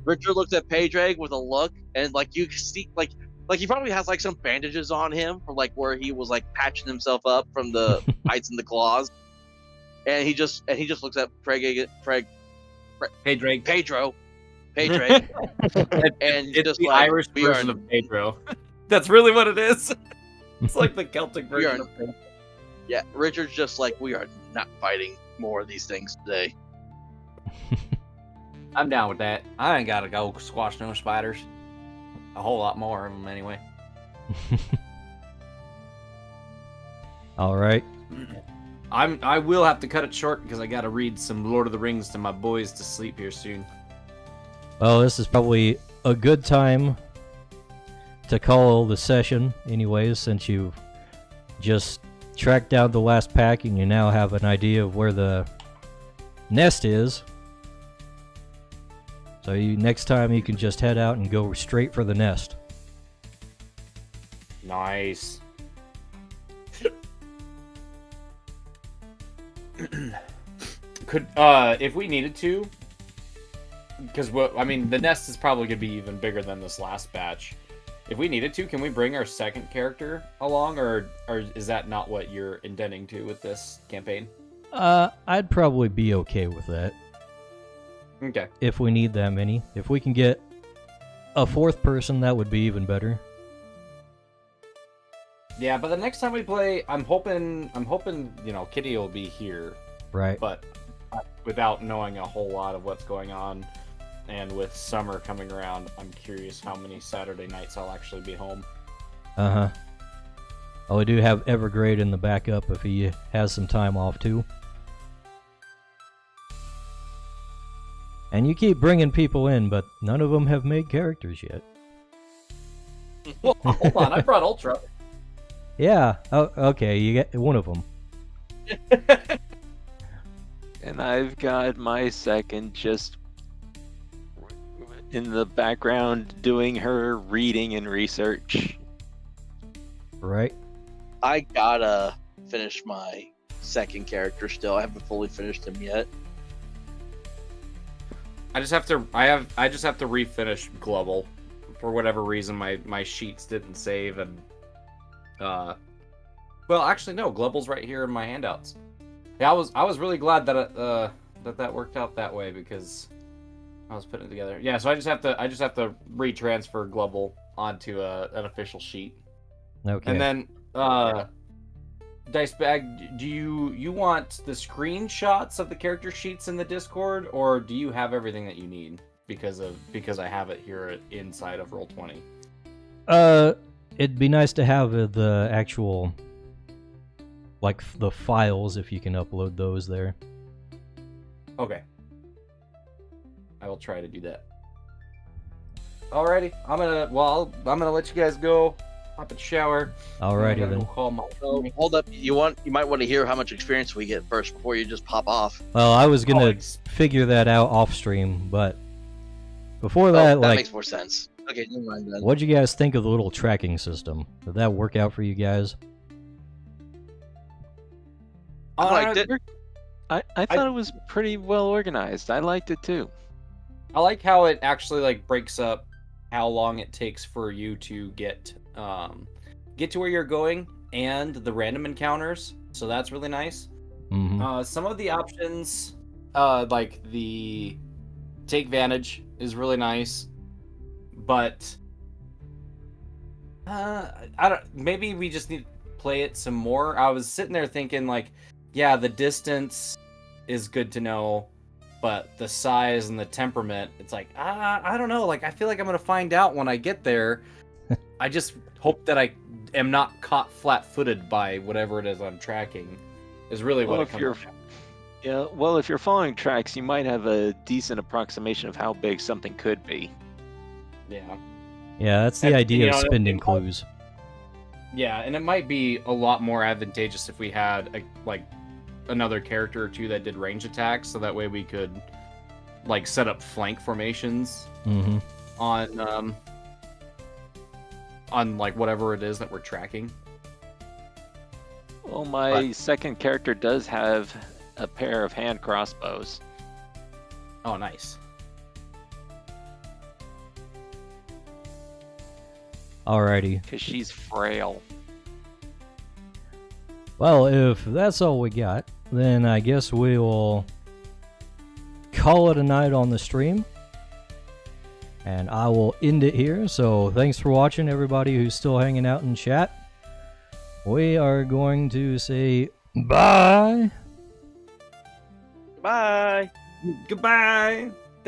Richard looks at Padraig with a look, and like you see, like he probably has like some bandages on him from like where he was like patching himself up from the bites and the claws, and he just looks at Pedro, Padraig, and It's just the like, Irish we are- version of Pedro. That's really what it is. It's like the Celtic We are- version of Pedro. Yeah, Richard's just like, we are not fighting more of these things today. I'm down with that. I ain't gotta go squash no spiders. A whole lot more of them anyway. All right. I will have to cut it short because I gotta read some Lord of the Rings to my boys to sleep here soon. Well, this is probably a good time to call the session, anyways, since you've just tracked down the last pack and you now have an idea of where the nest is. So next time you can just head out and go straight for the nest. Nice. Could if we needed to, because the nest is probably gonna be even bigger than this last batch. If we needed to, can we bring our second character along, or is that not what you're intending to with this campaign? I'd probably be okay with that. Okay. If we need that many. If we can get a 4th person, that would be even better. Yeah, but the next time we play, I'm hoping, Kitty will be here, Right. but without knowing a whole lot of what's going on, and with summer coming around, I'm curious how many Saturday nights I'll actually be home. Uh-huh. Oh, we do have Evergrade in the backup if he has some time off, too. And you keep bringing people in, but none of them have made characters yet. Well, hold on, I brought Ultra. Yeah. Oh, okay. You get one of them. And I've got my second just in the background doing her reading and research. Right. I gotta finish my second character still. I haven't fully finished him yet. I just have to refinish Global. For whatever reason, my sheets didn't save, and well, actually no, Global's right here in my handouts. Yeah, I was really glad that that worked out that way because I was putting it together. Yeah, so I just have to retransfer Global onto an official sheet. Okay. And then Dice Bag, do you want the screenshots of the character sheets in the Discord, or do you have everything that you need? Because I have it here inside of Roll20. It'd be nice to have the actual, like, the files, if you can upload those there. Okay. I will try to do that. Alrighty, I'm gonna let you guys go. Hop in the shower. Alrighty I'm gonna then. go call my phone. Hold up, you might want to hear how much experience we get first before you just pop off. Well, I was gonna Oh, figure that out off stream, but before Oh, that, that like, makes more sense. Okay, never mind then. what'd you guys think of the little tracking system? Did that work out for you guys? I liked it. I thought it was pretty well organized. I liked it too. I like how it actually like breaks up how long it takes for you to get to where you're going and the random encounters. So that's really nice. Mm-hmm. Some of the options, like the take vantage, is really nice, but I don't. Maybe we just need to play it some more. I was sitting there thinking, like, yeah, the distance is good to know, but the size and the temperament, it's like, I don't know. Like, I feel like I'm gonna find out when I get there. I just hope that I am not caught flat-footed by whatever it is I'm tracking. Is really what Well, it comes down to. Yeah, well, if you're following tracks, you might have a decent approximation of how big something could be. Yeah. Yeah, that's the And, idea you of know, spending clues. Yeah, and it might be a lot more advantageous if we had another character or two that did range attacks, so that way we could like set up flank formations Mm-hmm. on like whatever it is that we're tracking. Well, my second character does have a pair of hand crossbows. Oh, nice. Alrighty. Because she's frail. Well, if that's all we got, then I guess we'll call it a night on the stream. And I will end it here. So thanks for watching, everybody who's still hanging out in chat. We are going to say bye. Bye. Goodbye.